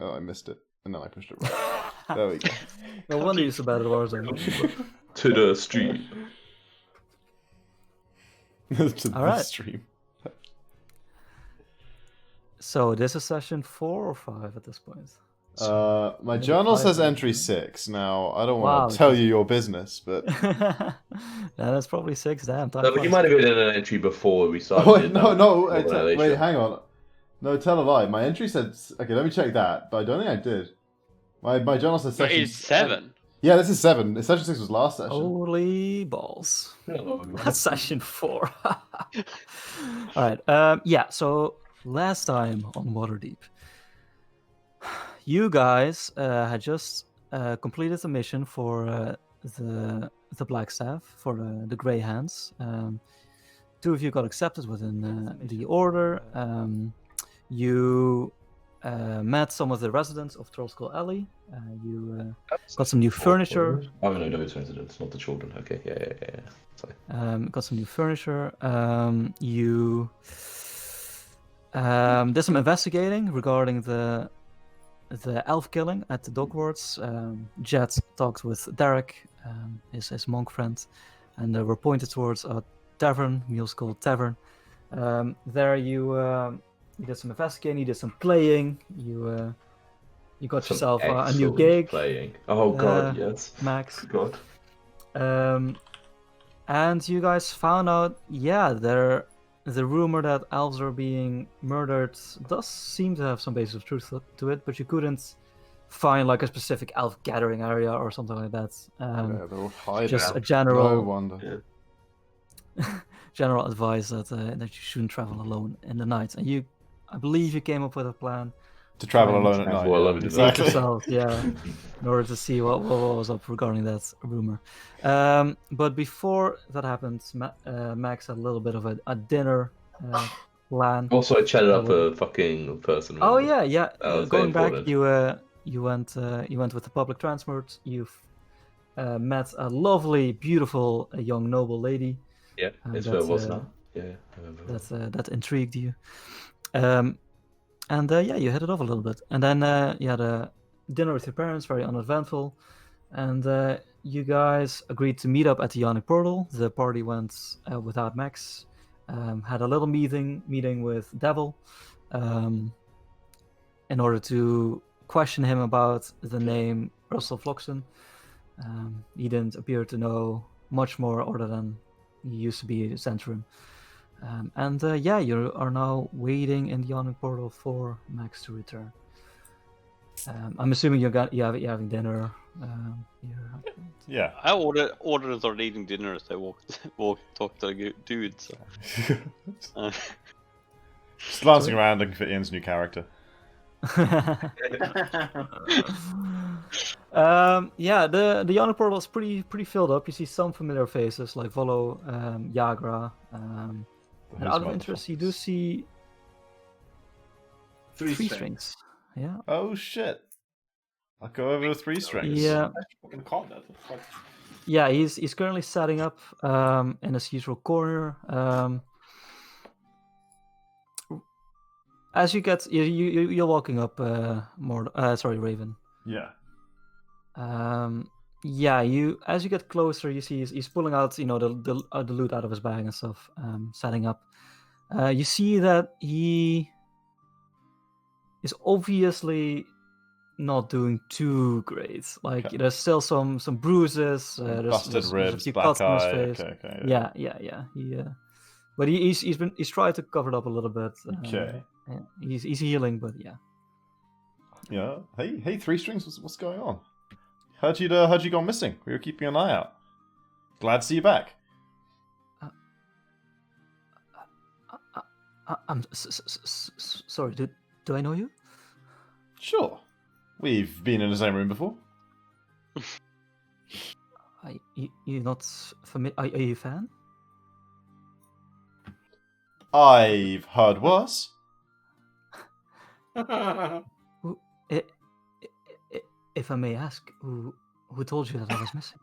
Oh, I missed it. And then I pushed it right. There we go. No wonder you're so bad at Warzone. To the street. To the Alright. stream. So this is session 4 or 5 at this point? My Maybe journal 5 says maybe. entry 6. Now, I don't Wow, want to tell you your business, but... That's probably 6, damn. No, but you might have been in an entry before we started. Oh, wait, no, wait, organization. hang on. No, tell a lie. My entry said... Okay, let me check that, but I don't think I did. My journal says But session... it's 7. Yeah, this is 7. Session 6 was last session. Holy balls. Hello. That's session 4. Alright, yeah, so last time on Waterdeep, you guys had just completed the mission for the Blackstaff, for the Grey Hands. 2 of you got accepted within the order. You met some of the residents of Trollskull Alley. You got some new furniture. Oh no, those residents, not the children. Okay, yeah. Sorry. Got some new furniture. You did some investigating regarding the elf killing at the Dogwarts. Jet talked with Derek, his monk friend, and they were pointed towards a tavern, Muleskull Tavern. There you did some investigating, you did some playing, you got yourself a new gig. Playing. Oh god, yes. Max. God. And you guys found out, the rumor that elves are being murdered does seem to have some basis of truth to it, but you couldn't find like a specific elf gathering area or something like that. Yeah, they're all hiding. Just a general, No wonder. general advice that you shouldn't travel alone in the night. And I believe you came up with a plan. To travel alone at Travel night. alone, Yeah, exactly. Yourself, in order to see what was up regarding that rumor. But before that happened, Max had a little bit of a dinner plan. Also, I chatted up a fucking person. Oh remember? yeah. That was Going very back, important. you went with the public transport. You've met a lovely, beautiful young noble lady. Yeah, it's where it was now. Yeah, I remember. That intrigued you. And you hit it off a little bit. And then you had a dinner with your parents, very uneventful. And you guys agreed to meet up at the Yonic Portal. The party went without Max. Had a little meeting with Devil in order to question him about the name Russell Floxen. He didn't appear to know much more other than he used to be Centrum. You are now waiting in the Yonic Portal for Max to return. I'm assuming you're having dinner. Yeah. I ordered or eating dinner as I talked to the dude. So. Just glancing around looking for Ian's new character. The Yonic Portal is pretty filled up. You see some familiar faces like Volo, Yagra. And out of interest, you do see three strings. Yeah. Oh shit! I'll go over the 3 strings. Yeah. Fucking call that. What the fuck? Yeah, he's currently setting up in his usual corner. As you get you're walking up Raven. Yeah. As you get closer, you see he's pulling out the loot out of his bag and stuff, setting up. You see that he is obviously not doing too great. Like there's still some bruises, busted ribs, a few black cuts on his eye. face. Okay. Yeah. But he's tried to cover it up a little bit. Okay. He's healing, but yeah. Yeah. Hey, 3 strings. What's going on? Heard you'd gone missing. We were keeping an eye out. Glad to see you back. I'm sorry. Do I know you? Sure. We've been in the same room before. You're not familiar? Are you a fan? I've heard worse. If I may ask, who told you that I was missing?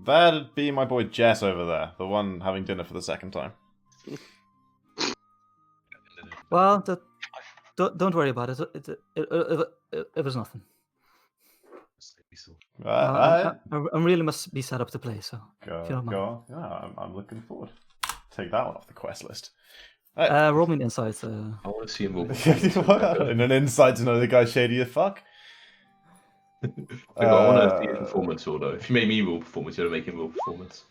That'd be my boy Jess over there, the one having dinner for the second time. Well, that don't worry about it. It was nothing. Alright. I really must be set up to play, so Go, if you don't mind. on. Yeah, I'm looking forward. Take that one off the quest list. Roll me an insight. I want to see him roll. And an insight to know the guy's shady as fuck. I want to see his performance order. If you made me roll performance, you got to make him roll performance.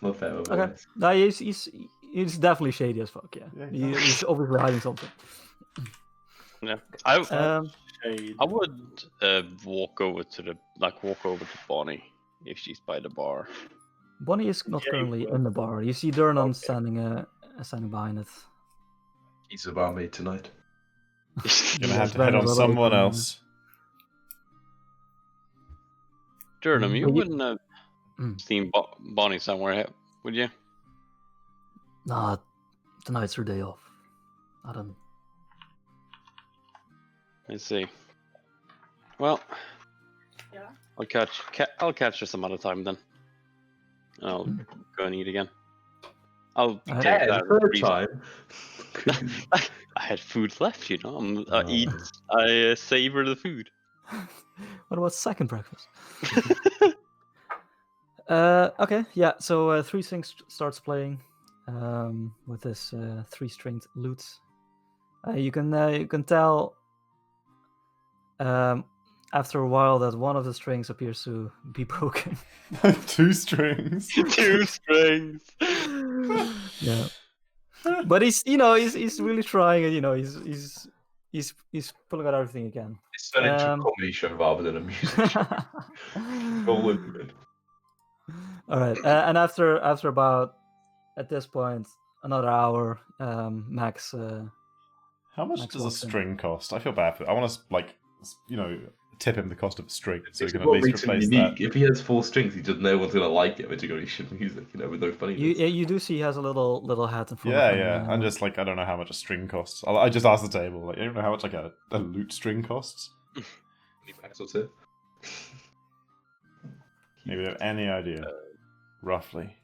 Not fair. Okay. No, he's definitely shady as fuck. Yeah. He's obviously hiding something. Yeah. I Shade. would walk over to Bonnie if she's by the bar. Bonnie is not Yeah, currently well. in the bar. You see Durnan Okay. standing behind it. He's a barmaid tonight. Gonna Yeah, have to head on Sven is someone already- else. Durham, you But you- wouldn't have Mm. seen Bonnie somewhere, would you? Nah, tonight's her day off. I don't. Let's see. Well, Yeah. I'll catch her some other time then. I'll go and eat again. I'll take Yeah, that. third reason- time. I had food left, you know. I savor the food. What about second breakfast? Okay, yeah. So Three Strings starts playing with this three-stringed lute. You can tell after a while that one of the strings appears to be broken. 2 strings. 2 strings. Yeah, but he's really trying, and he's pulling out everything again. It's turned into a comedy show rather than a music show. Roll with it. All right, and after about at this point another hour, Max. How much Max does a walks in. string cost? I feel bad for it. I want to, tip him the cost of a string so he It's can at not least reasonably replace unique. that. If he has 4 strings, he just no one's gonna like it. But you got shit music, with no funniness. You do see he has a little hat in front Yeah, of him. yeah. I'm just like, I don't know how much a string costs. I just asked the table, like, I don't know how much like a lute string costs. Max or two. Maybe you have any idea, roughly.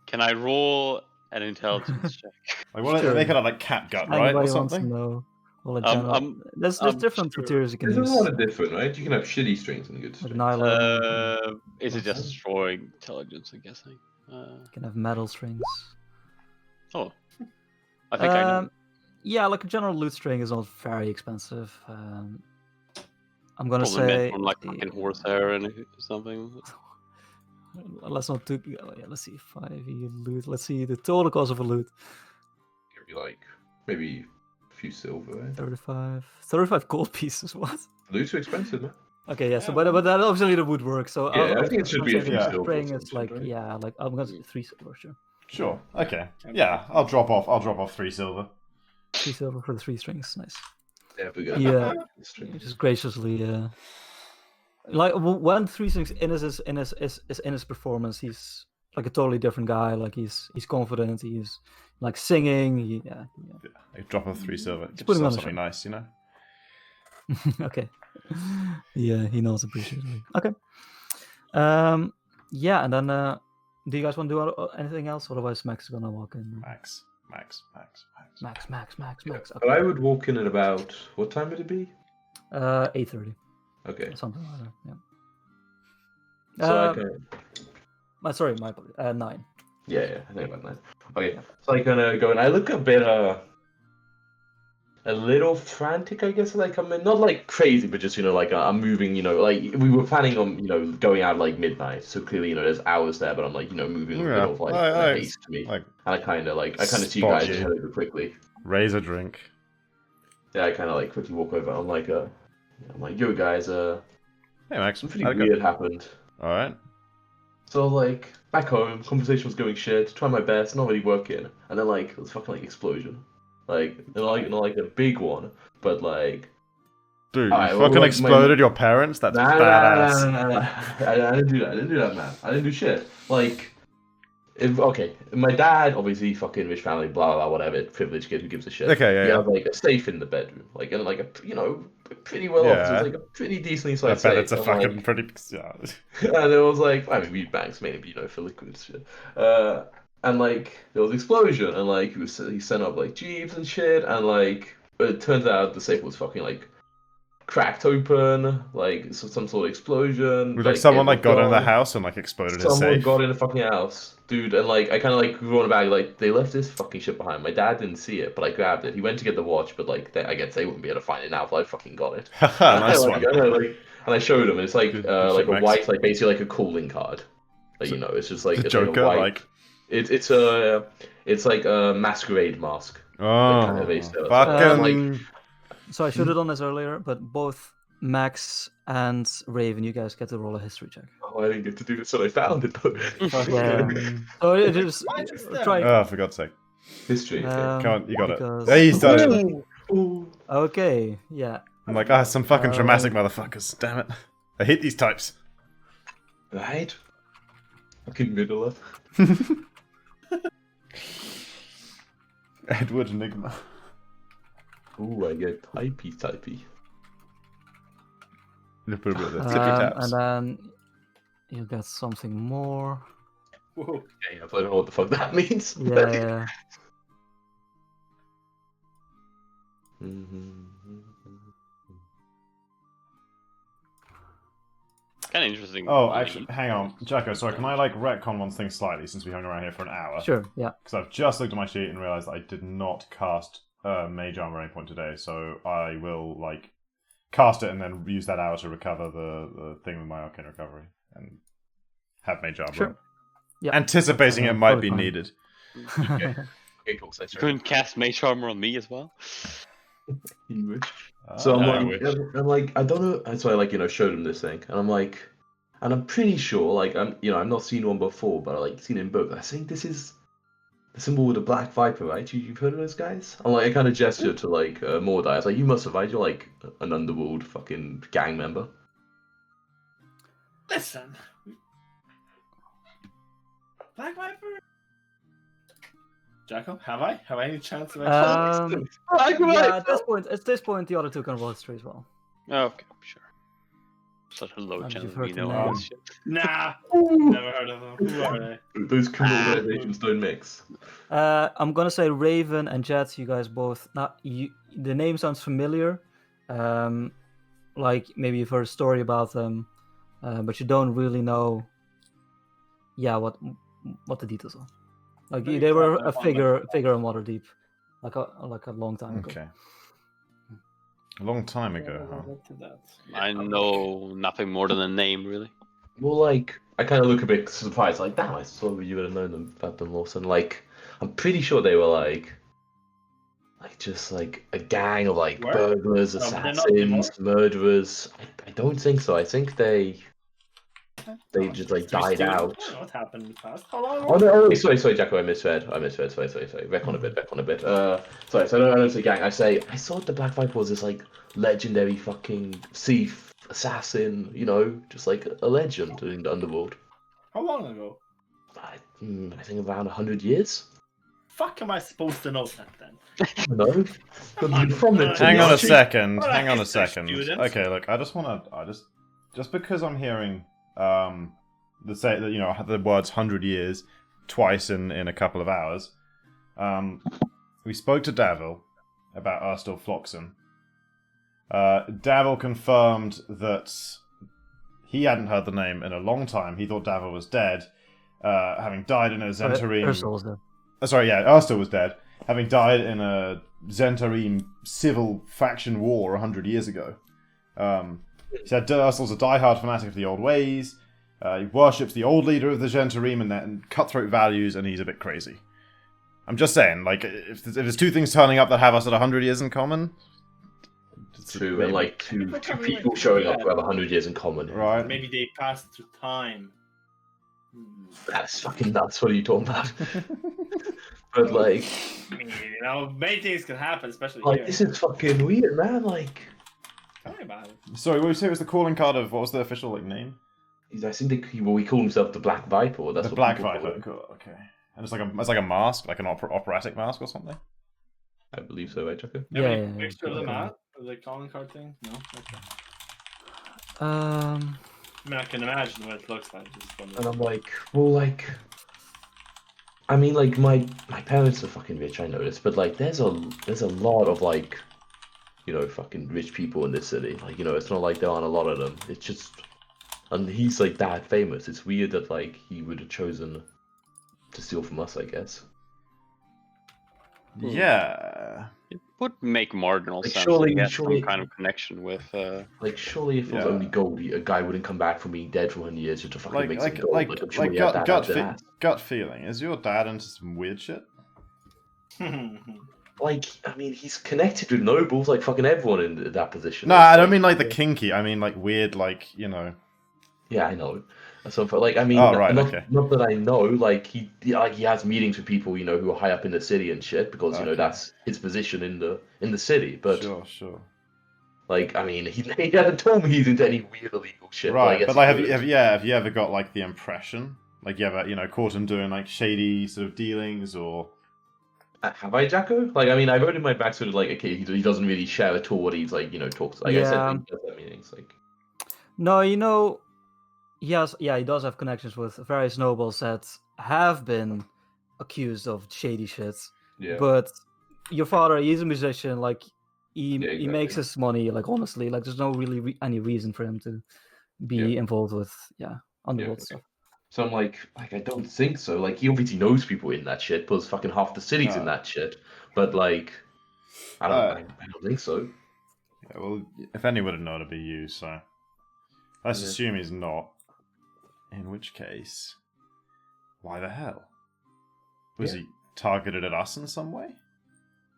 Can I roll an intelligence check? Like, what Sure. they make it out like catgut, right, Anybody or wants to something? know? Well, in Um, general, um, there's I'm different sure. materials you can There's a use, lot of different, right? You can have shitty strings and good like strings. nylon. Is it just drawing intelligence? I'm guessing. You can have metal strings. Oh, I think I know. Yeah, like a general lute string is not very expensive. I'm gonna Probably made say. from like fucking horsehair and something. Let's not do. Yeah, let's see, 5e lute. Let's see the total cost of a lute. It'd be like maybe a few silver, right? 35 gold pieces. What? Lutes are expensive, man. Okay, yeah. So, but that obviously the wood work. So Yeah, I think it should be a few Yeah. silver. String, or it's something, like right? yeah, like I'm gonna say 3 silver, sure. Sure. Okay. Yeah, I'll drop off 3 silver. 3 silver for the 3 strings. Nice. Yeah, but good. Yeah. Strings. Just graciously, like when 3 strings is in his performance, he's like a totally different guy. Like he's confident. He's like singing. Yeah. I drop off 3 silver. He's Get putting on yourself a something nice, you know. Okay. Yeah, he knows appreciatively. Okay. Yeah, and then do you guys want to do anything else? Otherwise, Max is gonna walk in. Max. Max. But Okay. I would walk in at about what time would it be? 8:30, Okay. something like that. Yeah. So I can. Sorry, my apologies. 9. Yeah, I think about that. Okay, so I kind of go and I look a bit a little frantic, I guess. Like I'm not like crazy, but just like I'm moving. Like we were planning on going out like midnight, so clearly there's hours there, but I'm like moving a bit Yeah, of like I- haste to me, Like, and I kind of see you spot guys you. just over quickly. raise a drink. Yeah, I kind of like quickly walk over. I'm like yo guys, Hey, Max. something how'd it pretty go? weird happened. All right. So like back home, conversation was going shit. Trying my best, not really working, and then like this fucking like explosion, like not like a big one, but like Dude, Alright, you well, fucking like, exploded your parents? That's badass. Nah. I didn't do that. I didn't do that, man. I didn't do shit. Like, my dad, obviously, fucking rich family, blah blah, whatever, privileged kid who gives a shit. Okay, yeah, He yeah. has like a safe in the bedroom, like and like a pretty well off. So Yeah. it's like a pretty decently I sized bet safe. it's a and, fucking like, pretty. Yeah. and it was like, I mean, we banks mainly, for liquid shit. And like there was an explosion, and like he sent up like jeeps and shit, and like But it turns out the safe was fucking like cracked open, like some sort of explosion. Like someone like got in the gone. house and like exploded his Someone safe. got in the fucking house, dude, and like I kind of like grew on back, like they left this fucking shit behind. My dad didn't see it, but I grabbed it. He went to get the watch, but like I guess they wouldn't be able to find it now. But I fucking got it. Haha, nice and one. I showed him. It's like Good like shit, a Max. white, like basically like a calling card. Like you know, it's just like The it's Joker, like a white. like. It's like a masquerade mask. Like, kind of a Oh, Um, fucking. So I should have done this earlier, but both Max and Raven, you guys get to roll a history check. Oh, I didn't get to do this, so I found it though. Fucking. So it is try. Oh, for God's sake. History. Okay. Come on, you got because- it. Hey, he's done it. Ooh. Okay, yeah. I'm like, some fucking dramatic motherfuckers. Damn it. I hate these types. Right? Fucking middle of. Edward Enigma. Ooh, I get typey. You put a bit of the tippy taps. And then you got something more. Whoa. Yeah, I don't know what the fuck that means. Yeah. Kind of interesting. Oh, actually, hang on. Jacko, sorry, can I like retcon one thing slightly since we hung around here for an hour? Sure. Yeah. Because I've just looked at my sheet and realised that I did not cast Mage Armor at any point today, so I will like cast it and then use that hour to recover the thing with my Arcane Recovery and have Mage Armor. Sure. Yeah. Anticipating it might totally be fine. needed. Okay, cool. You couldn't cast Mage Armor on me as well? You wish. So Ah, I I'm wish. like, I don't know. So I like, showed him this thing, and I'm like, and I'm pretty sure, like, I've not seen one before, but I like seen it in book. I think this is the symbol with the black viper, right? You've heard of those guys? I'm like, I kind of gesture to like Mordai. I was like, you must have, right? You're like an underworld fucking gang member. Listen. Black Viper? Jacko, have I? Have I any chance of actually? Black Yeah. At this point, the other two can roll history as well. Okay, sure. Such a low And chance you've of me heard the knowing name. this shit. Nah. Never heard of them. Who are they? Those cool organizations don't mix. I'm gonna say Raven and Jet. You guys both. The name sounds familiar. Like maybe you've heard a story about them, but you don't really know. Yeah, what the details are. Like Maybe they were try to a find figure in Waterdeep, like a long time ago. Okay. A long time ago, huh? Look at that. I know nothing more than a name, really. Well, like, I kind of look a bit surprised, like, damn, I thought you would have known them about them also. And, like, I'm pretty sure they were like just like a gang of like Were? burglars, Oh, but they're not assassins, murderers. I don't think so. I think they just like died out. I don't know what happened in the past. How long Oh no! Oh, sorry, Jacko. I misread. Sorry. Back on a bit. Sorry. So I don't say gang. I say I thought the Black Viper was this like legendary fucking thief, assassin. Just like a legend in the underworld. How long ago? I think around 100 years. Fuck am I supposed to know that then? No, you're from the. Hang on a Well, second. well, Hang on a history second. student. Okay, look, I just want to. Just because I'm hearing the words 100 years twice in a couple of hours. We spoke to Davil about Erstil Floxen. Davil confirmed that he hadn't heard the name in a long time. He thought Davil was dead, having died in a Zentarim. Ursula was there. Erstil was dead, having died in a Zentarim civil faction war 100 years ago. He said Urstil's a diehard fanatic of the old ways. He worships the old leader of the Zentarim and cutthroat values, and he's a bit crazy. I'm just saying, like, if there's two things turning up that have us at 100 years in common... True, and like two people showing up who have 100 years in common. Right. Maybe they passed through time. That's fucking nuts. What are you talking about? But like, I mean, many things can happen, especially like here. this is fucking weird, man. Like, Tell me about it. Sorry, what did you say was the calling card of... What was the official we call himself the Black Viper. Or that's the what Black people call Viper. him. Cool, okay. And it's like a mask, like an operatic mask or something? I believe so, right, Chucker? Yeah, Any yeah, yeah. picture of the map? Of the calling card thing? No? Okay. Um, I mean, I can imagine what it looks like. Just from And I'm like, well, like, I mean, like my parents are fucking rich, I noticed, but like, there's a lot of like fucking rich people in this city. Like, it's not like there aren't a lot of them. It's just, and he's like that famous. It's weird that like he would have chosen to steal from us, I guess. Yeah. It would make marginal Like, sense surely- to get surely- some kind of connection with. Like, surely if it was Yeah. only gold, a guy wouldn't come back from being dead for 100 years just to fucking make some gold. I'm sure he had that out there. gut feeling. Is your dad into some weird shit? Like, I mean, he's connected with nobles, like fucking everyone in that position. No, It's I don't like- mean like the kinky. I mean like weird, like Yeah, I know. So, like, I mean, Oh, right, not, okay. not that I know. Like, he has meetings with people, who are high up in the city and shit, because Okay. that's his position in the city. But Sure. like, I mean, he hasn't told me he's into any weird illegal shit. Right, but but I like, guess have you ever got like the impression, like you ever caught him doing like shady sort of dealings or? have I, Jacko? Like, I mean, I wrote in my backstory like, okay, he doesn't really share at all what he's like, talks. Like I said, Yeah. he does have meetings. Like, No, yes, yeah, he does have connections with various nobles that have been accused of shady shit. yeah, But your father, he's a musician. Like he exactly. makes his money. Like honestly, like there's no really any reason for him to be involved with underworld okay. stuff. So I'm like, I don't think so. Like, he obviously knows people in that shit, plus fucking half the city's in that shit. But like, I don't think so. Yeah, well, if any would have known, it'd be you. So let's Yeah. assume he's not. In which case, why the hell? Was Yeah. he targeted at us in some way?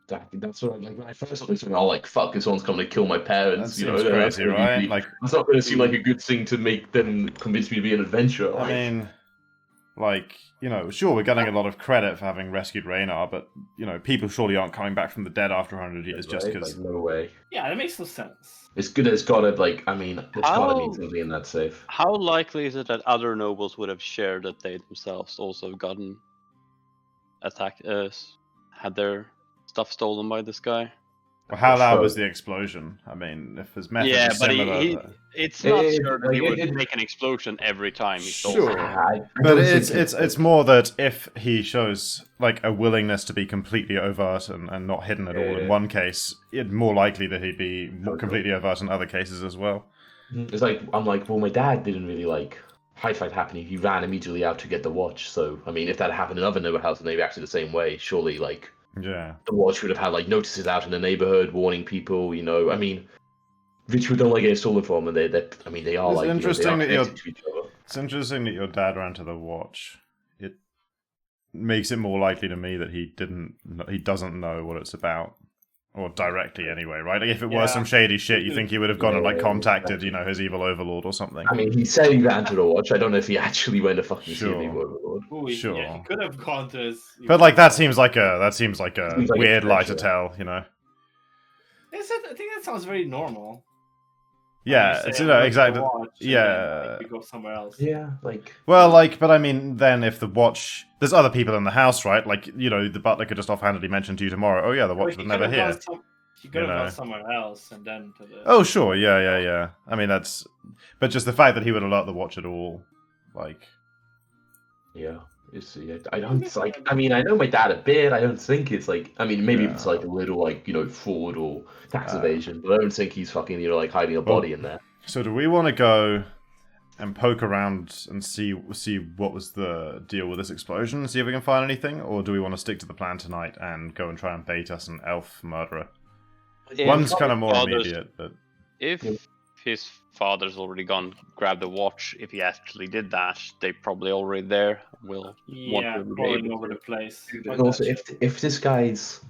That's what like when I first looked at it, I was like, fuck, if someone's coming to kill my parents, That seems that's crazy, gonna right? be- Like, it's not going to seem like a good thing to make them convince me to be an adventurer. I Like, mean, like, sure, we're getting a lot of credit for having rescued Raynar, but, people surely aren't coming back from the dead after 100 years just right? because. Like, no way. Yeah, that makes no sense. It's good. It's got to there's got to How- be something in that safe. How likely is it that other nobles would have shared that they themselves also gotten attacked, had their stuff stolen by this guy? Well, how loud Sure. was the explosion? I mean, if his methods Yeah, are but similar. it's not It- sure that he like, would it- make an explosion every time he stole Sure. something. I But don't it's think it's more that if he shows like a willingness to be completely overt and not hidden at all in Yeah. one case, it's more likely that he'd be Sure. completely overt in other cases as well. It's like, I'm like, well, my dad didn't really like fight happening. He ran immediately out to get the watch. So, I mean, if that happened in other neighbor house and they reacted the same way, surely, like, Yeah. the watch would have had, like, notices out in the neighborhood warning people, I mean, rich people don't like getting stolen from, and they are, It's like, interesting they are that you're- connected to each other. It's interesting that your dad ran to the watch. It makes it more likely to me that he doesn't know what it's about. Or directly anyway, right? Like if it was Yeah. some shady shit, you think he would have gone and like Yeah, contacted, exactly. his evil overlord or something. I mean, he said he ran to the watch. I don't know if he actually went to fucking see Sure. the overlord. Ooh, Sure. Yeah, he could have gone to his. But like that seems like a Seems like a weird lie to treasure. tell, I think that sounds very normal. Yeah, You it's say, "I'm going to exactly. watch," and Yeah. then, like, you go somewhere else. Yeah, like, Well, like, but I mean, then if the watch, there's other people in the house, right? Like, the butler could just offhandedly mention to you tomorrow. Oh yeah, the watch was never here. He could have know. gone somewhere else and then to the. Oh sure, yeah. I mean but just the fact that he would alert the watch at all, like, yeah. I don't like. I mean, I know my dad a bit. I don't think it's like. I mean, maybe it's like a little like fraud or tax evasion, but I don't think he's fucking like hiding a body in there. So do we want to go and poke around and see what was the deal with this explosion, see if we can find anything, or do we want to stick to the plan tonight and go and try and bait us an elf murderer? If One's kind of more father's- immediate, but If Yep. his father's already gone, grab the watch. If he actually did that, they probably already there. Will want Yeah, to be crawling able over to. the place. And also, if this guy's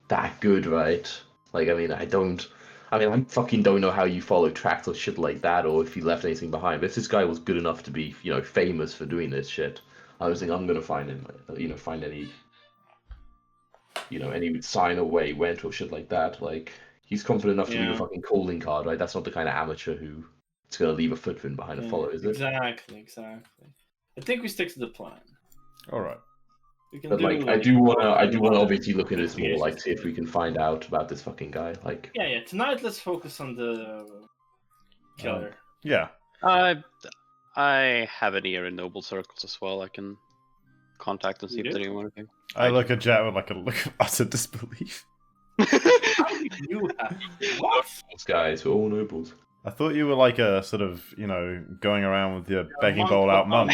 that good, right? Like, I mean, I fucking don't know how you follow tracks or shit like that, or if he left anything behind. But if this guy was good enough to be, famous for doing this shit, I was thinking I'm gonna find him, find any, any sign of where he went or shit like that. Like, he's confident enough to leave a Yeah. fucking calling card, right? That's not the kind of amateur who is gonna leave a footprint behind a follow, is it? Exactly. I think we stick to the plan. all right. We can But do, like, I do wanna about obviously look at this more, investigations like, see if we can find out about this fucking guy. Like, Yeah. Tonight, let's focus on the killer. Yeah. I have an ear in noble circles as well. I can contact and see You if do? they do anything. I look at Jet with like a look of utter disbelief. You have what? Those guys, we're all nobles. I thought you were like a sort of, you know, going around with your begging monk, bowl out but monk.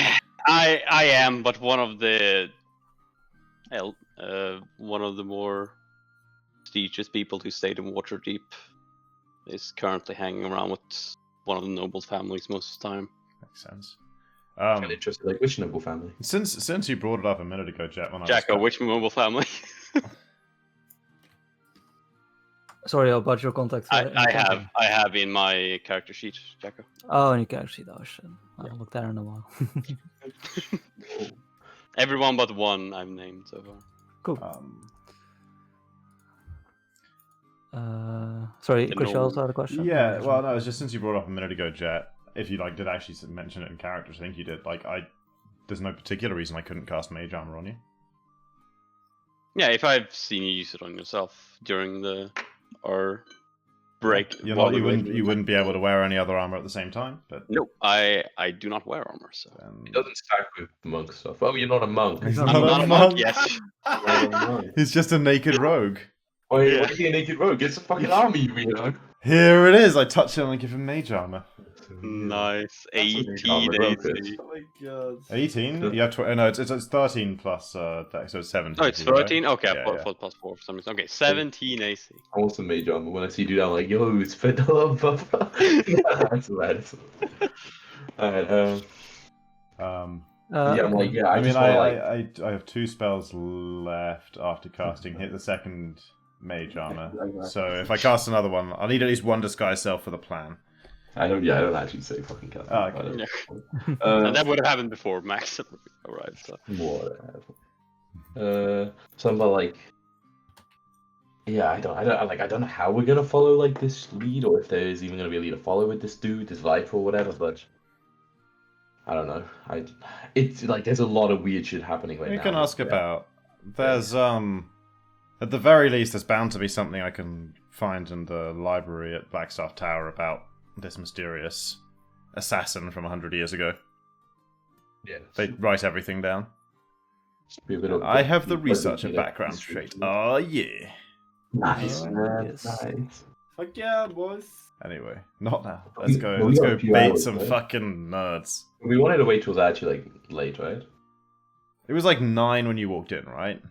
I am, but one of the more prestigious people who stayed in Waterdeep is currently hanging around with one of the noble families most of the time. Makes sense. Kind of interested, like which noble family? Since you brought it up a minute ago, Jet, when I was Jacko, which noble family? Sorry about your contact. I have in my character sheet, Jacko. Oh, and you can actually oh shit. I'll look there in a while. Everyone but one I've named so far. Cool. Um, Sorry, The Chris, you noble- also had a question? yeah, well, no, it's just since you brought it up a minute ago, Jet. If you like did actually mention it in characters, I think you did. Like, there's no particular reason I couldn't cast Mage Armor on you. Yeah, if I've seen you use it on yourself during our break. You wouldn't be able to wear any other armor at the same time. But Nope, I do not wear armor, so. It doesn't stack with monk stuff. Oh, you're not a monk. He's I'm not not a a monk monk. yet. He's just a naked rogue. Why Yeah. are you a naked rogue? Get some fucking armor, you weirdo. Here it is. I touch it and I give him Mage Armor. Nice. That's a 18 big armor, AC. Oh my god. 18? You have no, it's 13 plus dex, so it's 17. Oh, it's right? 13? Okay, Yeah, I yeah. thought plus 4 for some reason. Okay, 17 AC. I want some mage armor. When I see you do that, I'm like, yo, it's for the love of. That's rad. Alright, yeah, I'm like, yeah, I mean, just wanna, like, I have 2 spells left after casting hit the second Mage Armor. So if I cast another one, I'll need at least one Disguise Self for the plan. I don't actually say fucking cast. Oh, okay. I don't- And that would have happened before Max arrived, so. Whatever. Something about like, yeah, I don't know how we're gonna follow like this lead, or if there is even gonna be a lead to follow with this dude, this Viper or whatever. But I don't know. It's like there's a lot of weird shit happening right now. You can ask Yeah. about. There's at the very least, there's bound to be something I can find in the library at Blackstaff Tower about this mysterious assassin from 100 years ago. Yeah. They write everything down. Be a bit of- I have the research and Yeah, background history. straight. Oh yeah. Nice, Oh, man. yes. Nice. Fuck yeah, boys. Anyway, not now. Let's go. Well, we Let's got go a few bait hours, some right? fucking nerds. We wanted to wait till it was actually like late, right? It was like 9 when you walked in, right?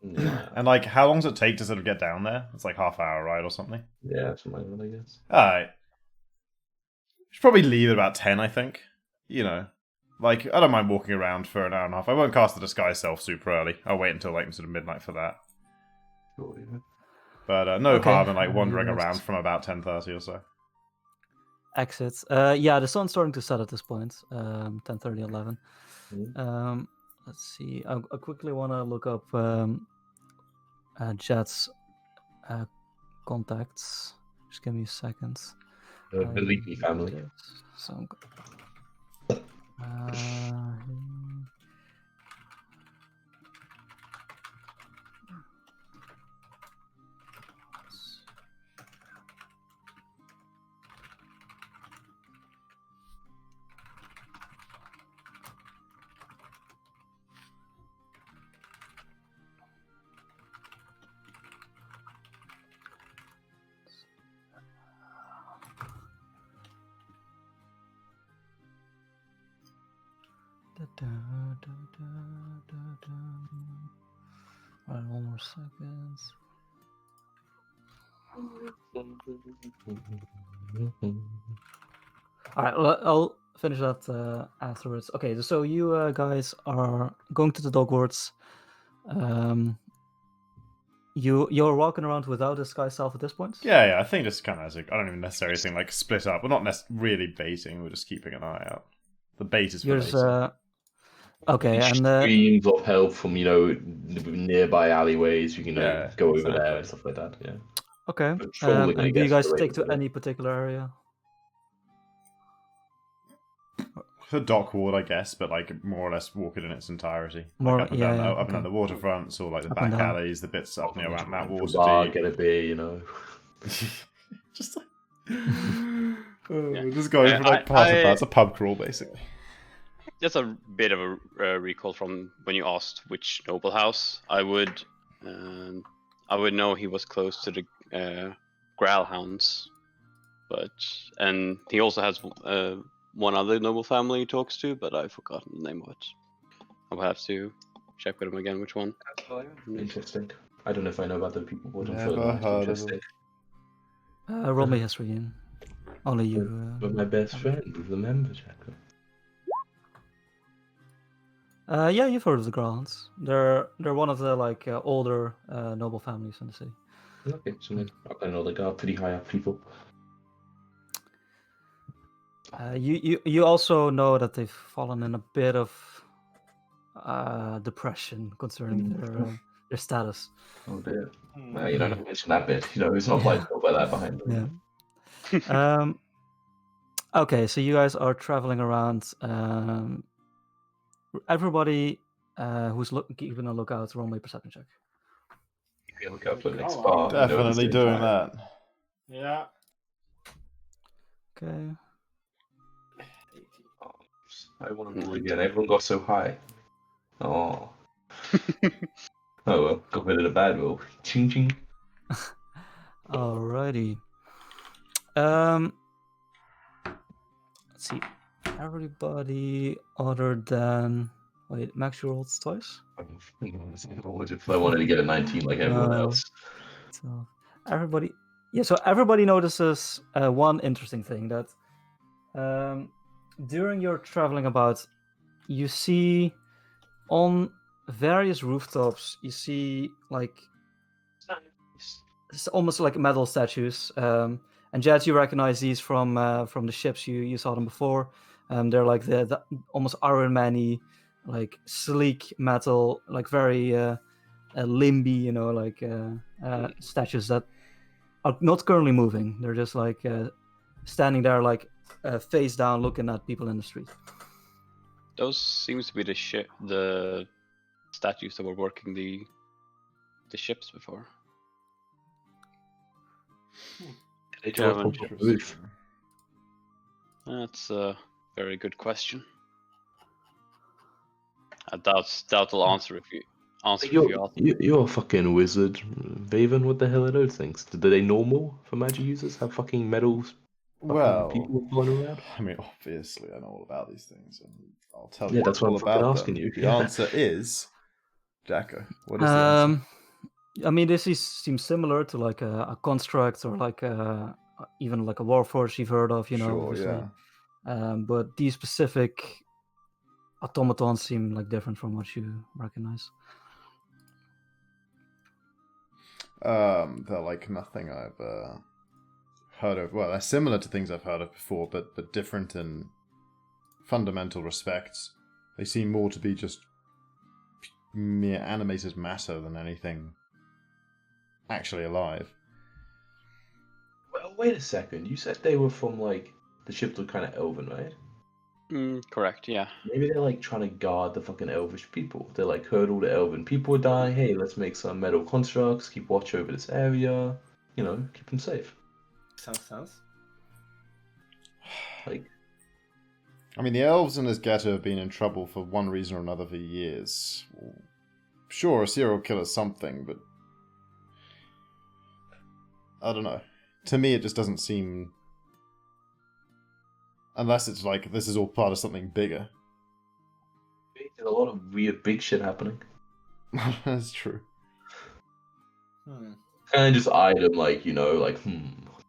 Yeah. And like, how long does it take to sort of get down there? It's like half-hour ride or something. Yeah, something like that, I guess. Alright. Should probably leave at about 10, I think. You know. Like, I don't mind walking around for an hour and a half. I won't cast the Disguise Self super early. I'll wait until like sort of midnight for that. Sure, yeah. But no Okay. harm in like wandering Next. around from about 10:30 or so. Exits. Yeah, the sun's starting to set at this point. 10:30, 11. Mhm. Let's see. I quickly want to look up Jet's contacts. Just give me a second. The Leaky family. Yes, so I'm Alright, 1 more second. Alright, I'll finish that afterwards. Okay, so you guys are going to the Dogwarts. You're walking around without a Disguise Self at this point? Yeah, I think this kind of has I don't even necessarily think like split up. We're not really baiting. We're just keeping an eye out. The bait is for Yours, baiting. okay, and Streams of help from nearby alleyways. You can Yeah, go over exactly. there and stuff like that. Yeah. okay. Patrolling, I And do you guess, guys the stick to regular. any particular area? For Dockward, I guess, but like more or less walk it in its entirety. More- Like up and yeah, down, yeah, up and okay. down the waterfronts, or like the Up back and down. alleys, the bits up near around Mount Bar, Waterdeep. get a beer, you know. Just like just going for like parts of that. It's a pub crawl, basically. Just a bit of a recall from when you asked which noble house. I would I would know he was close to the Growlhounds, and he also has one other noble family he talks to, but I've forgotten the name of it. I'll have to check with him again. Which one? Interesting. I don't know if I know about other people, but I'm sure Never that's heard of interesting. him. Roll me history, Ian. Only you. But my best friend was a member, Jacob. Yeah, you've heard of the Growlhounds. They're one of the like older noble families in the city. Okay, so then I know they are pretty high up people. You also know that they've fallen in a bit of depression concerning their status. Oh dear. Hmm. Well, you don't have to mention that bit. You know, it's not like stuff like that behind them. Yeah. Okay, so you guys are traveling around. Everybody who's keeping a lookout, roll me a perception check. You look out for the next Come bar. on. you know, at the Definitely same doing time. that. Yeah. Okay. 18. I want to do it again. Everyone got so high. Oh. Oh well, got rid of the bad roll. Ching ching. Alrighty. Let's see. Everybody other than Max, you rolled twice. If I wanted to get a 19 like everyone else. So everybody, so everybody notices one interesting thing that during your traveling about, you see on various rooftops, you see like it's almost like metal statues. And Jed, you recognize these from the ships. You saw them before. They're like the almost Iron Man-y, like sleek metal, like very limby, you know, like statues that are not currently moving. They're just like standing there, like face down, looking at people in the street. Those seems to be the statues that were working the ships before. They Yeah, drove on top of the roof. That's a very good question. I doubt I'll answer if you ask. You're a fucking wizard, Vaven. What the hell are those things? Do they normal for magic users have fucking medals? Well, people flying around. I mean, obviously, I know all about these things, and I'll tell Yeah, you that's what all I'm fucking about asking them. you. The Yeah. answer is, Jacko. What is the answer? I mean, seems similar to like a construct or like even like a warforge you've heard of, you know. Sure, Obviously. yeah. But these specific automatons seem like different from what you recognize. They're like nothing I've heard of. Well, they're similar to things I've heard of before, but different in fundamental respects. They seem more to be just mere animated matter than anything actually alive. Well, wait a second. You said they were from like the ships were kind of elven, right? Correct. Yeah. Maybe they're like trying to guard the fucking elvish people. They're like heard all the elven people are dying. Hey, let's make some metal constructs. Keep watch over this area. You know, keep them safe. Sounds sense. Like, I mean, the elves in this ghetto have been in trouble for one reason or another for years. Sure, a serial killer's something, but I don't know. To me, it just doesn't seem... Unless it's like, this is all part of something bigger. there's a lot of weird big shit happening. That's true. And just eyed them like, you know, like,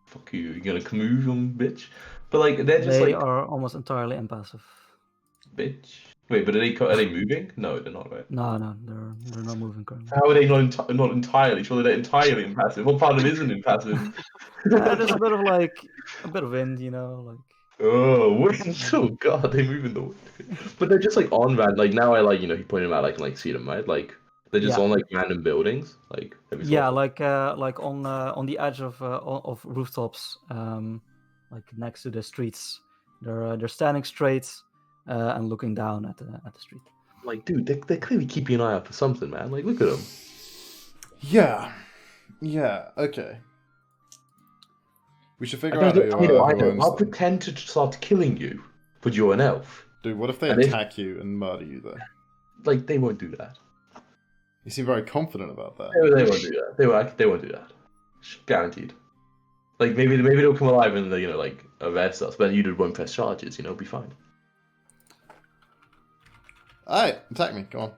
fuck you, you gonna move them, bitch? But like, they're just They like, are almost entirely impassive. bitch. Wait, but are they moving? No, they're not, right? No, they're not moving currently. How are they not entirely? Surely they're entirely impassive. What part of them isn't impassive? There's a bit of wind, you know, like. Oh, wind! Oh god, they move in the wind. But they're just like on random. Like now, I like you point them out. I can like see them, right? Like they're just Yeah. on like random buildings. Like every so Yeah, often. like on the edge of rooftops, like next to the streets. They're standing straight and looking down at the street. Like, dude, they're clearly keeping an eye out for something, man. Like, look at them. Yeah. Yeah, okay. We should figure I out who know. owns I'll them. pretend to start killing you, but you're an elf. Dude, what if they And if- attack you and murder you, though? Like, they won't do that. You seem very confident about that. They won't do that. They won't do that. Guaranteed. Like maybe they'll come alive and like arrest us, but you won't press charges. Be fine. Alright, attack me. Come on.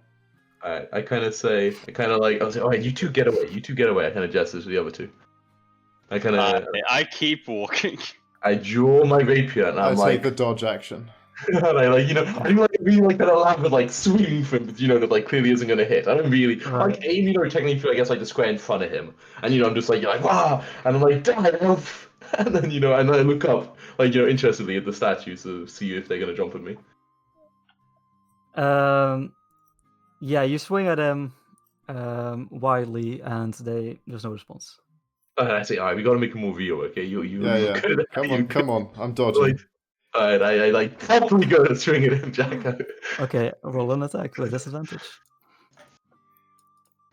Alright, I kind of say, alright, you two get away. You two get away. I kind of gesture to the other two. I keep walking. I draw my rapier and I I'm take like, the dodge action. and I really kind of laugh and swing for him, that clearly isn't gonna hit. I don't really aim, technically for I guess the square in front of him, and I'm just like wow, and I'm like damn, and then and I look up interestedly at the statues to see if they're gonna jump at me. Yeah, you swing at them wildly, and there's no response. I say, alright, we gotta make it more real, okay? You Yeah. good at that. Come on. I'm dodging. Alright, I properly go to swing at him, Jack. Okay, roll an attack with disadvantage.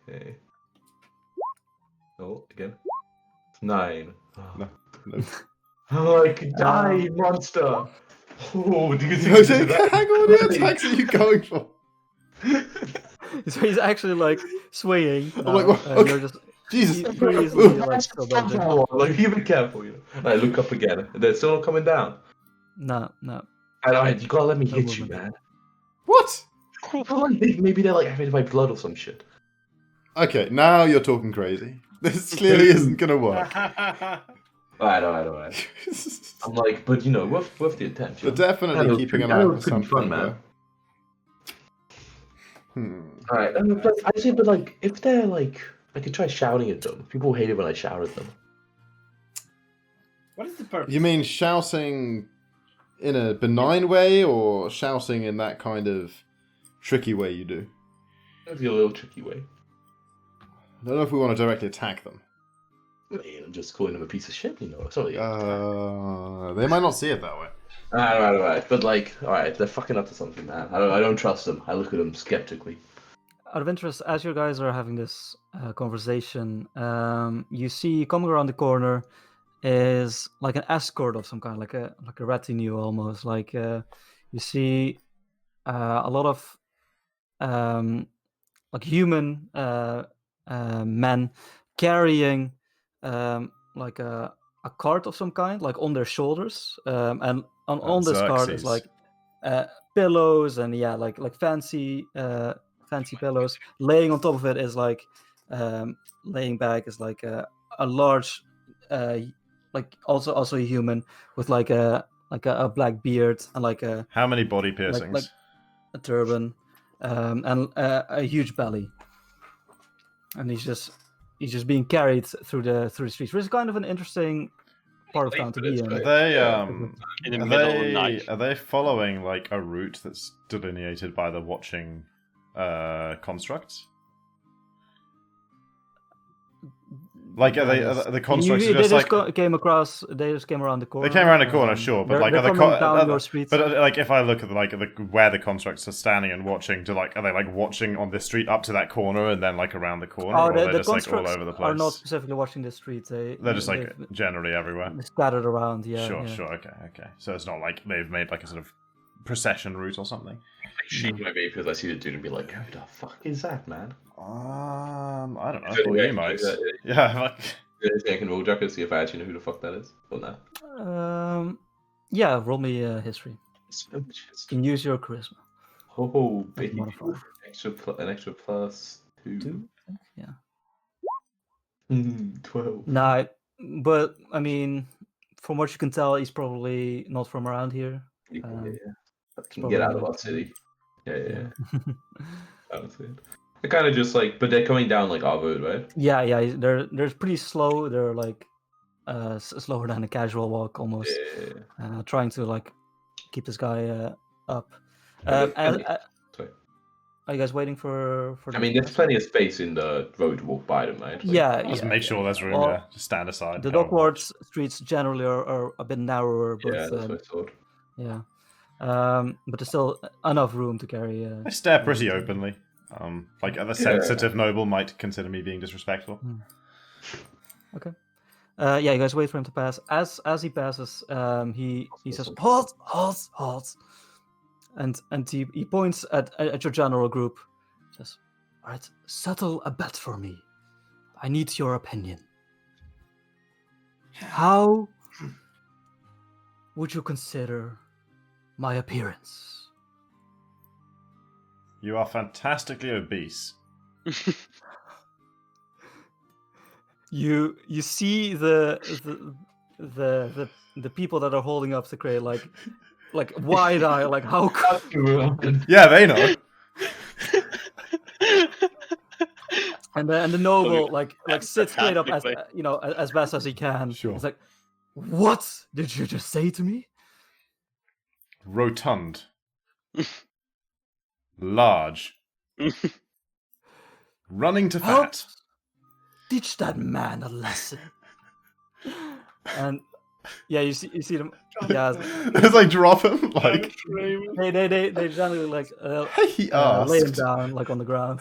Okay. Oh, again. 9. No. I'm like, die, monster! Oh, do you Hang think on, what attacks are you going for? So he's actually swinging. I'm now, like, what? and Okay. you're just Jesus. pretty easily still dodging. Be careful, And I look up again. They're still not coming down. No. And you gotta let me No hit you, movement. man. What? Maybe they're affected by blood or some shit. Okay, now you're talking crazy. This clearly isn't gonna work. Alright. I'm like, but worth the attempt. They're definitely keeping an eye for something, fun, man. Alright. I say, but if they're I could try shouting at them. People hate it when I shout at them. What is the purpose? You mean shouting in a benign way, or shouting in that kind of tricky way you do? That'd be a little tricky way. I don't know if we want to directly attack them. I'm just calling them a piece of shit, Sorry. They might not see it that way. Alright. But alright, they're fucking up to something, man. I don't trust them. I look at them skeptically. Out of interest, as you guys are having this conversation, you see coming around the corner is an escort of some kind, like a retinue almost. You see a lot of human men carrying a cart of some kind, on their shoulders, and on this cart is pillows and fancy pillows. Laying on top of it is laying back is a large also a human with a black beard and How many body piercings? a turban, and a huge belly, and he's just being carried through the streets, which is kind of an interesting part of town to be in. Are they in the middle of the night. Are they following a route that's delineated by the watching constructs? Are the constructs They just came across? They just came around the corner. They came around the corner, sure, but they're coming down your street. But if I look at where the constructs are standing and watching, are they watching on this street up to that corner and then around the corner, or are they just all over the place? Are not specifically watching the street. They're just generally everywhere. Scattered around, yeah. Sure, okay. So it's not they've made a sort of procession route or something. I shoot my vape because I see the dude and be like, who the fuck is that, man? I don't know. Well, you might. Yeah. I can roll Jack and see if I actually know who the fuck that is. Or not. Yeah, roll me history. You can use your charisma. Oh, baby. Modifier. An extra plus 2. Yeah. 12. Nah, but I mean, from what you can tell, he's probably not from around here. Yeah. Can get out of our city. Yeah. That's it. They're kind of just but they're coming down our road, right? Yeah. They're pretty slow. They're slower than a casual walk almost. Yeah. Trying to keep this guy up. Sorry. Are you guys waiting for? I mean, there's plenty of space in the road to walk by them, right? Just make sure there's room. Well, yeah, just stand aside. The Dockwards streets generally are a bit narrower, but yeah, that's what I thought. yeah. But there's still enough room to carry. I stare pretty openly. A sensitive noble might consider me being disrespectful. Okay. Yeah, you guys wait for him to pass. As he passes, he says, "Halt!" And he points at your general group. Says, Alright, settle a bet for me. I need your opinion. How would you consider my appearance? You are fantastically obese. You see the people that are holding up the crate like wide eye, like how Yeah, they know. and the noble like sits straight up as Fantastically. as best as he can. Sure. He's like, "What did you just say to me?" Rotund. Large. Running to Help fat. teach that man a lesson. And yeah, you see them. Yeah, It's like drop him. Like, they generally like he lay him asked. down like on the ground,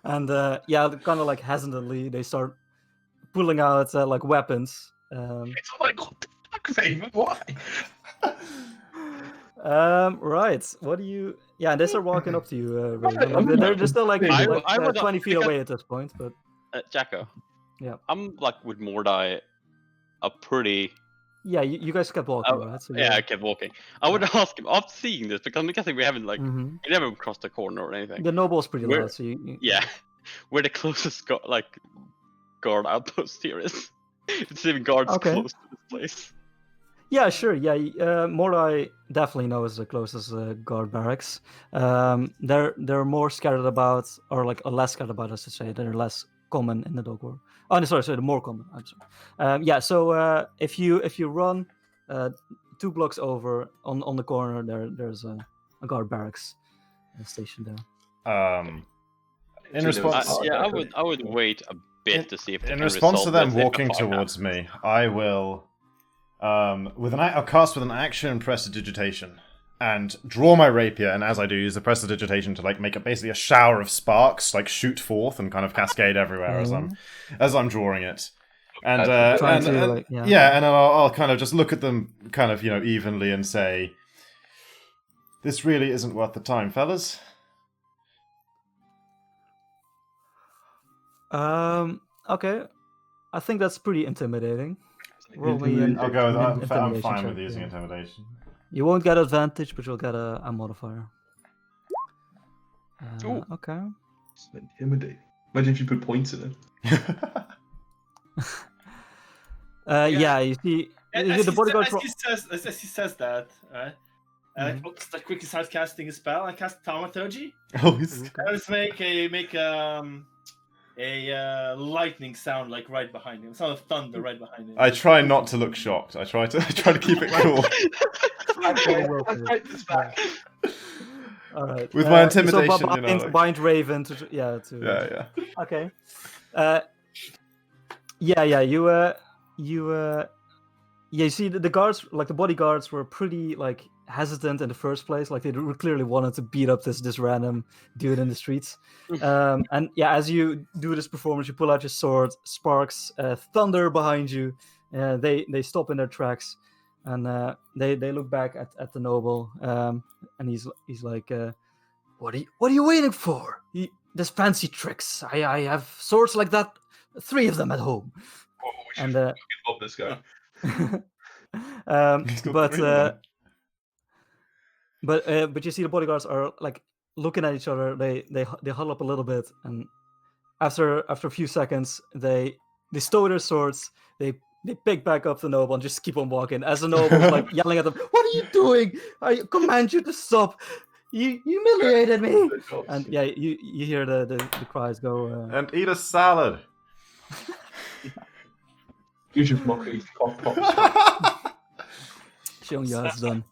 and yeah, kind of like hesitantly they start pulling out like weapons. It's like, what the fuck, Raven? Why? Right. What do you? Yeah, and they start walking up to you, Raven. Right, Like, they're just still like, I would- 20 feet because- away at this point, but Jacko. Yeah. I'm like with Mordai, a pretty. yeah, you guys kept walking, right? So Yeah, I kept walking. I would ask him after seeing this because I'm guessing we haven't like Mhm. we never crossed the corner or anything. The noble's pretty Where- loud, so you Yeah, where the closest guard outpost here is. It's even guards Okay. close to this place. Yeah, sure. Yeah, Mordai definitely knows the closest guard barracks. They're more scattered about, or like less scattered about, as to say. They're less common in the dog war. Oh, no, sorry, they're more common. I'm sorry. Yeah, so if you run 2 blocks over on the corner, there's a guard barracks station there. In response, I would wait a bit to see if they in can response to resolve them this if walking the fire towards me, I will, I'll cast with an action and prestidigitation, and draw my rapier. And as I do, use the prestidigitation to like make it basically a shower of sparks, like shoot forth and kind of cascade everywhere as I'm drawing it. And Trying to, and like, yeah. yeah, and then I'll kind of just look at them, kind of evenly, and say, "This really isn't worth the time, fellas." Okay. I think that's pretty intimidating. Roll me an I'll go with that. I'm intimidation fine check, with using yeah. intimidation. You won't get advantage, but you'll get a modifier. Ooh. Okay. It's intimidating. Imagine if you put points in it. Yeah, you see, the bodyguard. As he says that, right? I quickly start casting a spell. I cast Thaumaturgy. Oh, he's... I just make a lightning sound like right behind him. Sound of thunder right behind him. I try not to look shocked. I try to keep it cool. All right. With my intimidation, so like... bind Raven to Yeah. Okay. You see the guards, like the bodyguards, were pretty like hesitant in the first place. Like they clearly wanted to beat up this random dude in the streets. And yeah, as you do this performance, you pull out your sword, sparks, thunder behind you. They stop in their tracks, and they look back at the noble. And he's like, what are you waiting for? There's fancy tricks. I have swords like that, 3 of them at home. Oh, we should And love this guy. But you see the bodyguards are like looking at each other. They huddle up a little bit, and after a few seconds, they stow their swords. They pick back up the noble and just keep on walking. As the noble's like yelling at them, "What are you doing? I command you to stop! You humiliated me!" And yeah, you hear the cries go. And eat a salad. You should mock these cough pops. Showing you how it's done.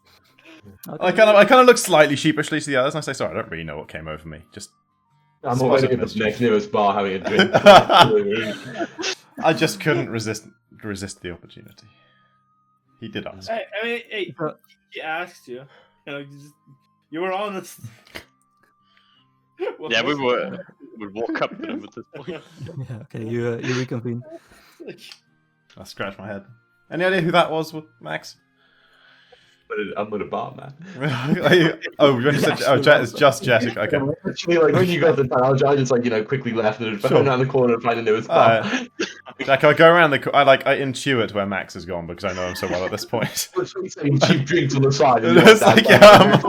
I kind of look slightly sheepishly to the others, and I say, "Sorry, I don't really know what came over me. Just I'm already at the next nearest bar having a drink. I just couldn't resist the opportunity." He did ask. I mean, hey, he asked you. You were honest. Yeah, we walk up to them at this point. Yeah, okay, you reconvene. I scratch my head. Any idea who that was, Max? I'm not a barman. Oh, when you said Jet, it's just Jet. Okay. Actually, like when you got the panel, I just quickly left and Sure. around the corner and found a newest bar. Jack, I go around I intuit where Max has gone because I know him so well at this point. Saying cheap drinks on the side. And It's like, yeah,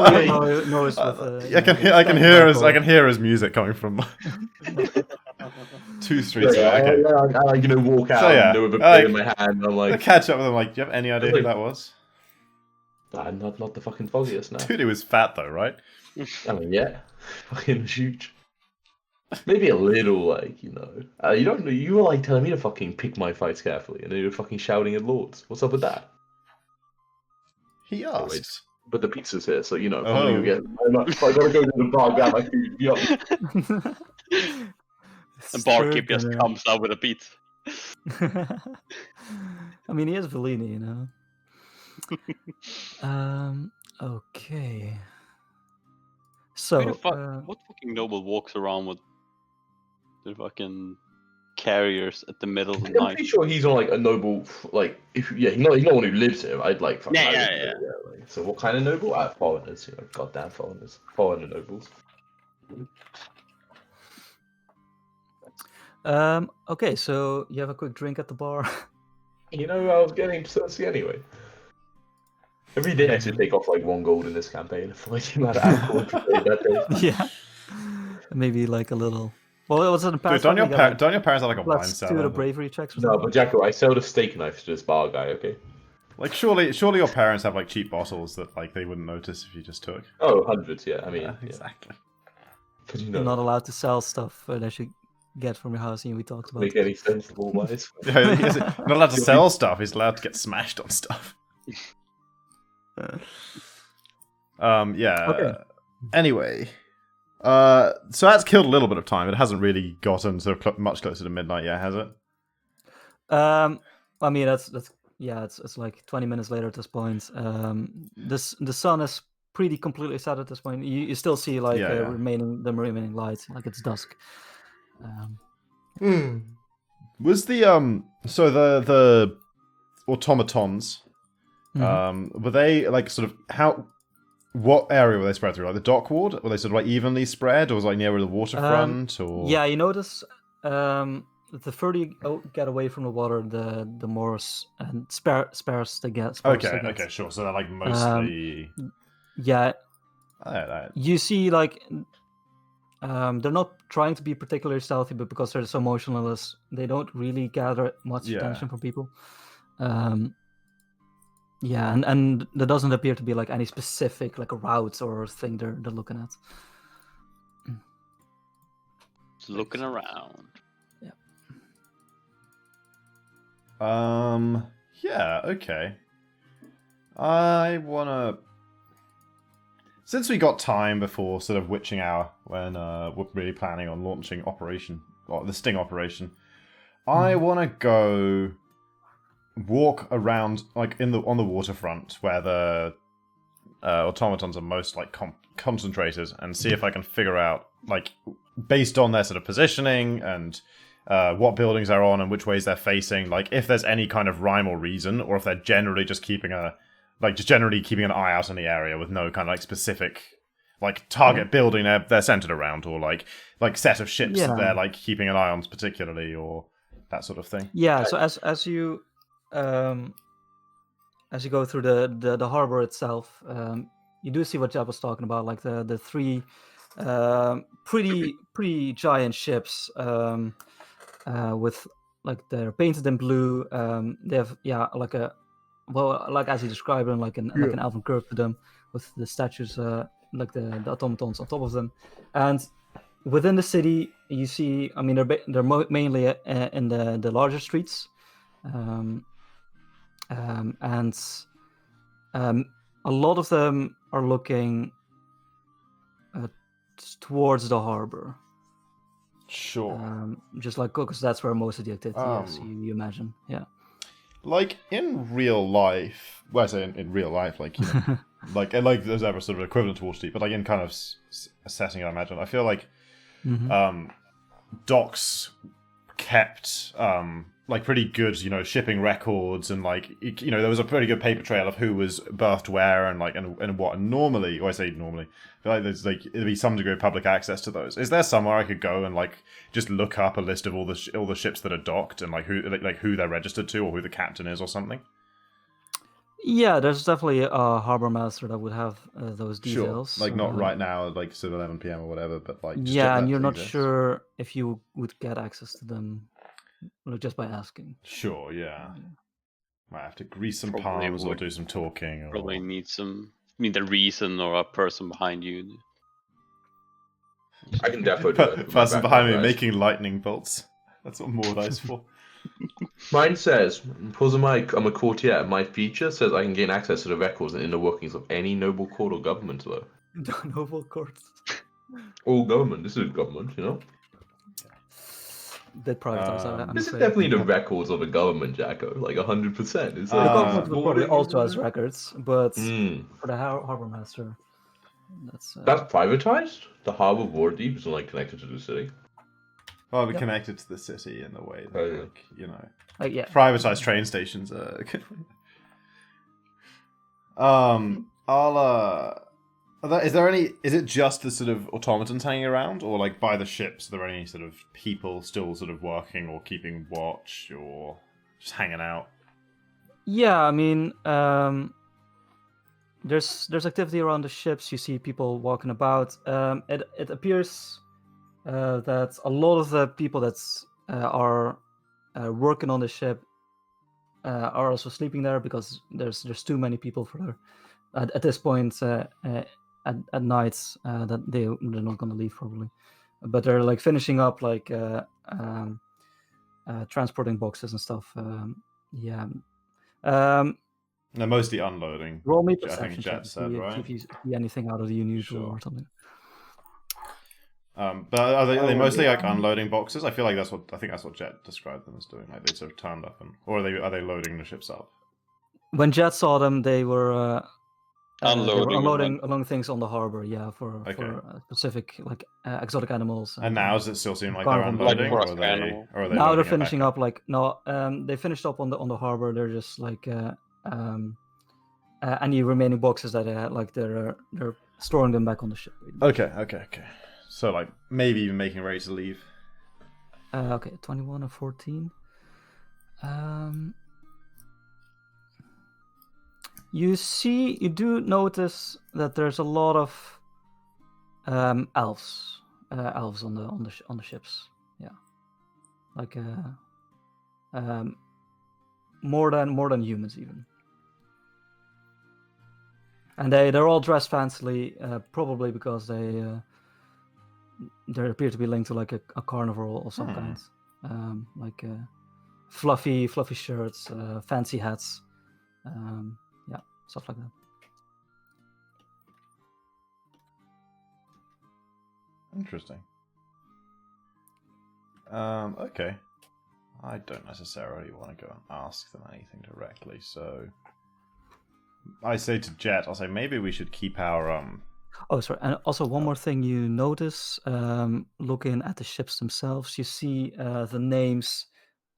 I can hear his music coming from 2 streets away. Okay. I walk out So, yeah, with a beer in my hand. And I'm I like, catch up with him. Like, do you have any idea who that was? not the fucking foggiest now. Dude, he was fat though, right? I mean, yeah, fucking huge. Maybe a little, you don't know. You were telling me to fucking pick my fights carefully, and then you were fucking shouting at lords. What's up with that? He asked. But the pizza's here, so I'm Oh. gonna get. I gotta go to the bar, grab my food. Yup. The barkeep just comes out with a pizza. I mean, he is Bellini, Okay. So, What fucking noble walks around with the fucking carriers at the middle of the I'm night? pretty sure he's on a noble. He's not one who lives here. I'd fucking. Yeah. So what kind of noble? Foreigners. Goddamn foreigners. Foreigner nobles. Okay, so you have a quick drink at the bar. I was getting thirsty anyway. Every day I should take off 1 gold in this campaign for the amount of alcohol that day. Yeah. Maybe a little. Well, it was in the past. Dude, don't your parents have a wine let's cellar? do the bravery checks. No, but Jacko, I sold a steak knife to this bar guy. Okay. Surely your parents have cheap bottles that they wouldn't notice if you just took. Oh, hundreds. Yeah, I mean, Yeah, exactly. But You're not allowed to sell stuff that you get from your house, and we talked about. Make any sense of all wise. Yeah, he's not allowed to sell stuff. He's allowed to get smashed on stuff. Yeah. Okay. Anyway, so that's killed a little bit of time. It hasn't really gotten much closer to midnight yet, has it? I mean, that's it's 20 minutes later at this point. The sun is pretty completely set at this point. You still see remaining light, it's dusk. Was the so the automatons were they what area were they spread through? The dock ward? Were they sort of evenly spread, or was near the waterfront? Or yeah, you notice the further you get away from the water, the more sparse they get. Okay, sure. So they're mostly yeah. Right. You see, they're not trying to be particularly stealthy, but because they're so motionless, they don't really gather much attention from people. Yeah, and there doesn't appear to be any specific route or thing they're looking at. Just looking around. Yeah. Yeah. Okay. I wanna. Since we got time before sort of witching hour, when we're really planning on launching the sting operation, I want to go walk around on the waterfront where the automatons are most concentrated, and see if I can figure out based on their sort of positioning and what buildings they're on and which ways they're facing, if there's any kind of rhyme or reason, or if they're generally just keeping an eye out in the area with no kind of specific target building they're centered around, or set of ships that they're keeping an eye on particularly, or that sort of thing. Yeah. So as you go through the harbor itself, you do see what Jeb was talking about, the 3 pretty giant ships with they're painted in blue. They have as you described them, an elven curve to them, with the statues the automatons on top of them. And within the city, you see, I mean, they're mainly in the larger streets, and a lot of them are looking towards the harbor. Sure. Just because that's where most of the activity is, you imagine. Yeah. In real life, well, I say in real life, there's ever sort of equivalent to Waterdeep, but in kind of a setting, I imagine. I feel docks kept like pretty good, shipping records, and like there was a pretty good paper trail of who was berthed where and like and what. And normally, or I say normally, I feel like there'd be some degree of public access to those. Is there somewhere I could go and like just look up a list of all the ships that are docked and like who they're registered to or who the captain is or something? Yeah, there's definitely a harbor master that would have those details. Sure, like not right now, like sort of 11 p.m. or whatever, but like just check Yeah, and that you're not exists. sure if you would get access to them just by asking. Sure, yeah. Might have to grease some Probably palms or would. do some talking. Or... Probably need a reason or a person behind you. I can definitely do it. with my Person behind me background, guys. making lightning bolts. That's what Mordai's for. Mine says, because I'm a courtier, my feature says I can gain access to the records and inner workings of any noble court or government, though. Noble courts. All government. This is government, you know? Bit privatized, I'm This is afraid. definitely the records of a government, Jacko. Like 100%. It's The like government would probably boarding- also has records, but Mm. for the harbor master, that's privatized? The harbor of Waterdeep is like connected to the city. Well, we're Yep. connected to the city in the way that, Oh, yeah. like, yeah. privatized train stations are. Is it just the sort of automatons hanging around, or like by the ships? Are there any sort of people still sort of working or keeping watch or just hanging out? Yeah, I mean, there's activity around the ships. You see people walking about. It appears that a lot of the people that are working on the ship are also sleeping there because there's too many people for her at this point at nights that they're not going to leave probably, but they're like finishing up like transporting boxes and stuff. Yeah. They're mostly unloading. Roll me I perception think check Jet to said, see right? if you see anything out of the unusual Sure. or something. But are they mostly like unloading boxes? I feel like that's what Jet described them as doing. Like they sort of turned up or are they loading the ships up? When Jet saw them, they were Unloading unloading things on the harbor. Yeah, for specific like exotic animals. And now does it still seem like they're carnival unloading, Like or for animal. are they? Now they're loading it back finishing up. Like no, they finished up on the harbor. They're just like any remaining boxes that they had, like they're storing them back on the ship. Okay. So like maybe even making ready to leave. Okay, 21 or 14. You do notice that there's a lot of elves on the ships. Yeah, like more than humans even. And they're all dressed fancily, probably because they appear to be linked to like a carnival of some kind, like fluffy shirts, fancy hats, yeah, stuff like that. Interesting. Okay. I don't necessarily want to go and ask them anything directly, so I say to Jet, I'll say maybe we should keep our Oh, sorry. And also one more thing you notice, looking at the ships themselves, you see the names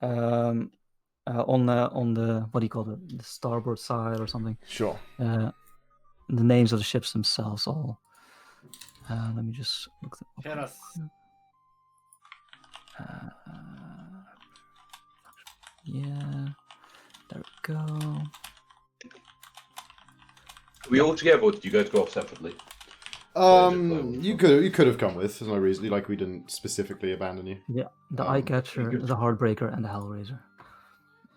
on the what do you call it, the starboard side or something. Sure. The names of the ships themselves all. Let me just look them up. Yes. Yeah, there we go. We all together, or did you guys go off separately? You could have come with. There's no reason. Like we didn't specifically abandon you. Yeah, the Eye Catcher, the Heartbreaker, and the Hellraiser.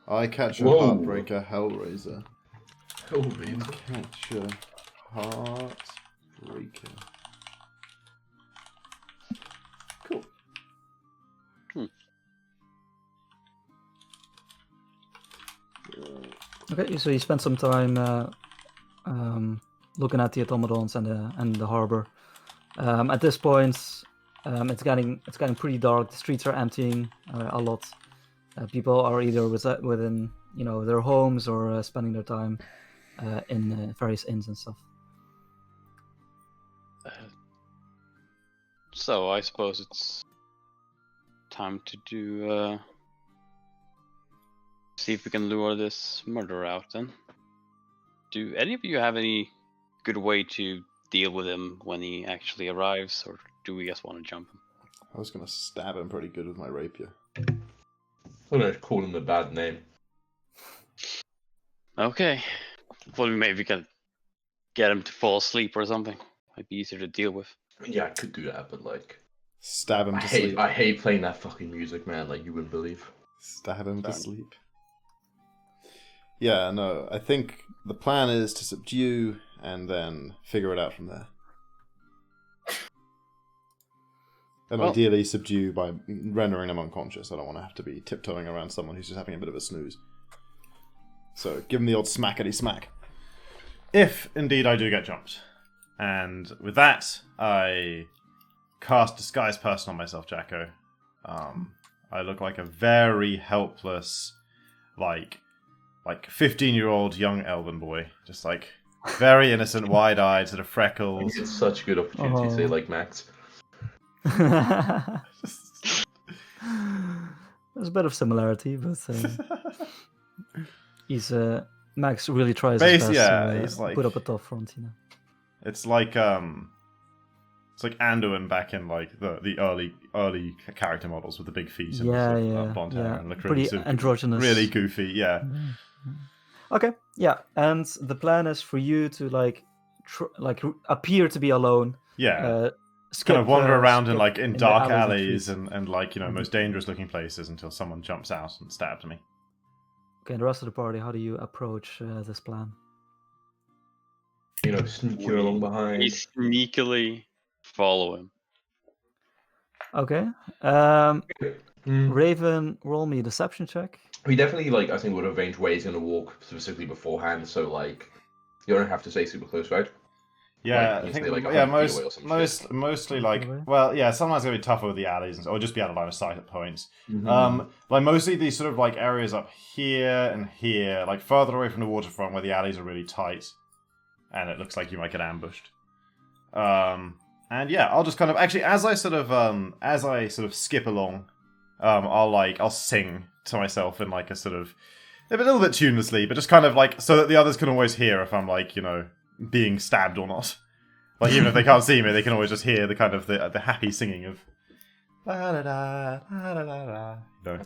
Eye Catcher, Whoa. Heartbreaker, Hellraiser. Hellraiser. Catcher, Heartbreaker. Cool. Okay, so you spent some time looking at the automatons and the harbor. At this point, it's getting pretty dark. The streets are emptying a lot. People are either within their homes or spending their time in various inns and stuff. So I suppose it's time to do See if we can lure this murderer out then. Do any of you have any good way to deal with him when he actually arrives, or do we just want to jump him? I was gonna stab him pretty good with my rapier. I'm gonna call him a bad name. Okay. Well, maybe we can get him to fall asleep or something. Might be easier to deal with. I mean, yeah, I could do that, but like, Stab him to sleep. I hate playing that fucking music, man. Like you wouldn't believe. Stab him to Fair. sleep. Yeah, no, I think the plan is to subdue and then figure it out from there. And Well- ideally subdue by rendering them unconscious. I don't want to have to be tiptoeing around someone who's just having a bit of a snooze. So give him the old smackety smack. If indeed I do get jumped. And with that, I cast Disguise Person on myself, Jacko. I look like a very helpless, like 15-year-old young elven boy. Just like very innocent, wide-eyed, sort of freckles. It's such a good opportunity to say like Max. There's a bit of similarity, but he's Max really tries his Basically, best yeah, to he's like- put up a tough front, you know. It's like Anduin back in like the early character models with the big feet and Yeah, the sort of, yeah, blonde hair yeah. and look Pretty really sort of- androgynous. really goofy. Yeah, Okay, yeah, and the plan is for you to appear to be alone. yeah. Skip, Kind of wander around in skip like in the dark and alleys streets. and like Mhm. most dangerous looking places until someone jumps out and stabs me. Okay, and the rest of the party, how do you approach this plan? You know, sneaking along behind. We sneakily follow him. Okay, Mm. Raven, roll me a deception check. We definitely I think would arrange where he's gonna walk specifically beforehand, so like you don't have to stay super close, right? Yeah, you I say, think 100 feet away or some mostly Feet like away? well, yeah. Sometimes it'll be tougher with the alleys or just be out of line of sight at points. Mm-hmm. Like mostly these sort of like areas up here and here, like further away from the waterfront where the alleys are really tight, and it looks like you might get ambushed. And yeah, I'll just kind of actually as I sort of skip along, I'll sing to myself in like a little bit tunelessly, but just kind of like so that the others can always hear if I'm like being stabbed or not. Like even if they can't see me, they can always just hear the kind of the happy singing of la da da la da da da. No.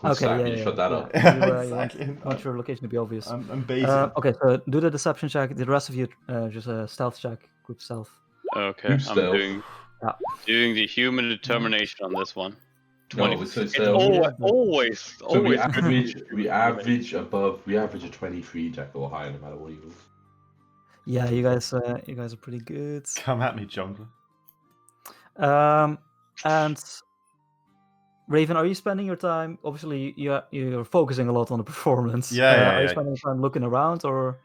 Okay, Shut that up. You Exactly. want your location to be obvious. I'm basing. Okay, so do the deception check. The rest of you, just a stealth check, group stealth. Okay, Group I'm stealth. doing the human determination on this one. No, 20. it's It's always- always So we always. average a 23 Jack or higher no matter what you roll. Yeah, you guys are pretty good. Come at me, jungler. And Raven, are you spending your time? Obviously, you're focusing a lot on the performance. Yeah, Are you yeah. spending time looking around, or?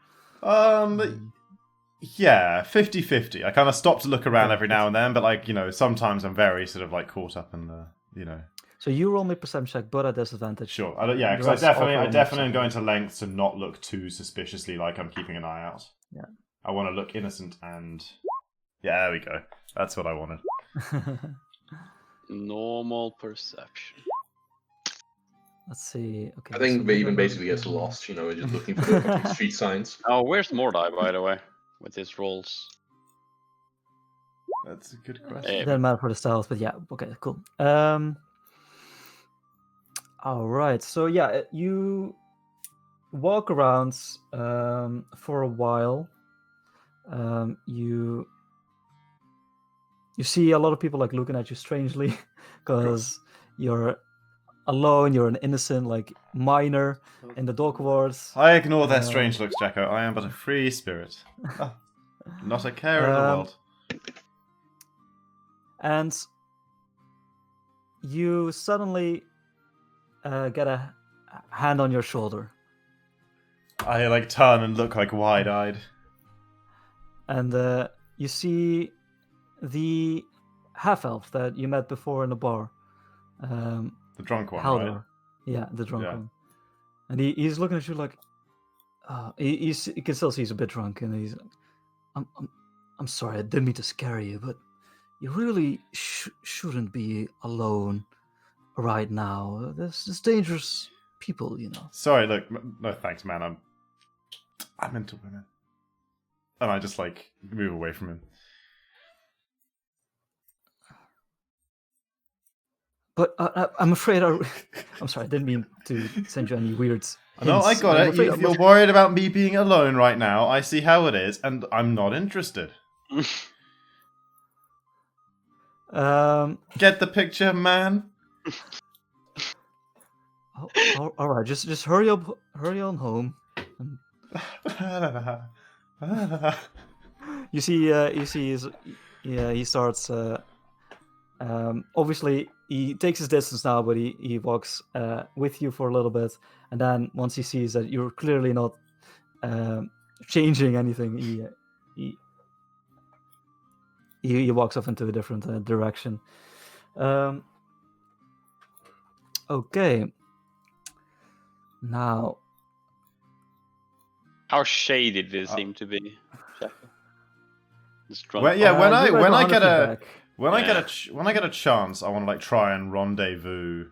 Yeah, 50-50. I kind of stop to look around every now and then, but like sometimes I'm very sort of like caught up in the So you roll me perception check, but at disadvantage. Sure. Because The I rest definitely also am perception. going to lengths to not look too suspiciously like I'm keeping an eye out. Yeah. I want to look innocent and yeah, there we go. That's what I wanted. Normal perception. Let's see. Okay. I think so Raven Raven- basically gets lost, just looking for the fucking street signs. Oh, where's Mordai, by the way, with his rolls? That's a good Eh, question. Doesn't matter for the styles, but yeah. Okay, cool. All right. So yeah, you walk around for a while. You see a lot of people like looking at you strangely because you're alone. You're an innocent like minor in the dock wards. I ignore their Uh, strange looks, Jacko. I am but a free spirit. Oh, not a care in the world. And you suddenly get a hand on your shoulder, I like turn and look like wide-eyed. and you see the half-elf that you met before in the bar. The drunk one, Haldor. right? Yeah, the drunk Yeah. one. And he's looking at you like, you can still see he's a bit drunk, and he's, I'm sorry, I didn't mean to scare you, but you really shouldn't be alone right now. This is dangerous. people, you know. Sorry, look, no thanks, man. I'm into women, and I just like move away from him. But I'm afraid I'm sorry, I didn't mean to send you any weird hints. No, I got I'm it. afraid You're worried about me being alone right now. I see how it is, and I'm not interested. Get the picture, man. All right, just hurry on home. You see, he starts. Obviously, he takes his distance now, but he walks with you for a little bit, and then once he sees that you're clearly not changing anything, he walks off into a different direction. Okay. Now, How shady did it seem to be? Well, yeah, when I get a feedback. when I get a chance, I want to like try and rendezvous,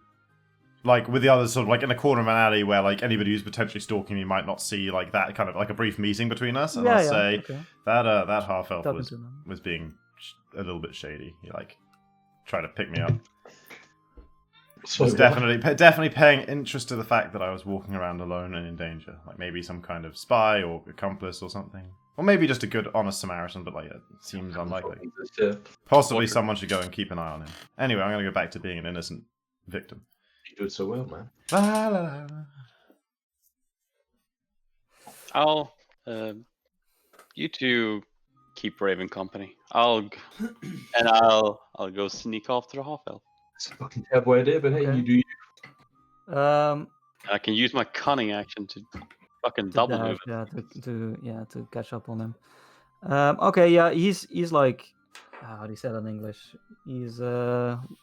like with the others, sort of like in a corner of an alley where like anybody who's potentially stalking me might not see, like that kind of like a brief meeting between us, and Yeah, I'll yeah, say okay. that half elf Talking to them. was being a little bit shady. He like tried to pick me up. So Was definitely paying interest to the fact that I was walking around alone and in danger. Like maybe some kind of spy or accomplice or something. Or maybe just a good, honest Samaritan, but like it seems unlikely. Possibly someone should go and keep an eye on him. Anyway, I'm going to go back to being an innocent victim. You do it so well, man. La, la, la. I'll you two keep Raven company. I'll go sneak after the half elf. It's a fucking terrible idea, but hey, Okay. you do you. I can use my cunning action to fucking double move it. To catch up on him. Okay, yeah, he's like, how do you say that in English? He's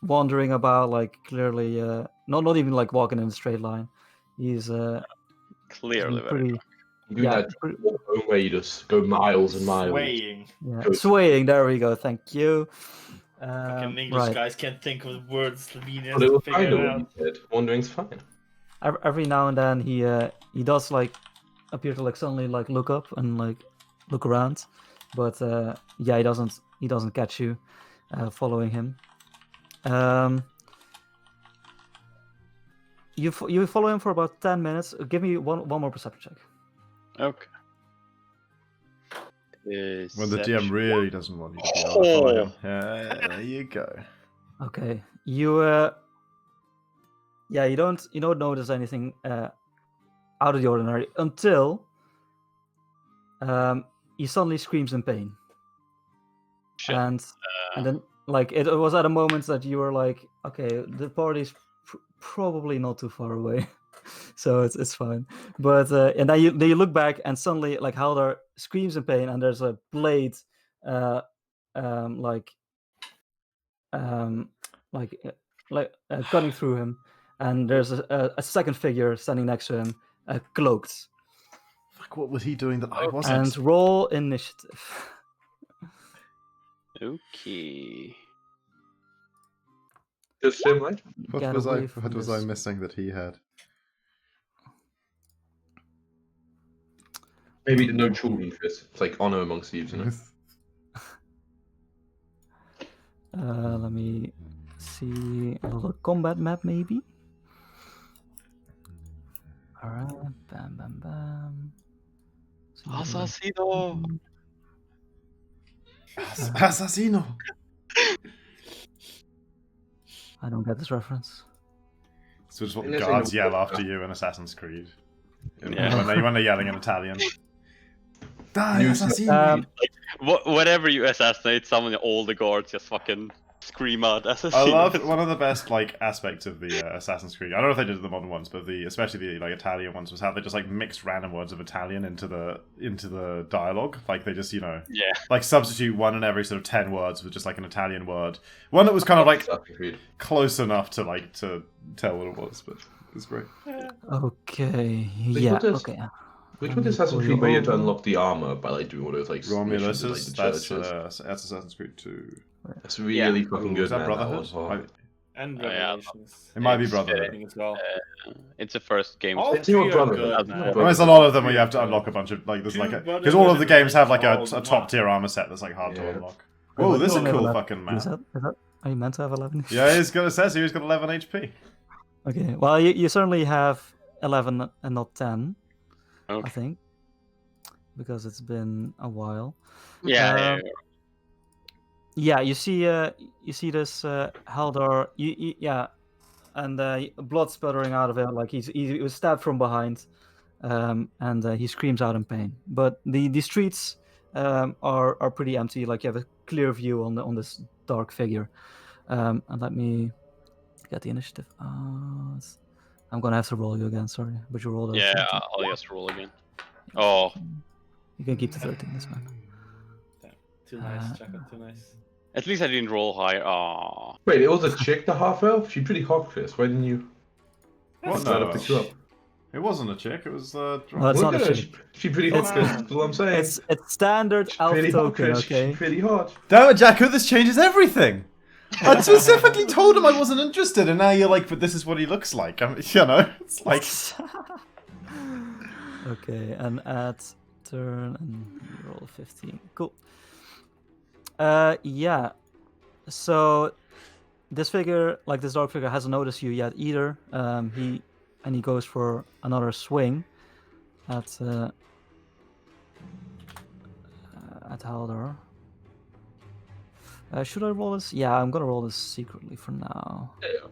wandering about, like clearly, not even like walking in a straight line. He's Clearly very pretty, drunk. You do that home where you just go miles and miles. Swaying. swaying. There we go. Thank you. Fucking English Right. guys can't think of words Slovenians But it to was figure kind it of what out. you said. Wandering's fine. Every now and then he does like appear to like suddenly like look up and like look around, but yeah, he doesn't catch you following him. You follow him for about 10 minutes. Give me one more perception check. Okay. When the DM really doesn't want you to be able to follow him. Yeah, there you go. Okay, you you don't notice anything out of the ordinary until he suddenly screams in pain. Shit. And then like it was at a moment that you were like, okay, the party's probably not too far away. So it's fine, but and then you look back and suddenly like Haldar screams in pain and there's a blade cutting through him, and there's a second figure standing next to him, cloaked. Fuck, what was he doing that I wasn't? And roll initiative. Okay. Just him, right? Get away from What was I this. missing that he had? Maybe no children, Chris. It's like honor amongst thieves, you know? Let me see a little combat map, maybe. All right, bam, bam, bam. Assassino! Assassino! I don't get this reference. So just what the Unless guards they know- yell after you in Assassin's Creed. Yeah. When they're yelling in Italian. Die, You- assassino! Whenever you assassinate someone, all the guards just fucking scream out I assassino. love one of the best like aspects of the Assassin's Creed. I don't know if they did it the modern ones, but especially the like Italian ones was how they just like mixed random words of Italian into the dialogue. Like they just Yeah. like substitute one in every sort of 10 words with just like an Italian word. One that was kind of like Assassin's Creed. close enough to like to tell what it was, but it was great. Okay, Which yeah, one does- okay. Which one is Assassin's Creed where you have to unlock the armor by like doing all those like missions in, like, Romulus, the that's churches? Assassin's Creed 2. That's really fucking Ooh, good, was that man. Brotherhood? Was hard. And Oh, yeah. Revelations. It might be It's, Brotherhood. As well. It's the first game. All It's your three are brother. good, That's man. my I mean, brother. there's a lot of them where you Three have to are unlock good. a bunch of like there's Two like Brotherhood because all of the and games have like Revelations a all top tier armor set that's like hard to Yeah. unlock. Oh, this is a Only cool 11. fucking Is map. that, are you meant to have 11? Yeah, he's got it says here he's got 11 HP. Okay, well, you certainly have 11 and not 10, I Okay. think, because it's been a while. Yeah. Yeah, you see this Haldor, yeah, and blood sputtering out of it, like he was stabbed from behind, and he screams out in pain. But the streets are pretty empty. Like you have a clear view on this dark figure. And let me get the initiative. I'm gonna have to roll you again. Sorry, but you rolled a Yeah, 13. I'll just roll again. Oh, You can keep the 13. That's fine. Damn. Too nice, Chaco, too nice. at least I didn't roll high. Oh, Wait, it was a chick, the half elf. She's pretty hot, Chris. Why didn't you What? let her No, pick you up? it wasn't a chick. It was Well, drunk. it's Look not at a her. chick. She pretty hot, It's- Chris. That's all I'm saying. It's standard She's elf pretty hot, token. Chris. Okay. She's pretty hot. Damn it, Jacko! This changes everything. I specifically told him I wasn't interested, and now you're like, but this is what he looks like. I mean, you know, it's like Okay, and add turn and you roll 15. Cool. Yeah. So this figure, like this dark figure, hasn't noticed you yet either. He goes for another swing at Haldor. Should I roll this? Yeah, I'm gonna roll this secretly for now. Yeah.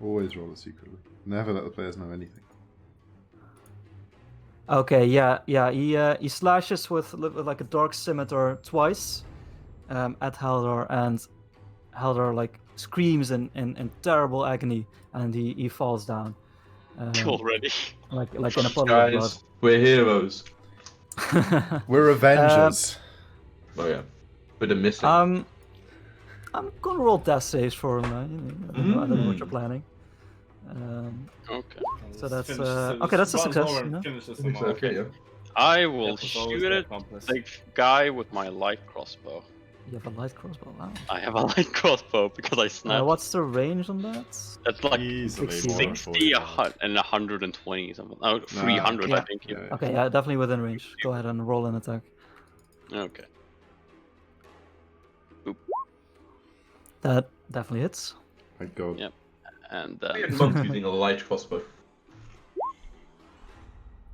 always roll it secretly. Never let the players know anything. Okay, yeah. He slashes with like a dark scimitar twice at Haldor, and Haldor like screams in terrible agony, and he falls down. already. Like in a puddle of blood. Guys, we're heroes. We're Avengers. Oh yeah, with the missing. I'm gonna roll death saves for him. I don't know what you're planning. Okay. So that's, Finishes him. okay, that's a Runs success, over and you know? finishes I him think so, off. okay, yeah. I will That was always shoot my it accomplice. the guy with my light crossbow. You have a light crossbow. Wow. I have a light crossbow because I snapped. What's the range on that? That's like Easily 60, more than 60 40. and 120 something. Oh, 300 I Yeah. think. Yeah. Okay, yeah, definitely within range. Go ahead and roll an attack. Okay. That definitely hits. Thank God. Yeah. And We had monks using a light crossbow.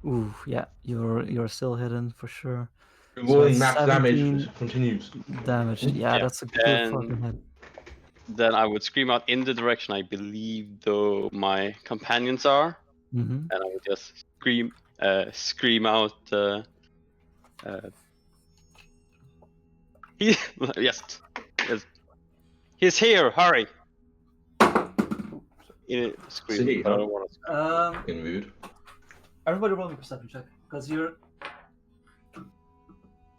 Ooh, yeah, you're still hidden for sure. Rolling it's max damage 17 continues. Damage. Yeah, Yeah, that's a good and- fucking hit. then I would scream out in the direction I believe though my companions are, Mm-hmm. and I would just scream out. He yes, he's here! Hurry! Scream. See, but I don't want to. Fucking rude. Everybody roll me a perception check, because you're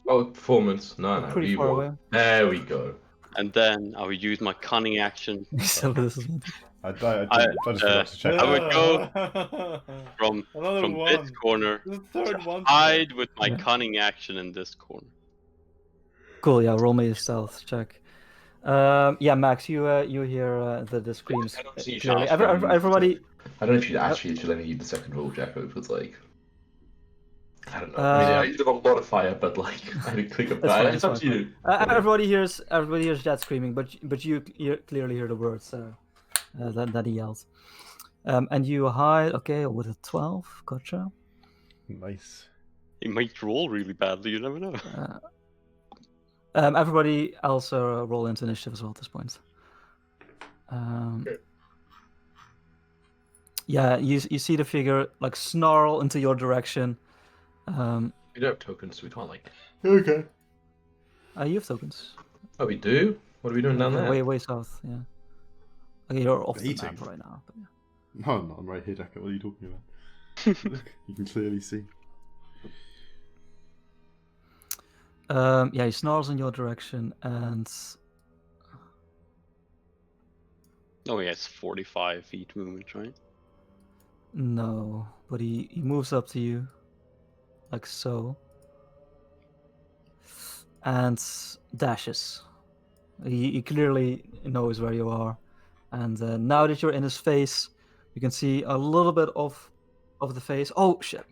Oh, performance. No, pretty we far roll. away. There we go. And then I would use my cunning action So this is I just forgot to check. I would go from Another from one. this corner. The third one. Hide with my Yeah. cunning action in this corner. cool. Yeah, roll me a stealth check. Yeah, Max, you hear the screams I don't see clearly. shots from- Everybody. I don't know if you'd actually should let me use the second roll, Jacko, if it's like. I don't know. I Uh, mean, I did a lot of fire, but like, I did click a It's fine, fire. It's up it's to you. Everybody hears Jet screaming, but you clearly hear the words that he yells. And you hide. Okay, with a 12. Gotcha. Nice. He might roll really badly. You never know. Everybody else roll into initiative as well at this point. Okay. Yeah, you see the figure like snarl into your direction. We don't have tokens, so we can't like. Okay. You have tokens. Oh, we do. What are we doing down there? Way south. Yeah. Okay, you're off the Eating. map right now. But yeah. No, I'm not. I'm right here, Decker. What are you talking about? Look, you can clearly see. Yeah, he snarls in your direction, and Oh, he has 45 feet movement, right? no, but he moves up to you, like so, and dashes. He clearly knows where you are, And now that you're in his face, you can see a little bit of the face. Oh shit!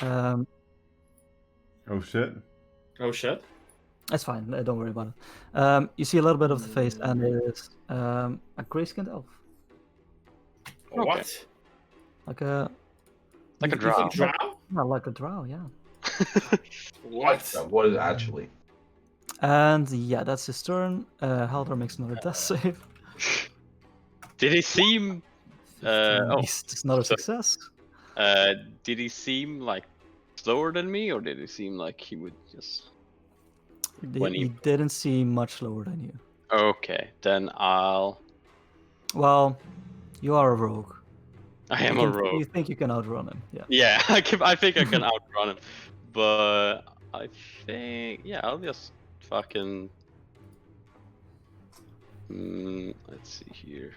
Oh shit. Oh shit. That's fine. Don't worry about it. You see a little bit of the face, and it is a gray-skinned elf, Okay. What? like a Like a you drow. think- Drow? Yeah, like a drow. Yeah. What? What is it actually? And yeah, that's his turn. Haldor makes another death save. Did he seem? Oh, It's not a so- success. Did he seem like slower than me, or did he seem like he would just? when He he- didn't seem much slower than you. Okay, then I'll. Well, you are a rogue. I am you a can- rogue. You think you can outrun him? Yeah. Yeah, I think I can outrun him, but I think I'll just fucking. Let's see here.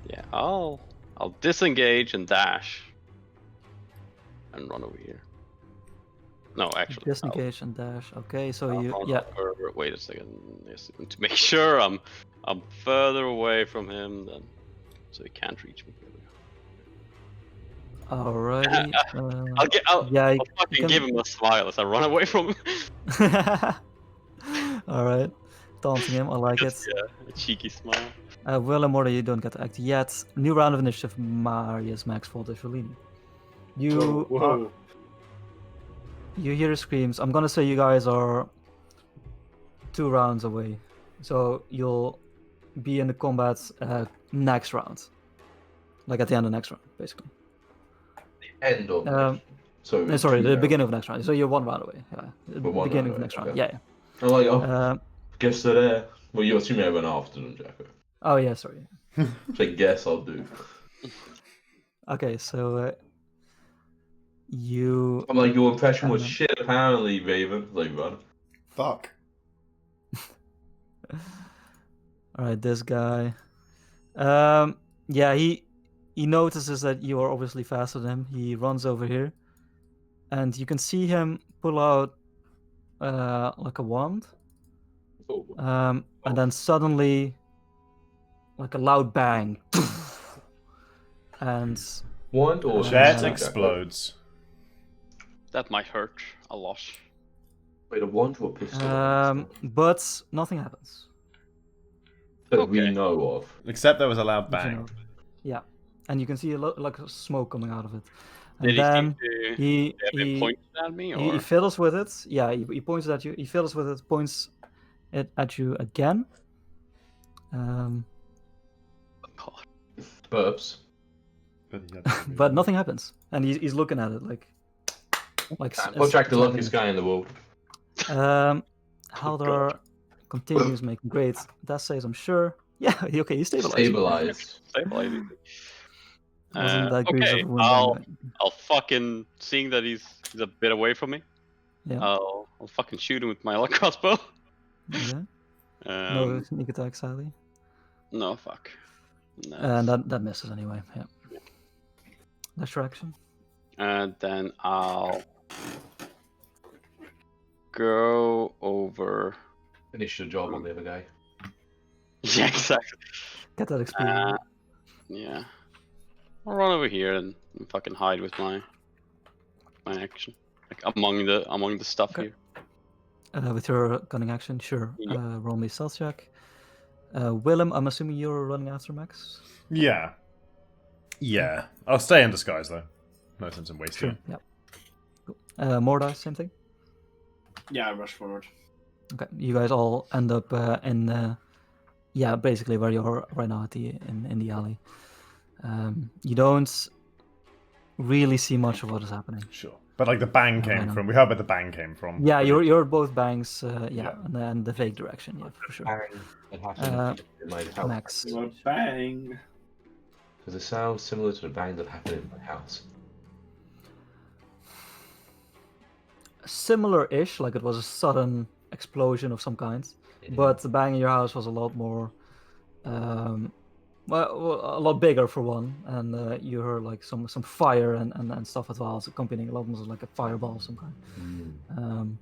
Yeah, I'll disengage and dash, and run over here. No, actually, I'll Disengage and dash. Okay, so you run yeah. over- Wait a second, yes, to make sure I'm further away from him than, so he can't reach me. There we go. Alrighty. I'll yeah. fucking can- give him a smile as I run away from him. All right, taunting him. I like it. Just, yeah, a cheeky smile. Willem, or you don't get to act yet. New round of initiative. Marius, Max, Volta, Felini. You Whoa. you hear screams. I'm gonna say you guys are 2 rounds away, so you'll be in the combat next round, like at the end of next round, basically. End of. So. No, sorry, 2 the rounds. beginning of next round. So you're 1 round away. Yeah, the We're 1 beginning round of next away, round. okay. Yeah. I'm like, oh, Yeah. guess they're there. Well, you assume I went after them, Jacko. Oh yeah, sorry. Which I guess I'll do. Okay, so you. I'm like, your impression was Um, shit, apparently, Raven. Like, run. Fuck. All right, this guy. Yeah, he notices that you are obviously faster than him. He runs over here, and you can see him pull out like a wand. Oh. And then suddenly, like a loud bang, and Wand or Jet Uh, explodes. That might hurt a lot. Wait, a wand or a pistol? but nothing happens. That we Okay. know of. Except there was a loud that you know bang. of. Yeah, and you can see like smoke coming out of it. And Did he then seem to he have been pointed at me, he or? fiddles with it. Yeah, he points it at you. He fiddles with it, points it at you again. God. Burps. But nothing happens, and he's looking at it like. Contract the luckiest guy in the world. Haldor continues making great death saves, I'm sure. Yeah, okay, he stabilized. Stabilized. Stabilizing. Wasn't that great Okay, of a win? I'll fucking, seeing that he's a bit away from me. Yeah. I'll fucking shoot him with my light crossbow. Okay. Um, No sneak attack, sadly. no, fuck. No. And that misses anyway. Yeah. That's your action. And then I'll go over. Finish the job on the other guy. Yeah, exactly. Get that experience. Yeah. I'll run over here and fucking hide with my action, like among the stuff Okay. here. With your cunning action, sure. Yeah. Roll me stealth check. Willem, I'm assuming you're running after Max. Yeah. Yeah. I'll stay in disguise though. No sense in wasting Sure. Yeah. Cool. Mordai, same thing. Yeah, I rush forward. Okay, you guys all end up in basically where you are right now at in the alley. You don't really see much of what is happening. it. Sure. But like the bang I came know. from. We heard where the bang came from. Yeah, But you're both banks. Yeah, Yeah. and then the vague direction. Yeah, for sure. Bang. It happened in my house. Max. Well, bang. Because it sounds similar to the bang that happened in my house. Similar-ish, like it was a sudden explosion of some kind, but the bang in your house was a lot more, well, a lot bigger for one, and you heard like some fire and stuff as well, as accompanying a lot more like a fireball of some kind. Mm.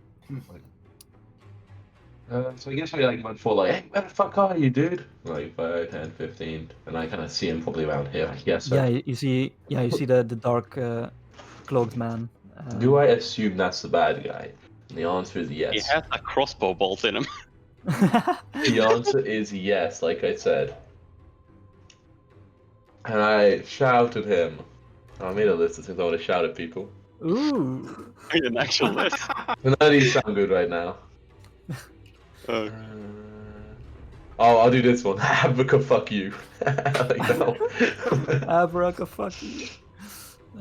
So I guess I like might fall like, hey, where the fuck are you, dude? Like 5, 10, 15, and I kind of see him probably around here. I guess. So. Yeah, you see. Yeah, you see the dark cloaked man. Do I assume that's the bad guy? And the answer is He yes. has a crossbow bolt in him. The answer is yes, like I said. And I shouted him. I made a list of things I want to shout at people. Ooh. An actual list. And none of these sound good right now. Uh, Oh, I'll do this one. Abaca, fuck you. Like that. Abraca, fuck you.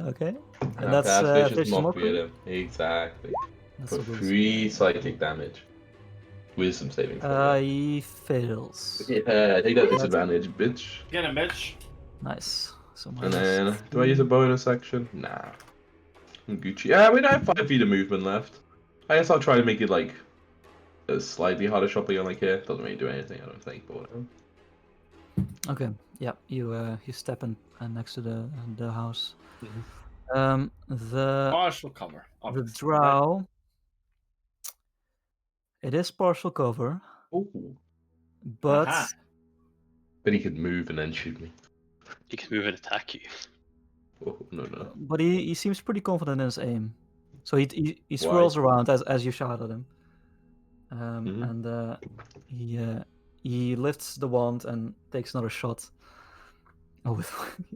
Okay. And that's vicious vicious mockery at mockery. him. Exactly. That's For what goes. 3 psychic damage. Wisdom saving throw. He fails. Yeah, take that disadvantage, bitch. Get him, bitch. Nice. So And minus then, do I use a bonus action? Nah. I'm Gucci. Yeah, we don't have 5 feet of movement left. I guess I'll try to make it like a slightly harder shot beyond like here. Doesn't really do anything, I don't think, but whatever. Okay. Yeah. You step in next to the house. Mhm. The Partial cover. the obviously, right? drow. It is partial cover, Ooh. but Aha. But he could move and then shoot me. he can move and attack you. Oh, no. but he seems pretty confident in his aim. So he swirls around as you shout at him. Mhm. And he lifts the wand and takes another shot. Oh, with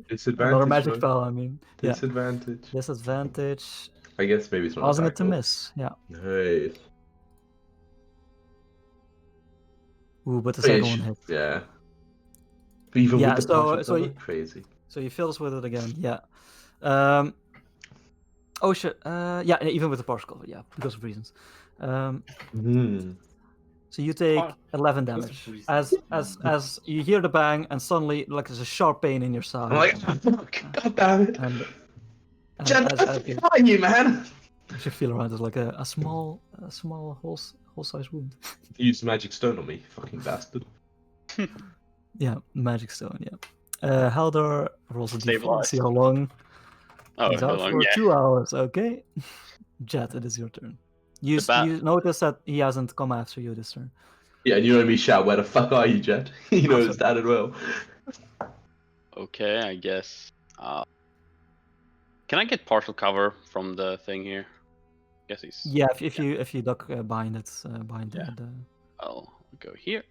Disadvantage. another magic though. spell. I mean, yeah, Disadvantage. disadvantage, I guess maybe it's not causing an it to attack roll. miss. Yeah. Nice. Ooh, but the second one Fish. hit. Yeah. But even Yeah, with the so- partial so cover? he- Crazy. So he fills with it again. Yeah. Oh shit. Yeah, even with the partial cover. Yeah, because of reasons. So you take Par- 11 because of damage reasons. as you hear the bang and suddenly like there's a sharp pain in your side. I'm like, fuck, god damn it. and Jen, as you, where are you, man? as you feel around, there's like a small whole size wound. You used magic stone on me, fucking bastard. Yeah, magic stone. Yeah. Haldor rolls a d4 to Stabilize. see how long Oh, he's out long, for. yeah. 2 hours. Okay. Jet, it is your turn. You The bat- you notice that he hasn't come after you this turn. Yeah, and you know me shout, where the fuck are you, Jet? He knows that as well. Okay, I guess. Can I get partial cover from the thing here? Guess he's. Yeah, if you duck behind it, behind Yeah. the I'll go here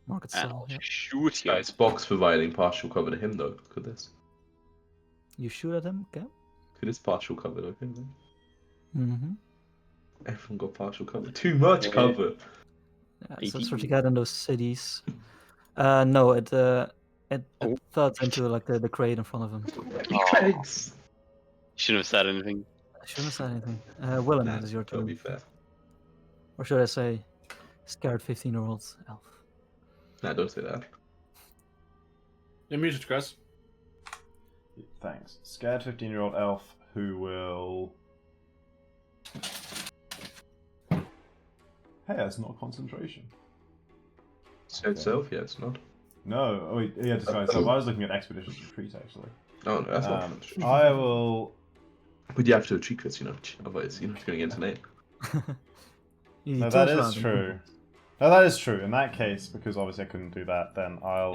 market and stall. I'll Yeah. shoot This him. guy's box providing partial cover to him, though. Look at this. You shoot at him. Okay. Look at this partial cover to him. Mm-hmm. Everyone got partial cover. Too much Yeah. cover. Yeah, so that's 18. what you get in those cities. No, it Oh. thuds into like the crate in front of him. Thanks. Shouldn't have said anything. I shouldn't have said anything. Willem, Nah, it is your that'll be turn. fair. Or should I say, scared 15-year-old elf? Nah, don't say that. You're muted, Chris. Thanks. Scared 15-year-old elf who will. Hey, that's not concentration. Say itself? Yeah, it's not. No, oh, yeah, disguise self. I was looking at Expeditions Retreat actually. Oh, no, that's not. I will. But you have to cheat Chris, you know. Otherwise, you're not going to get into name. He No, turns that around is and- true. No, that is true. In that case, because obviously I couldn't do that, then I'll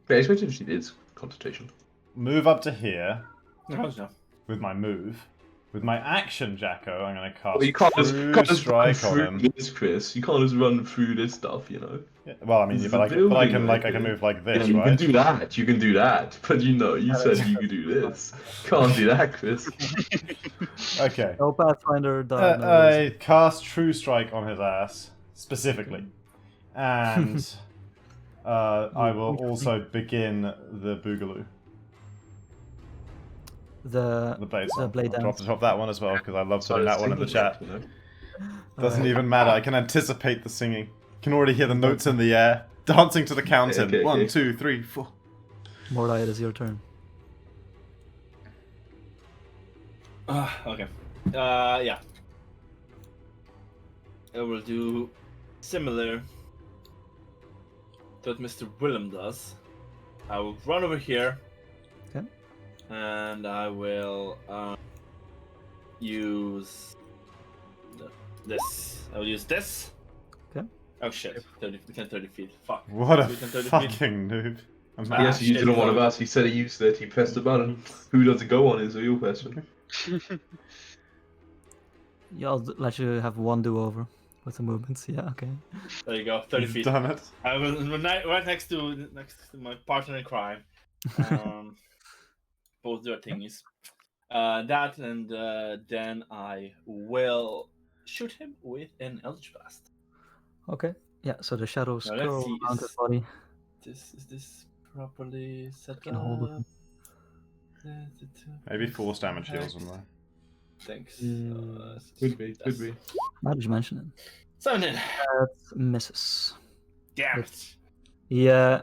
Yeah, Expedition is concentration. move up to here No. with my move. With my action, Jacko, I'm going to cast Well, you can't True just run Strike on through him. this, Chris. You can't just run through this stuff, you know. Yeah, well, I mean, This is but a I can building like I right can here. move like Yeah, this, you right? can do that. You can do that. But you know, you said you could do this. Can't do that, Chris. Okay. No Pathfinder died. no I cast True Strike on his ass specifically, and I will also begin the Boogaloo, the the blade. the blade I'll drop that one as well because I love putting that one in the chat. You know? Doesn't even matter. I can anticipate the singing. Can already hear the notes in the air, dancing to the counting. Okay, okay. 1, 2, 3, 4. Mordai, it is your turn. Okay. Yeah. I will do similar to what Mr. Willem does. I will run over here. Okay. And I will use this. I will use this. Okay. Oh shit, 30, within 30 feet. Fuck. What a Within 30 feet. fucking noob. I'm Ah, He mad. actually used it on one of us. He said he used it. He pressed the button. Who does it go on is the real question. Yeah, let you have one do-over with the movements. Yeah, okay. There you go, 30 You've feet. done it. I was right next to my partner in crime. Both their thingies. That and then I will shoot him with an Eldritch Blast. Okay. Yeah, so the shadows Now, let's curl see, around his body. Is this properly set Can hold up? Maybe force damage heals him though. Thanks. Could be. Now that you mention it. 7. That misses. Damn it. Yeah,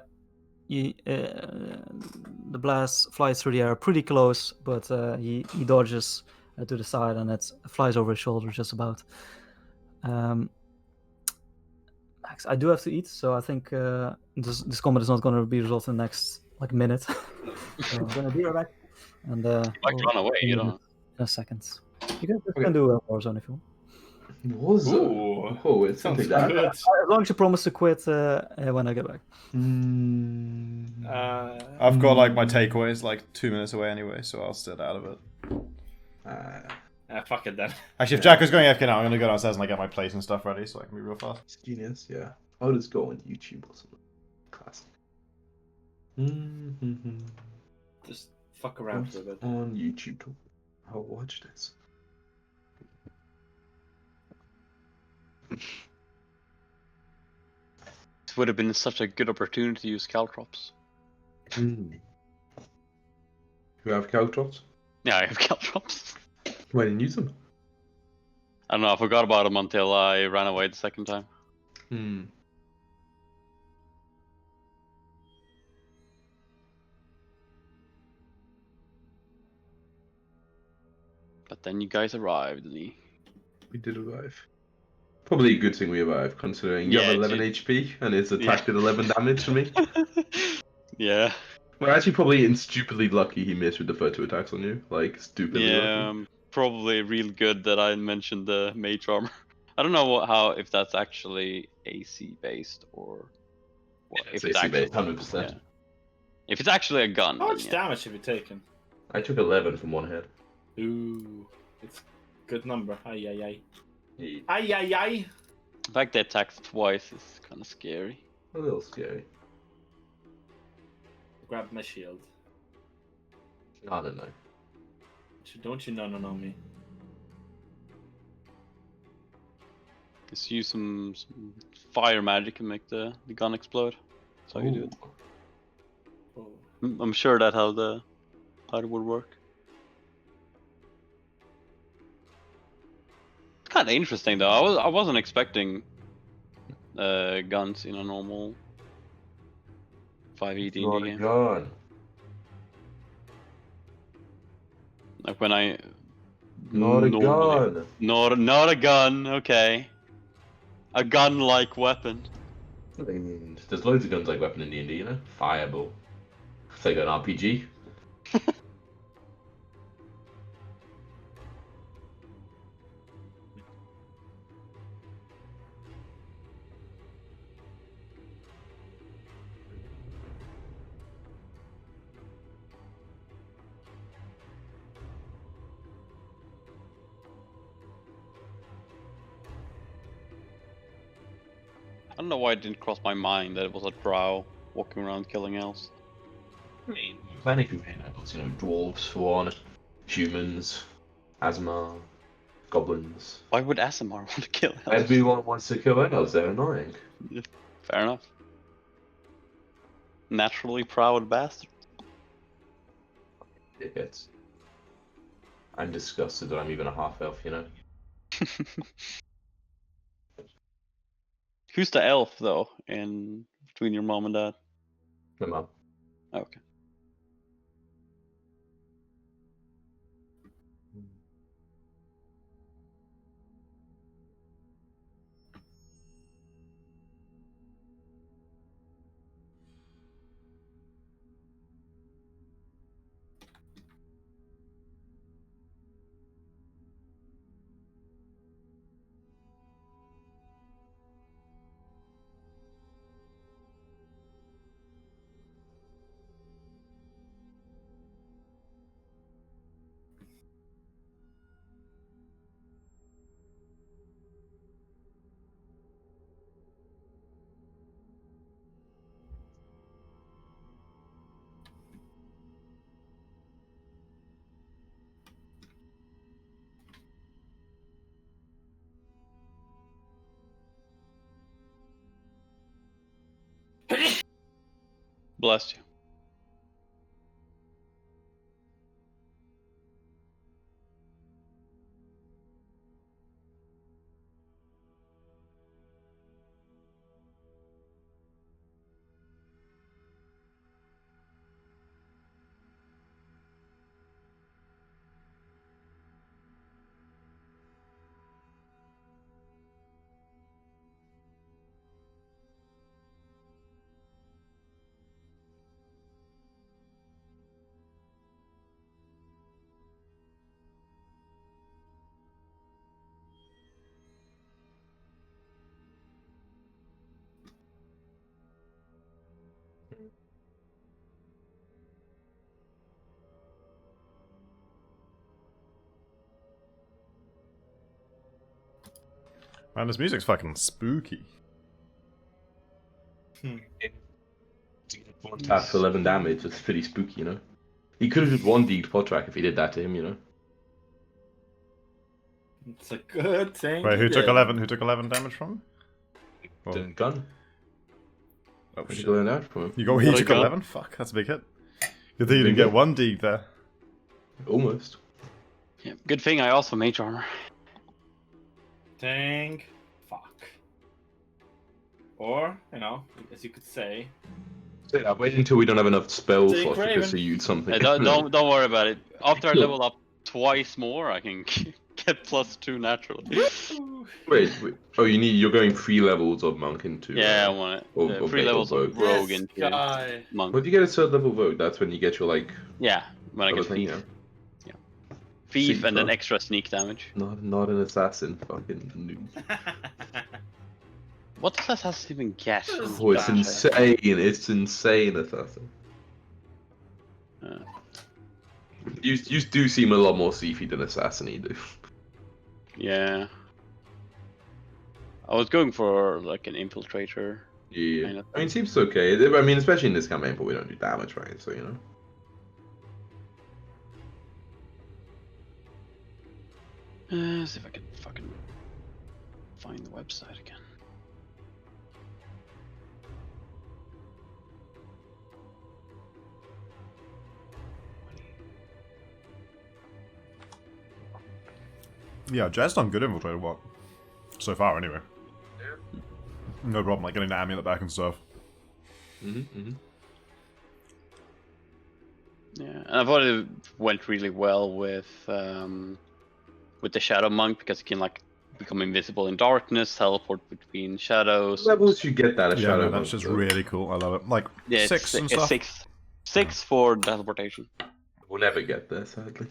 the blast flies through the air pretty close, but he dodges to the side and it flies over his shoulder just about. Max, I do have to eat, so I think this combat is not going to be resolved in the next minute. So I'm going to be right back. And Like run away, you don't. in a second. You can do a Warzone if you want. Ooh, Oh, it's sounds something like that. good. As long as you promise to quit when I get back. I've got like my takeaways like 2 minutes away anyway, so I'll sit out of it. Fuck it then. Actually, if Jack is going AFK now, I'm gonna go downstairs and like get my plates and stuff ready so I can be real fast. It's genius, yeah. I'll just go on YouTube or something. Classic. Just fuck around What's with it. on YouTube? I'll watch this. It would have been such a good opportunity to use caltrops. You have caltrops? Yeah, I have caltrops. Why didn't you use them? I don't know, I forgot about them until I ran away the second time. But then you guys arrived, Lee. We did arrive. Probably a good thing we arrived, considering you have 11 HP and it's attacked at 11 damage to me. Yeah. We're actually probably stupidly lucky he missed with the first 2 attacks on you. Like, stupidly lucky. Probably real good that I mentioned the mage armor. I don't know if that's actually AC based or what. It's If it's AC actually, based, 100%. yeah. If it's actually a gun. How then much yeah. damage have you taken? I took 11 from one head. Ooh, it's a good number. Ay ay ay. Yeah. Ay ay ay. The fact they attacked twice is kind of scary. A little scary. Grab my shield. I don't know. Don't you no me? Just use some fire magic and make the gun explode. That's how you do it. Oh. I'm sure that's how it would work. Kind of interesting though. I wasn't expecting guns in a normal 5e D&D Not a game. gun. Like when I Not a normally- gun. Not a gun. Okay. A gun-like weapon. I mean, there's loads of guns like weapon in D&D, you know? Fireball. It's like an RPG. I don't know why it didn't cross my mind that it was a drow walking around killing elves. I mean, plenty of animals, you know, dwarves for one, humans, Asmar, goblins. Why would Asimar want to kill elves? Everyone wants to kill elves, they're annoying. Fair enough. Naturally proud bastard. Dickheads. I'm disgusted that I'm even a half-elf, you know? Who's the elf though in between your mom and dad? My mum. Okay. Bless you. Man, this music's fucking spooky. One tap for 11 damage. That's pretty spooky, you know. He could have just 1D'd pot track if he did that to him, you know. It's a good thing. Wait, he who took did. 11? Who took 11 damage from him? Well, The gun. oh I shit! took 11 damage from him. He Got a took gun. 11. Fuck, that's a big hit. Good thing you didn't Big get hit. 1D there. Almost. Yeah, good thing I also mage armor. Dang. Fuck. Or, you know, as you could say. Say that. Wait until we don't have enough spell Take slots to Raven. pursue something. Don't worry about it. After I Sure. level up twice more, I can get +2 naturally. Wait. Oh, you're going 3 levels of monk into. Yeah, I want it. or 3 Vogue, levels or of Vogue. rogue This into guy. monk. Well, if you get a third level Vogue, that's when you get your like. Yeah, when I other get thing, thief. yeah. Thief and then huh? extra sneak damage. Not an assassin, fucking noob. What does assassin even get? This Oh, it's bad. insane! It's insane, assassin. Uh, You do seem a lot more Seafy than assassin, you do. yeah. I was going for like an infiltrator. Yeah. Kind of I mean, thing. seems okay. I mean, especially in this campaign, but we don't do damage, right? So you know. See if I can fucking find the website again. Yeah, Jazz done good infiltrator work. So far, anyway. No problem, like getting the amulet back and stuff. Yeah, and I thought it went really well with the Shadow Monk because he can like become invisible in darkness, teleport between shadows. Levels you get that a Yeah, shadow. no, that's monk, just though. really cool. I love it. Like, Yeah, 6 and it's stuff. six for teleportation. We'll never get there, sadly.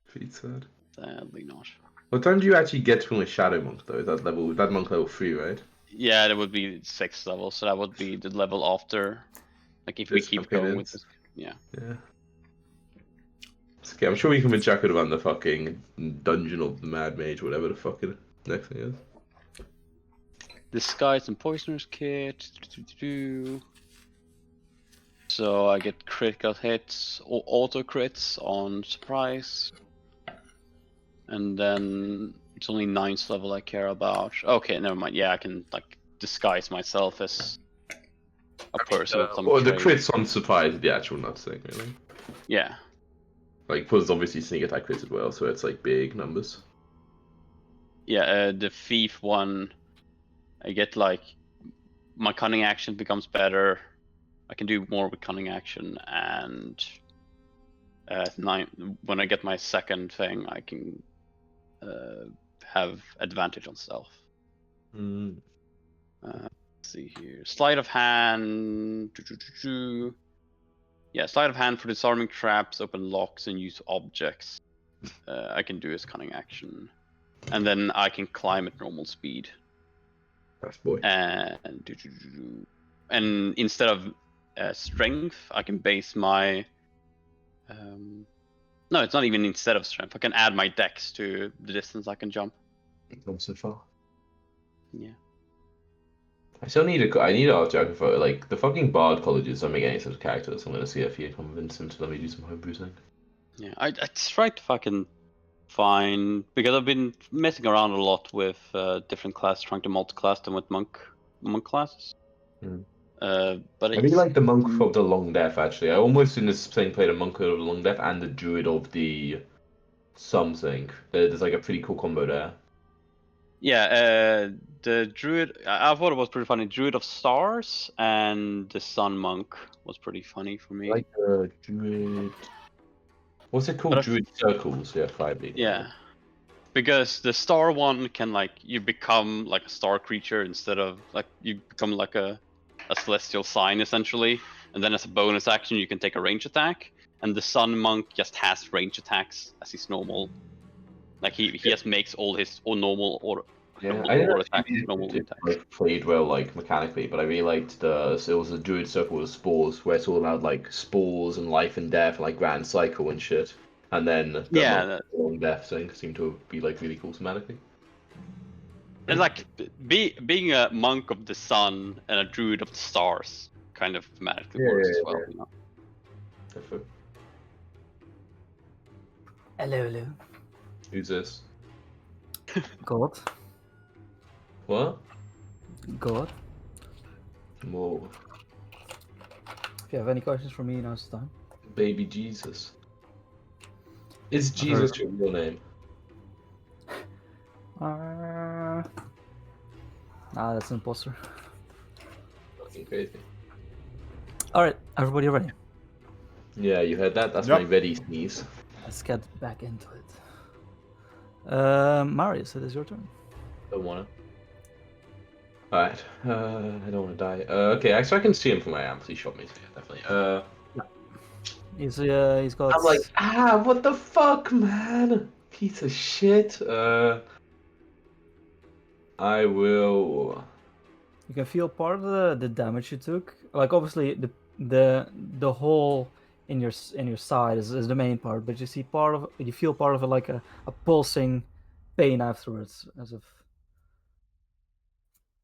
Pretty sad. Sadly not. What time do you actually get from a shadow monk though? Is that monk level 3, right? Yeah, that would be 6th level, so that would be the level after. Like if we This keep campaign going ends. with this, yeah. Yeah. It's okay, I'm sure we can jack it around the fucking dungeon of the Mad Mage, whatever the fuck it next thing is. Disguise and Poisoner's Kit. So I get critical hits or auto crits on surprise. And then it's only 9th level I care about. Okay, never mind. Yeah, I can like disguise myself as a person with some Or the trait. crits on surprise is the actual nuts thing, really. Yeah. Like, plus obviously sneak attack crits as well, so it's like big numbers. Yeah, the thief one, I get like my cunning action becomes better. I can do more with cunning action, and when I get my second thing, I can have advantage on stealth. Let's see here, sleight of hand. Yeah, sleight of hand for disarming traps, open locks, and use objects. I can do as cunning action, and then I can climb at normal speed. That's boy. And instead of strength, I can base my. No, it's not even instead of strength. I can add my dex to the distance I can jump. Come so far. Yeah. I still need I need an art for like the fucking bard colleges don't make any sense of characters. I'm gonna see if you convince him to let me do some homebrew thing. Yeah, I tried to fucking find, because I've been messing around a lot with different classes, trying to multi-class them with monk classes. But I really like the monk of the long death. Actually, I almost in this thing played a monk of the long death and the druid of the something. There's like a pretty cool combo there. Yeah, the druid. I thought it was pretty funny. Druid of stars and the sun monk was pretty funny for me. Like the druid. What's it called? But Druid circles. Yeah, 5D. yeah, because the star one can like you become like a star creature instead of like you become like a celestial sign essentially, and then as a bonus action you can take a range attack. And the sun monk just has range attacks as his normal. Like he just makes all his normal or Yeah, I didn't war know attacks if normal it attacks. like played well like mechanically, but I really liked it was a druid circle with spores where it's all about like spores and life and death, like grand cycle and shit. And then the Yeah, monk long death thing seemed to be like really cool thematically. and like being a monk of the sun and a druid of the stars kind of thematically Yeah, works yeah, as well. yeah. You know? Definitely. Hello. Who's this? God. What? God. Whoa, If you have any questions for me, now's the time. baby Jesus. Is I've heard Jesus your real name? Nah, that's an imposter. Fucking crazy. Alright, everybody ready? Yeah, you heard that? That's Yep. my ready sneeze. Let's get back into it. Marius, it is your turn. Don't wanna. Alright, I don't wanna die. Okay, so I can see him from where I am, 'cause he shot me, so yeah, definitely. He's got. I'm like, what the fuck, man? Piece of shit. I will. You can feel part of the damage you took. Like obviously the hole in your side is the main part, but you feel part of it like a pulsing pain afterwards, as if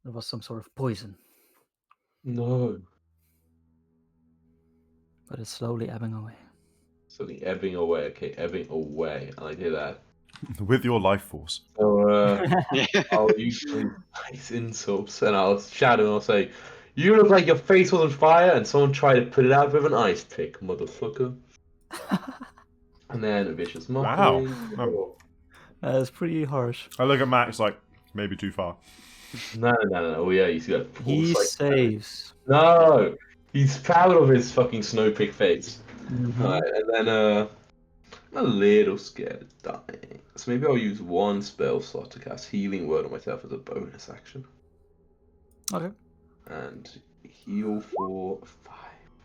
there was some sort of poison. No. But it's slowly ebbing away. Something ebbing away. Okay, ebbing away. I like to hear that. With your life force. So, Yeah. I'll use some nice insults and I'll shout and I'll say, "You look like your face was on fire and someone tried to put it out with an ice pick, motherfucker." And then a vicious Wow. mockery. It's pretty harsh. I look at Max like, maybe too far. No. Oh yeah, you see that? He pulse, like, saves. no, he's proud of his fucking snowpick face. Mhm. Alright, and then I'm a little scared of dying, so maybe I'll use one spell slot to cast Healing Word on myself as a bonus action, Okay. and heal for 5,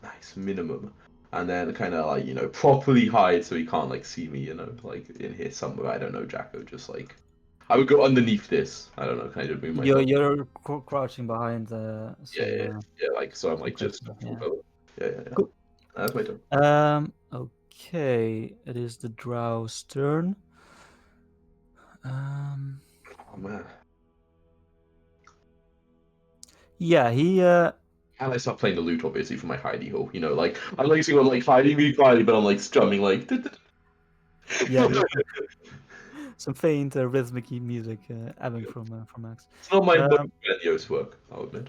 nice minimum, and then kind of like properly hide so he can't like see me, like in here somewhere. I don't know, Jacko, just like. I would go underneath this. I don't know, kind of move myself. You're crouching behind. Yeah, like so. I'm like just. Yeah. Yeah. Cool. That's my turn. Okay, it is the Drow's turn. Oh man. Yeah, he And I start playing the lute obviously for my hidey hole. Like I'm like singing like hiding me quietly, but I'm like strumming like. yeah, some faint rhythmic music ebbing from Max. It's not my most Um, grandiose work, I'll admit.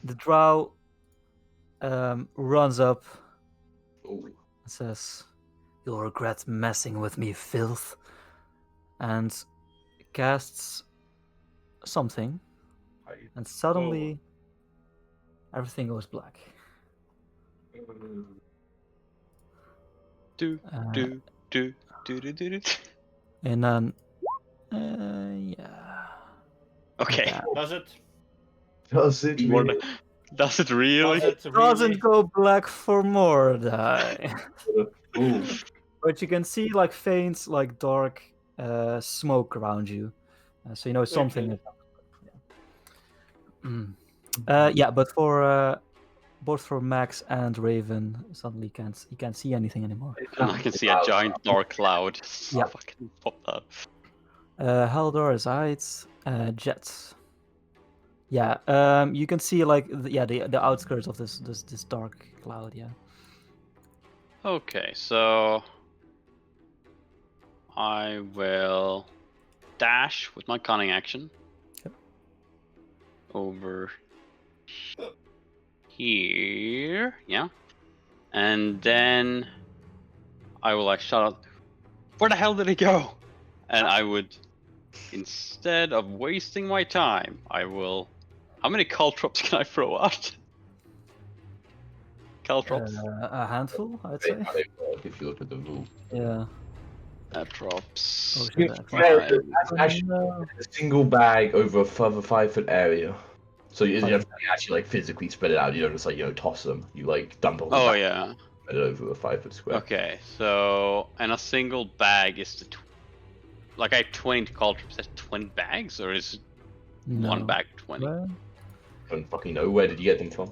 The Drow runs up Oh. and says, "You'll regret messing with me, filth," and casts something, and suddenly everything goes black. Do. And then, yeah. Okay. Yeah. Does it? Does it More really? Does it really? Does it Doesn't really? go black for more, die. Ooh. But you can see like faint, like dark smoke around you, so you know something. Okay. Yeah, but for both for Max and Raven, suddenly you can't see anything anymore. And I can see a giant dark cloud. Yeah. Fucking pop that. Haldor is heights, Jets. Yeah, you can see like the outskirts of this dark cloud. Yeah. Okay, so I will dash with my cunning action Yep. over here. Yeah. And then I will like shout out, where the hell did he go? And I would, instead of wasting my time, I will. How many caltrops can I throw out? Caltrops? A handful, I'd say. If you look at the rule. Yeah. Drops. Oh, Yeah, shit, that's actually a single bag over a further 5-foot area. So you have to actually like physically spread it out. You don't just like toss them. You like dump them. Oh yeah. Spread it over a 5-foot square. Okay, so and a single bag is like I have 20 caltrops. That's 20 bags, or is one bag 20? Well, I don't fucking know. Where did you get them from?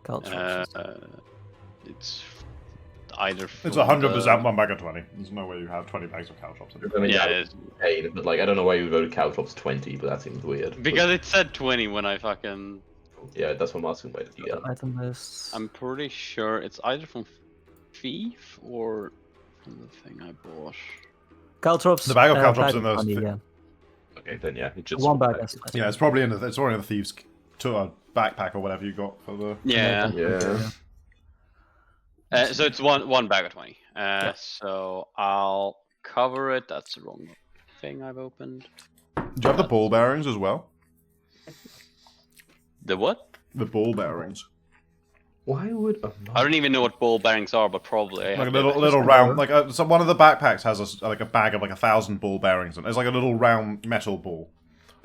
caltrops. It's either. It's 100% 1 bag of 20. There's no way you have 20 bags of caltrops. I mean, Yeah, that it was is. insane, but like I don't know why you would go to caltrops 20, but that seems weird. Because it said 20 when I fucking. Yeah, that's what I'm asking. Where did you get them? Item list. I'm pretty sure it's either from Thief or from the thing I bought. Caltrops. The bag of caltrops in of those. 20, yeah. Okay, then yeah, it just One bag. Yeah, it's probably in the thieves' backpack or whatever you got for the. Yeah. Yeah. So it's one bag of 20. So I'll cover it. That's the wrong thing I've opened. Do you have the ball bearings as well? The what? The ball bearings. Why would I don't even know what ball bearings are, but probably. I Like have a them. little round, like so one of the backpacks has a bag of like 1,000 ball bearings, and it's like a little round metal ball.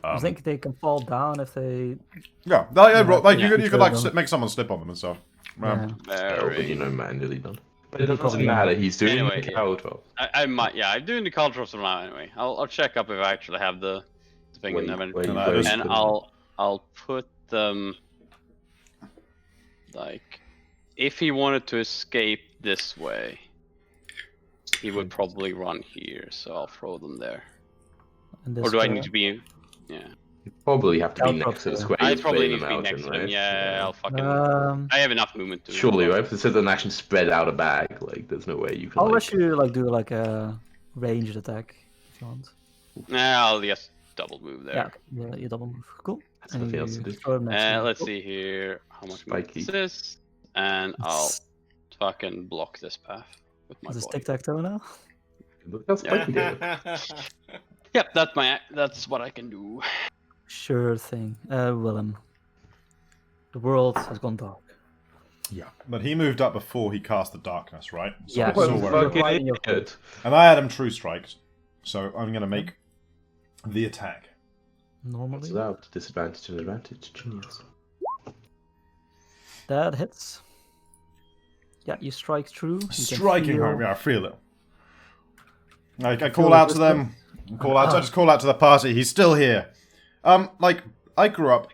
I think they can fall down if they. Yeah, you could like make someone slip on them and stuff. Yeah. but manually done. But it doesn't Probably matter. He's doing Anyway, the caltrops. I might, yeah, I'm doing the caltrops now anyway. I'll check up if I actually have the thing in there, Wait, and I'll put them like if he wanted to escape this way, he would probably run here. So I'll throw them there. Or do I need to be? Yeah. You probably have to be next to the square. I you're probably playing need to be them next to out them. in, Yeah, right? I'll fucking. I have enough movement to. Surely, right? If it says an action spread out a bag, like there's no way you can. I'll like... let you like do like a ranged attack if you want. Nah, I'll just double move there. Yeah, you double move. Cool. That's nothing else to do. throw them next to you. Let's see here how much movement is this, and I'll fucking block this path with my Is this body. tic-tac-toe now? Look how spiky they are. Yep, that's what I can do. Sure thing. Willem. The world has gone dark. Yeah, but he moved up before he cast the darkness, right? So Yeah. I saw What where a it was. fucking idiot. And I had him true strikes, so I'm gonna make the attack. Normally. What's that? Disadvantage and advantage. Genius. That hits. Yeah, you strike through. You can Striking feel- home, yeah, I feel it. I call out to them. I just call out to the party. He's still here. Like I grew up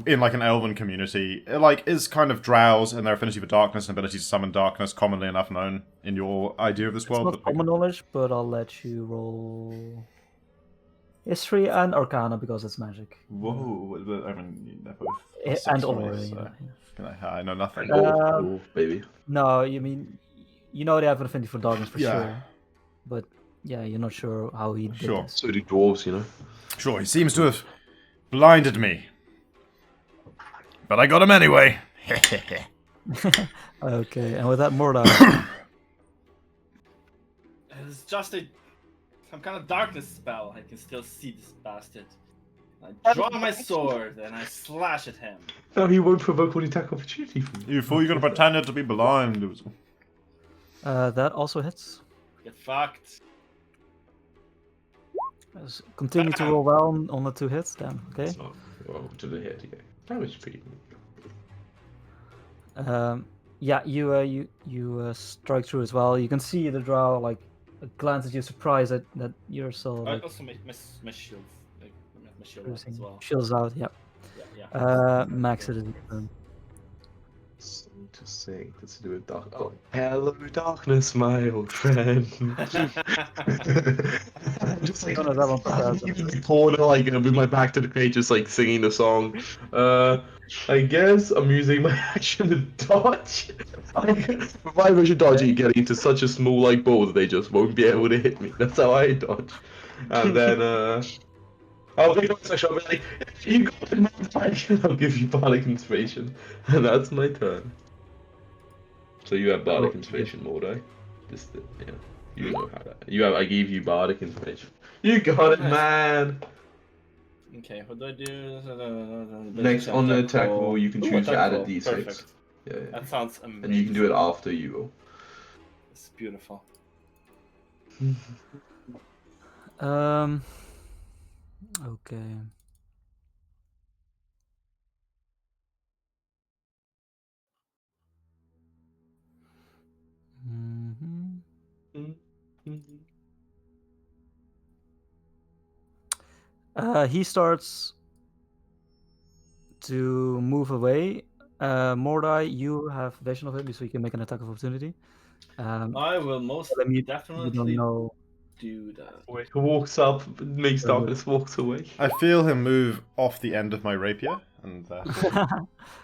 in like an elven community. Like is kind of drows and their affinity for darkness and ability to summon darkness commonly enough known in your idea of this It's world. not common knowledge, but I'll let you roll history and arcana because it's magic. Whoa! I mean, they're both And 6 for me, or, so yeah. I know nothing. Cool, baby. No, you mean you know they have an affinity for darkness for Yeah. sure, but yeah, you're not sure how he did Sure. this. So do dwarves, you know. Sure, he seems to have blinded me, but I got him anyway. Okay, and with that, Morda. It's just some kind of darkness spell. I can still see this bastard. I draw my sword and I slash at him. No, he won't provoke an attack opportunity from you. You fool! You're gonna pretend to be blind. It was... That also hits. Get fucked. Continue to roll well on the 2 hits then, okay? It's not. Well, to the head, yeah. That was pretty. Yeah, you strike through as well. You can see the drow like glance at you, surprised that you're still I like, also my shield. Like, my shield up as well. shields out. Yeah. Yeah. Max it is. Something to sing that's to do with dark. Oh, hello, darkness, my old friend. I'm just like, Oh, no, that one I'm in the corner, like with my back to the crate, just like singing the song. I guess I'm using my action to dodge. If I rush a dodge, you get into such a small like ball that they just won't be able to hit me. That's how I dodge. And then I'll be honest, I'll be like, you got in my time, I'll give you bardic inspiration, and that's my turn. So you have bardic inspiration, Mordai. Just yeah, you know how that. You have. I gave you bardic inspiration. You got it, Nice. man. Okay, what do I do? Next on the attack roll, you can choose to add a d6. Perfect. Yeah, yeah. That sounds amazing. And you can do it after you roll. It's beautiful. Okay. He starts to move away. Mordai, you have vision of him, so you can make an attack of opportunity. I will most Let me- you definitely don't know. do that. Who walks up, makes darkness, walks away. I feel him move off the end of my rapier, and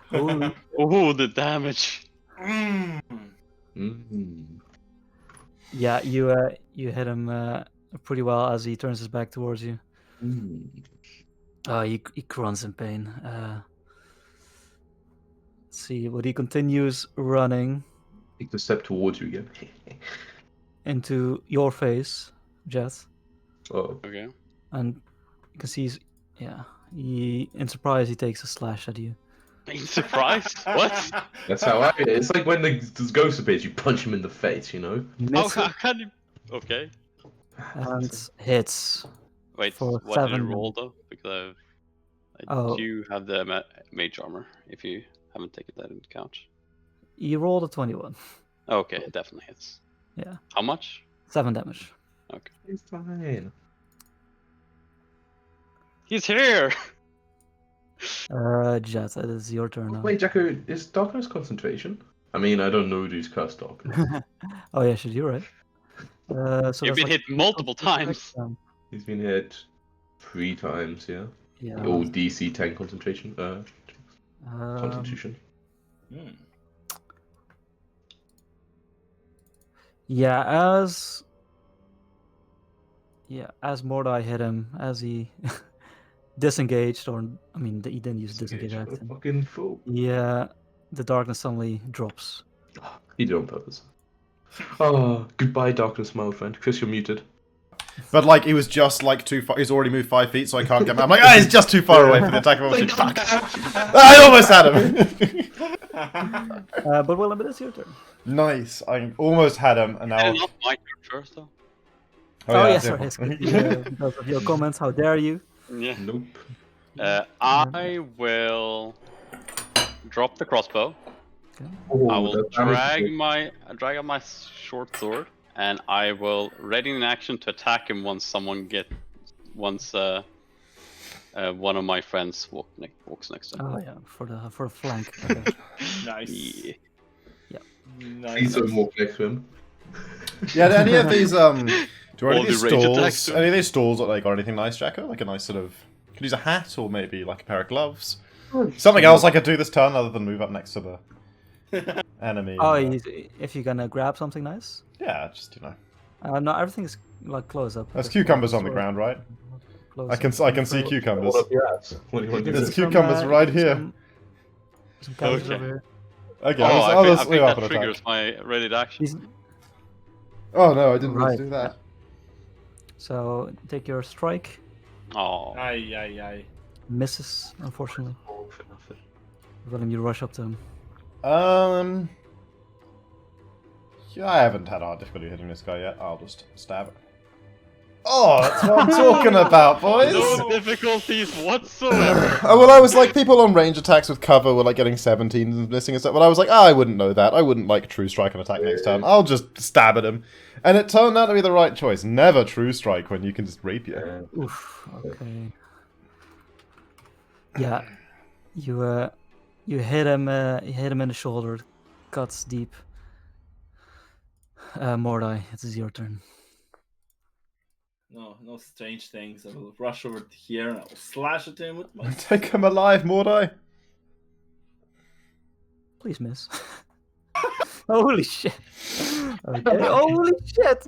Holy- Oh, the damage. yeah, you hit him pretty well as he turns his back towards you. He grunts in pain. Let's see, but he continues running Take the step towards you again. into your face, Jet, Oh, Okay. and you can see in surprise he takes a slash at you. In surprise? What? that's how I. It's like when the ghost appears, you punch him in the face, you know. How can you? Okay. And hits. Wait, For what did you 7. roll though? Because I Oh. do have the mage armor. If you haven't taken that into account. You rolled a 21. Okay, it definitely hits. Yeah. How much? 7 damage. Okay. It's fine. He's here. Jet, it is your turn now. Wait, Jacko, is darkness concentration? I mean, I don't know these cursed darkness. Oh yeah, shit, you're right. So You've that's been hit multiple times. He's been hit 3 times, yeah. Yeah. Oh, DC 10 concentration. Um, Constitution. Yeah, as Mordai hit him, as he disengaged, or I mean, he didn't use disengage What a action. fucking fool. Yeah, the darkness suddenly drops. He did it on purpose. Oh, goodbye, darkness, my old friend. Chris, you're muted. but like he was just like too far. He's already moved 5 feet, so I can't get him. I'm like, he's just too far away for the attack of opportunity. Fuck! I almost had him. But Willem, it is your turn. Nice. I almost had him, and now. Not my turn first though. Oh, yeah, yes, sorry, because of your comments. How dare you? Yeah. Nope. I will drop the crossbow. Oh, I will that damage drag out my short sword, and I will ready in action to attack him once one of my friends walks next to him. Oh yeah, for the flank. Okay. Nice. Yeah. Nice. Please don't walk next to him. Yeah, do any of these do any All of these the rage attacks stalls? too. Any of these stalls look like got anything nice, Jacko? Like a nice sort of. Could use a hat or maybe like a pair of gloves. Something else I could do this turn other than move up next to the enemy. Oh, and, if you're gonna grab something nice. yeah, just No, everything is like close up. There's Just cucumbers on the sword ground, right? close I can see So- cucumbers. Hold up your ass. What do you want to do? There's with cucumbers right here. Some cabbages Okay. over here. Okay, Oh, I'll I just think leave up that an triggers attack. my ready to action. These- Oh no, I didn't mean Right, to do that. So take your strike. Oh, Aye. Misses, unfortunately. Oh, for nothing. Willem, you rush up to him. Yeah, I haven't had hard difficulty hitting this guy yet. I'll just stab it. Oh, that's what I'm talking about, boys! no difficulties whatsoever. Oh, well, I was like, people on range attacks with cover were like getting 17 and missing and stuff. But I was like, I wouldn't know that. I wouldn't like true strike an attack next turn. I'll just stab at him. And it turned out to be the right choice. Never true strike when you can just rapier. Oof. Okay. Yeah, you hit him. You hit him in the shoulder. Cuts deep. Mordai, it is your turn. No strange things. I will rush over to here and I will slash at him with my. Take him alive, Mordai. Please miss. Holy shit. Okay. Holy shit.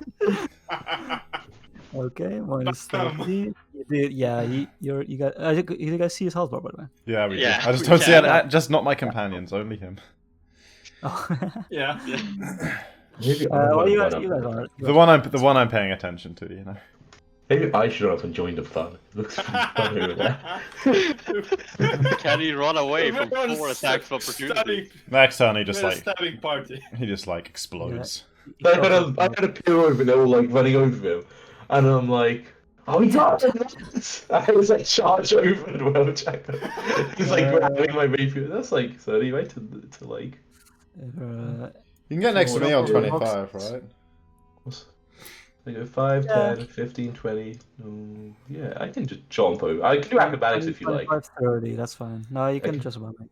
Okay, minus 30. You Dude, yeah, you guys see his health bar, by the way? Yeah, we Yeah, do. I just we don't see can. it. Just not my companions, only him. Oh. Yeah. Maybe I Well, want you to guys, run you up. guys are. The one I'm paying attention to, you know. Maybe I should run up and join the fun. It looks fun over there. Can he run away from Everyone's 4 attacks of opportunity? Next turn, he We're just a like stabbing party. he just like explodes. I had a peer over, they were like running over him, and I'm like, oh, he got it! I was like, charge over and well, Jacko. He's like grabbing my rapier. That's like 30, right? To like. Uh, You can get next to me on Yeah. 25, right? I go 5, Yeah. 10, 15, 20. Yeah, I can just jump over. I can do acrobatics if you like, 30, that's fine. No, you can Okay. just about me.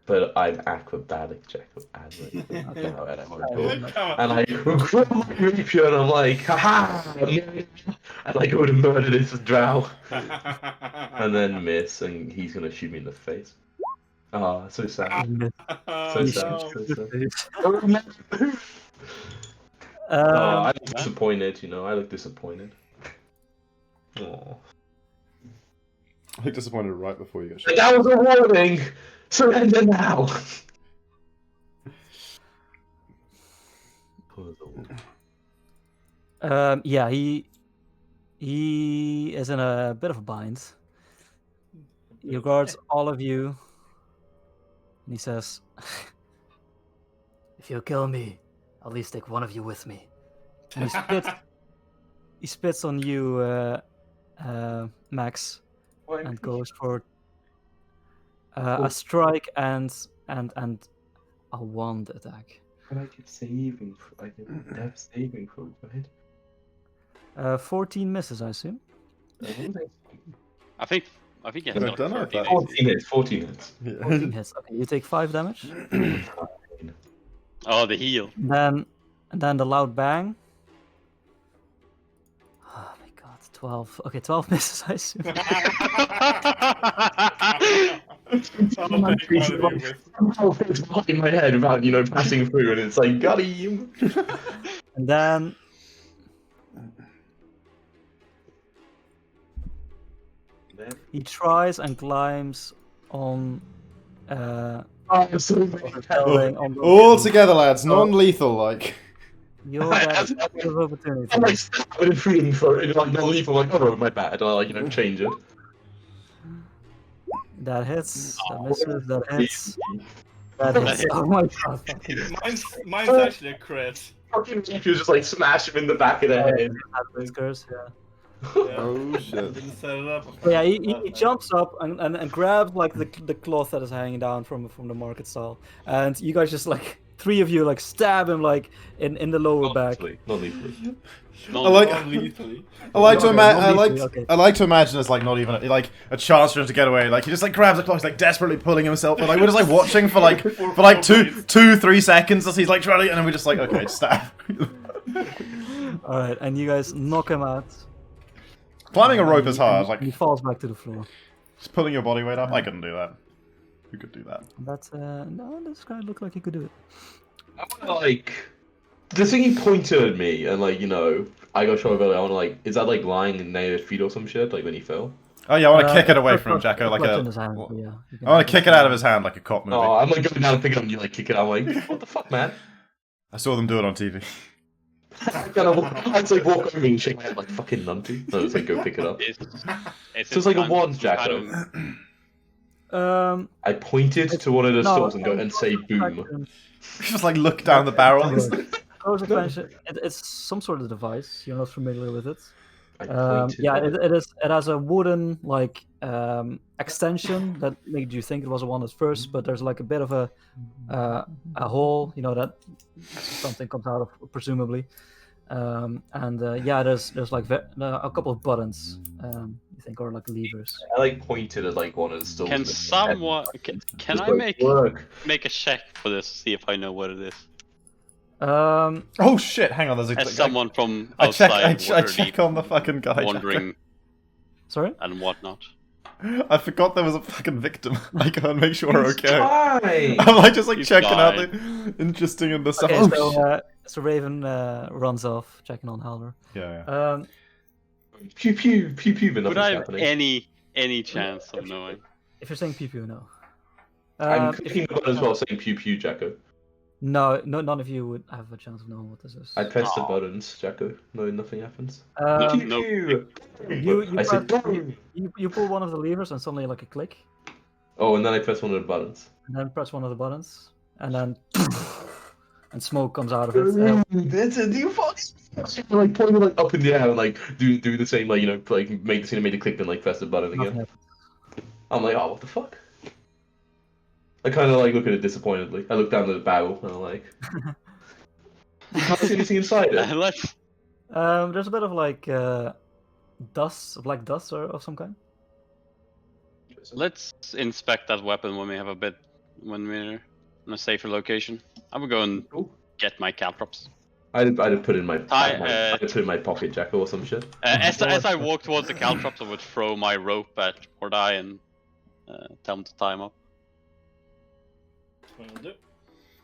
but I'm acrobatic, Jacko. And I want to go. Come on. And I grab my rapier and I'm like, haha! And I go to murder this drow. And then miss, and he's gonna shoot me in the face. Ah, so sad. So Oh, sad. no. So sad. I look disappointed, you know. I look disappointed. Oh. I look disappointed right before you get But shot. that was a warning! Surrender now! Yeah, he is in a bit of a bind. He regards all of you, and he says, "If you kill me, at least take one of you with me." And he spits on you, Max, and goes for a strike and a wand attack. But I get saving. I get death saving throw, right? 14 misses, I assume. I think he has I like don't know if 13 that- 14 hits, 14 hits. 14 hits. Okay, you take 5 damage. Oh, the heal. And then the loud bang. Oh my god, 12. Okay, 12 misses, I assume. I'll take one of you with. Somehow it's in my head about, you know, passing through, and it's like, got him! And then he tries and climbs on I'm so bad. building on the All together, lads. Non-lethal, like. You'll get a bit of opportunity. I'm like, stabbing and freeing for it, like, non-lethal, like, oh, my bad, and I, like, you know, change it. That hits, that misses, that hits. That hits. Oh my god. Mine's actually a crit. Fucking Rapier just, like, smash him in the back of the head. Whiskers, yeah. Yeah. Oh I shit. didn't set it up. Yeah, he jumps up and grabs like the cloth that is hanging down from the market stall, and you guys just like 3 of you like stab him like in the lower back. Non-lethally. I like. Non-lethally. I like to Okay, imagine. non-lethally, okay. I like to imagine it's like not even like a chance for him to get away. Like he just like grabs the clock, he's like desperately pulling himself. But like we're just like watching for like 2-3 seconds as he's like trying, and then we're just like okay, stab. All right, and you guys knock him out. Climbing a rope is hard. Like He falls back to the floor. just pulling your body weight up. I couldn't do that. Who could do that? That's no, this guy looked like he could do it. I wanna, like, the thing he pointed at me, and, like, you know, I got shot over, I wanna, like, is that, like, lying near his feet or some shit, like, when he fell? Oh yeah, I want to kick it away Clutch- from him, Jacko. Like clutch a. in his hand, yeah, you can- I want to kick it out of his hand like a cop movie. Oh, I'm, like, going down and picking it up, and you, like, kick it out, I'm like, what the fuck, man? I saw them do it on TV. I just, like, walk over and shake my head like fucking nunty. No, it's like, go pick it up. It's So it's like a kind- wand, kind Jacko. of- I pointed to one of the stalls and go and say boom. Just like look down the barrel. Close attention. It's some sort of device. You're not familiar with it. I pointed. Yeah, it is. It has a wooden like extension that made you think it was a wand at first, but there's like a bit of a hole, you know, that something comes out of, presumably. Yeah, there's like a couple of buttons. You think are like levers. I like pointed at like one of the stalls. Can someone can Just, I like, work. make a check for this? See if I know what it is. Oh shit! Hang on, there's a. As someone from I check. outside I Waterdeep check on the fucking guy. wandering Sorry. and whatnot. Jacko. I forgot there was a fucking victim. I can't make sure we're okay. Fine. I'm like just like He's checking out fine. the interesting and the stuff. Okay, Oh shit! so Raven runs off, checking on Halvor. Yeah, yeah. Pew pew pew pew, but Would nothing's I have happening. any chance of knowing? If you're saying pew pew, no. I'm If clicking the button as well, saying pew pew, Jacko. no, none of you would have a chance of knowing what this is. I press the Aw. buttons, Jacko. No, nothing happens. Um, Pew no. pew. you I said. press, you pull one of the levers and suddenly like a click, Oh, and then I press one of the buttons. and then press one of the buttons, and then and smoke comes out of it. That's a you fucking like pointing like up in the air and like do the same like like make the scene made a click then like press the button Nothing again. happens. I'm like, oh, what the fuck? I kind of like look at it disappointedly. I look down at the barrel and I'm like, you can't see anything inside it. Let's. There's a bit of like dust, black dust or of some kind. Let's inspect that weapon when we're in a safer location. I would go and Cool. get my caltrops. I'd put it in my Hi, I'd put it in my pocket, Jacko, or some shit. As I walk towards the caltrops, I would throw my rope at Mordai and tell him to tie him up. What we'll do.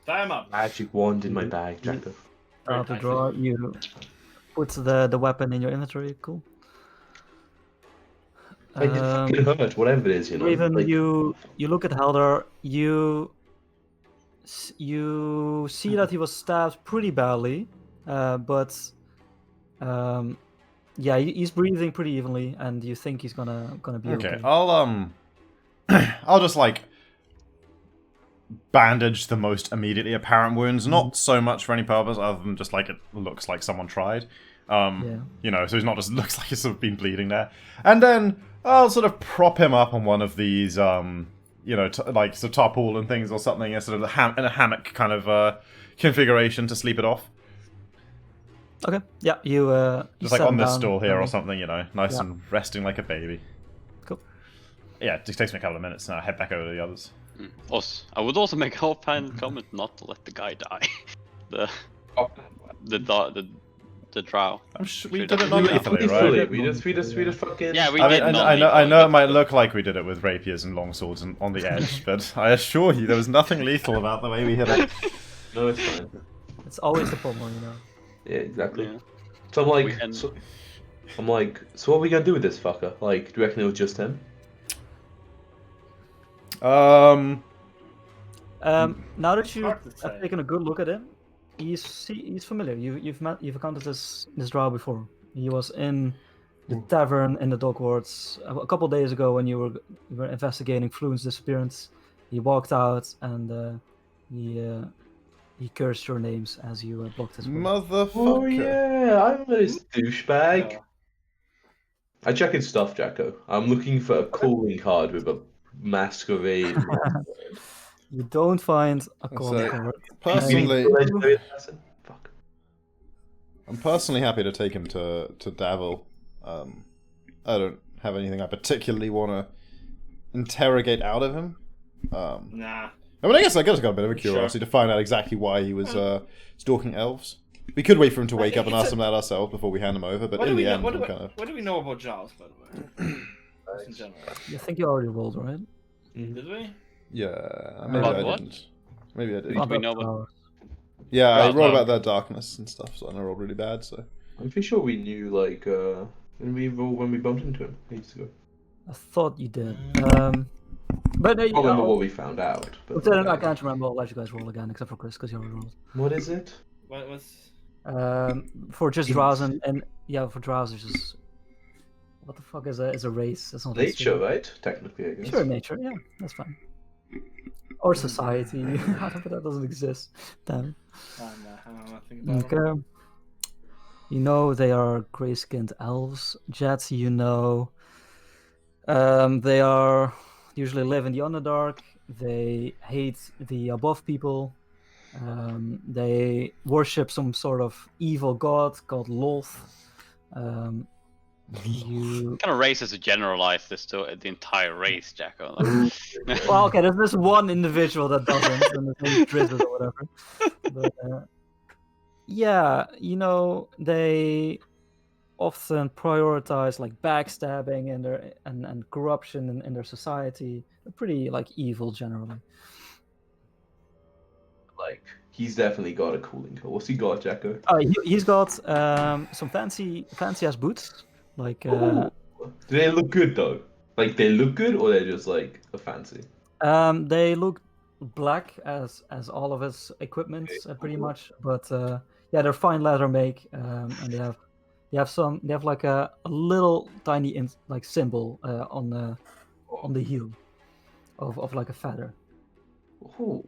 Tie him up. Magic wand in my bag, Jacko. Very Out the nicely. drawer, you put the weapon in your inventory. Cool. It fucking hurt, whatever it is, you know. Even like, you look at Helder, you see that he was stabbed pretty badly, but yeah, he's breathing pretty evenly, and you think he's gonna be okay. Okay, I'll just like bandage the most immediately apparent wounds, not so much for any purpose other than just like it looks like someone tried. Yeah. You know, so he's not just looks like he's sort of been bleeding there. And then I'll sort of prop him up on one of these, you know, like sort of tarpaulin things or something, in sort of in a hammock kind of configuration to sleep it off. Okay. Yeah, you Just set like on him this down, stool here or and- something, you know, nice Yeah. and resting like a baby. Cool. Yeah, it just takes me a couple of minutes and I'll head back over to the others. Also, I would also make a offhand comment not to let the guy die. The drow. I'm sure we Should did it have- non-lethally, right? We just fucking. Yeah, we I did mean, not I need know it to- might look like we did it with rapiers and longswords and on the edge, but I assure you there was nothing lethal about the way we hit it. No, it's fine. It's always the problem, you know. Yeah, exactly. Yeah. So I'm like, We- so what are we gonna do with this fucker? Like, do you reckon it was just him? Now that you Hard to say. have taken a good look at him, he's familiar. You've encountered this drow before. He was in the tavern in the Dockwards a couple days ago when you were investigating Fluen's disappearance. He walked out and he cursed your names as you blocked his way. Motherfucker. Oh yeah, I remember this douchebag. Yeah. I check his stuff, Jacko. I'm looking for a calling card with a masquerade. You don't find a So- calling card. Personally, Legendary assassin? Fuck. I'm personally happy to take him to Davil. I don't have anything I particularly want to interrogate out of him. Nah. I mean, I guess I got a bit of a Sure. curiosity to find out exactly why he was stalking elves. We could wait for him to wake up and It's ask a- him that ourselves before we hand him over, but What in do we the know? end, we'll kind of... What do we know about Jaws, by the way? Just in general. You think you already rolled, right? Did we? Yeah, maybe About I what? didn't. Maybe I did. What do we Other know about- powers. Yeah, I Well, rolled no. about their darkness and stuff, so I rolled really bad, so... I'm pretty sure we knew like when we bumped into him ages ago. I thought you did. But I don't remember what we found out. But Lieutenant, I can't remember. I'll let you guys roll again, except for Chris, because you already rolled. What is it? What was? For just drows and yeah, for drows, it's just what the fuck is a race? That's not Nature, right? Technically, I guess. Sure, nature. Yeah, that's fine. Or society, but that doesn't exist. Damn. I don't know nothing about it. Okay. You know they are gray-skinned elves. Jets, you know. They are usually live in the Underdark. They hate the above people. They worship some sort of evil god called Loth. You What kind of race is to generalize this to the entire race, Jacko? Like, well, okay. There's this one individual that doesn't, and his name's Drizzle or whatever. But yeah, you know they often prioritize like backstabbing and their and corruption in their society. They're pretty like evil generally. Like, he's definitely got a cooling card. What's he got, Jacko? He's got some fancy ass boots. Like, Do they look good though? Like they look good, or they're just like a fancy? they look black as all of his equipment, pretty much. But yeah, they're fine leather make, and they have like a little tiny like symbol on the heel of like a feather. Ooh.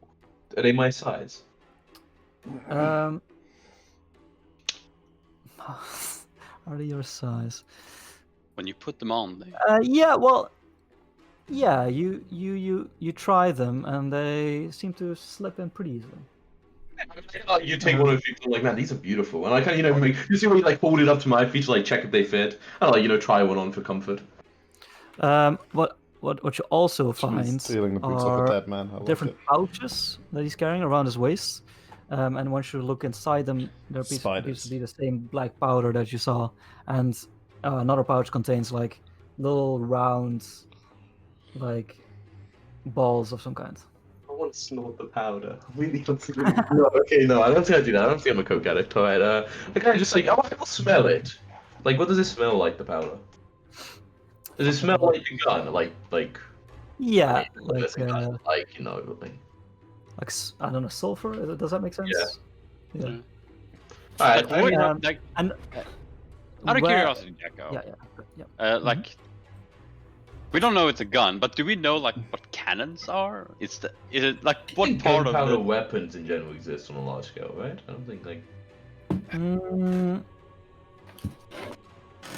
Are they my size? Um, are they your size? When you put them on, they... Yeah, well, yeah, you try them and they seem to slip in pretty easily. You take one of the feet and like, man, these are beautiful. And I kind of, you see when you like hold it up to my feet to like check if they fit. And like, try one on for comfort. What you also He's find stealing the boots off a are dead man. I love different it. pouches that he's carrying around his waist. And once you look inside them, there appears Spiders. to be the same black powder that you saw. And another pouch contains like little round, like balls of some kind. I want to snort the powder. I really want to. No, okay, no, I don't think I do that. I don't think I'm a coke addict. Alright, I kind of just like, oh, I will smell it. Like, what does it smell like, the powder? Does it smell like a gun? Like, Yeah, like, like like, I don't know, sulfur. Does that make sense? Yeah. Yeah. Alright, Like, I what- like, And out of where- curiosity, Jacko. Yeah. Like, we don't know it's a gun, but do we know like what cannons are? Is it like what think part of gunpowder the... weapons in general exist on a large scale, right? I don't think like.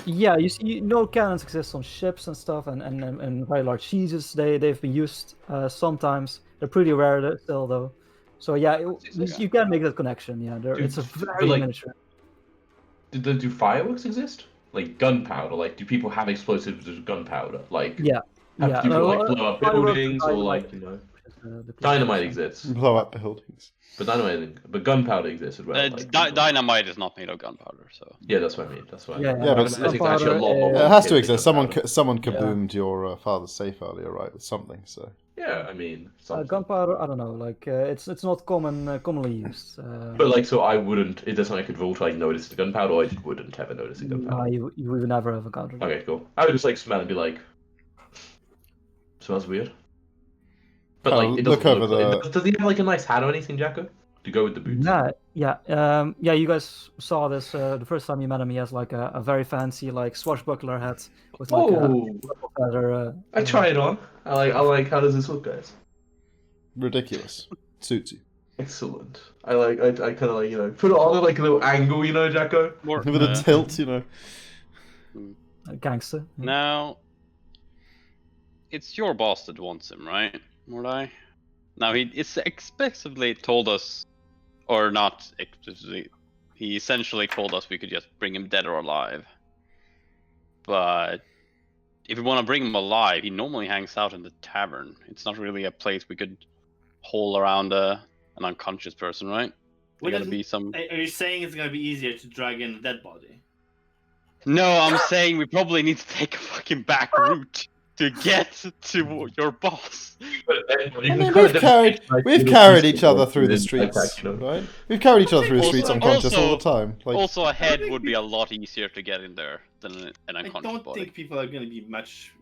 Yeah, you know cannons exist on ships and stuff, and very large cheeses. They've been used sometimes. They're pretty rare still though. So yeah, you can make that connection. Yeah, it's a very like, miniature. Do fireworks exist? Like gunpowder? Like, do people have explosives with gunpowder? Like, Yeah, have yeah. people like no, blow up fireworks buildings and or like dynamite is, the closest dynamite one. exists, Blow up buildings. but gunpowder exists as well. Like, dynamite is not made of gunpowder, so... yeah, that's what I mean. That's what I Yeah, mean. Yeah, but I think it's actually a lot more. It has to complicated exist. than gunpowder. Someone Yeah. kaboomed your father's safe earlier, right? With something. So Yeah, I mean, something. Gunpowder, I don't know. Like it's not commonly used. But like, so I wouldn't. It doesn't. I could roll to like notice the gunpowder, or I just wouldn't ever notice the gunpowder. you would never have encountered it. Okay, cool. I would just like smell and be like, smells weird. But like, it look doesn't over look. the. Does he have like a nice hat or anything, Jacko, to go with the boots? Yeah. You guys saw this the first time you met him. He has like a very fancy like swashbuckler hat with like Oh, a feather. I try it on. I like. How does this look, guys? Ridiculous. Suits you. Excellent. I kind of like put it on at like a little angle, Jacko. More, With a tilt, Gangster. Now, it's your boss that wants him, right, Mordai? Now, it's explicitly told us, or not explicitly, he essentially told us we could just bring him dead or alive. But if we want to bring him alive, he normally hangs out in the tavern. It's not really a place we could haul around an unconscious person, right? There gotta be some... Are you saying it's gonna be easier to drag in a dead body? No, I'm saying we probably need to take a fucking back route to get to your boss. I mean, we've carried each other through the streets, right? We've carried each other through the streets unconscious all the time. Like, Also, a head would be a lot easier to get in there than an I unconscious don't body. think people are gonna be much.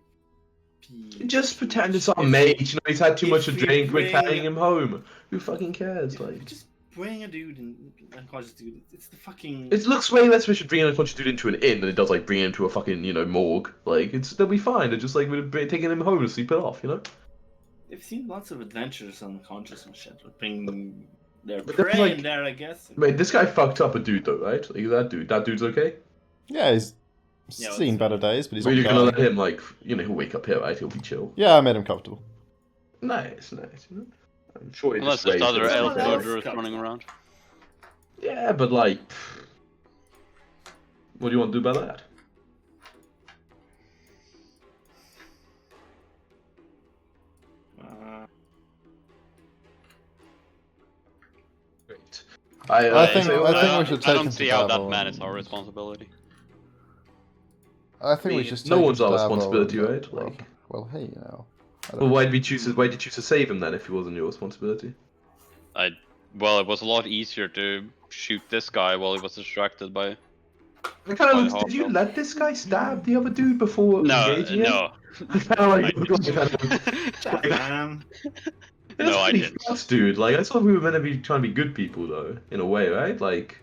Just pretend it's our mate. He's had too much to if we drink. We're bring- carrying him home. Who fucking cares? Like, Just bring a dude and unconscious dude. It's the fucking. it looks way less efficient bringing a unconscious dude into an inn than it does like bringing him to a fucking morgue. Like, they'll be fine. They're just like we're taking him home to sleep it off. They've seen lots of adventures on unconscious and shit. Bring their But there's, prey like- in there, I guess. Wait, this guy fucked up a dude though, right? Like that dude's okay. yeah, he's Yeah, seen it's- better days, but he's But you're not gonna dying. let him he'll wake up here, right? He'll be chill. Yeah, I made him comfortable. Nice. I'm sure he Unless just there's raised other him elf something. murderers running around. Yeah, but like, what do you want to do about that? Great. I think we should I take don't him see to how that Davil man is and- our responsibility. I think we should. No take him one's to our Davil responsibility, and- right? Well, Like- well, hey, I don't Well, know. why'd you choose to save him then if he wasn't your responsibility? Well, it was a lot easier to shoot this guy while he was distracted by I kind Quite of hard, did you though. let this guy stab the other dude before No, engaging him? no. I kind of I like look like didn't. Chat, man. That's No, I pretty didn't. fucked, dude. Like I thought we were meant to be trying to be good people though, in a way, right? Like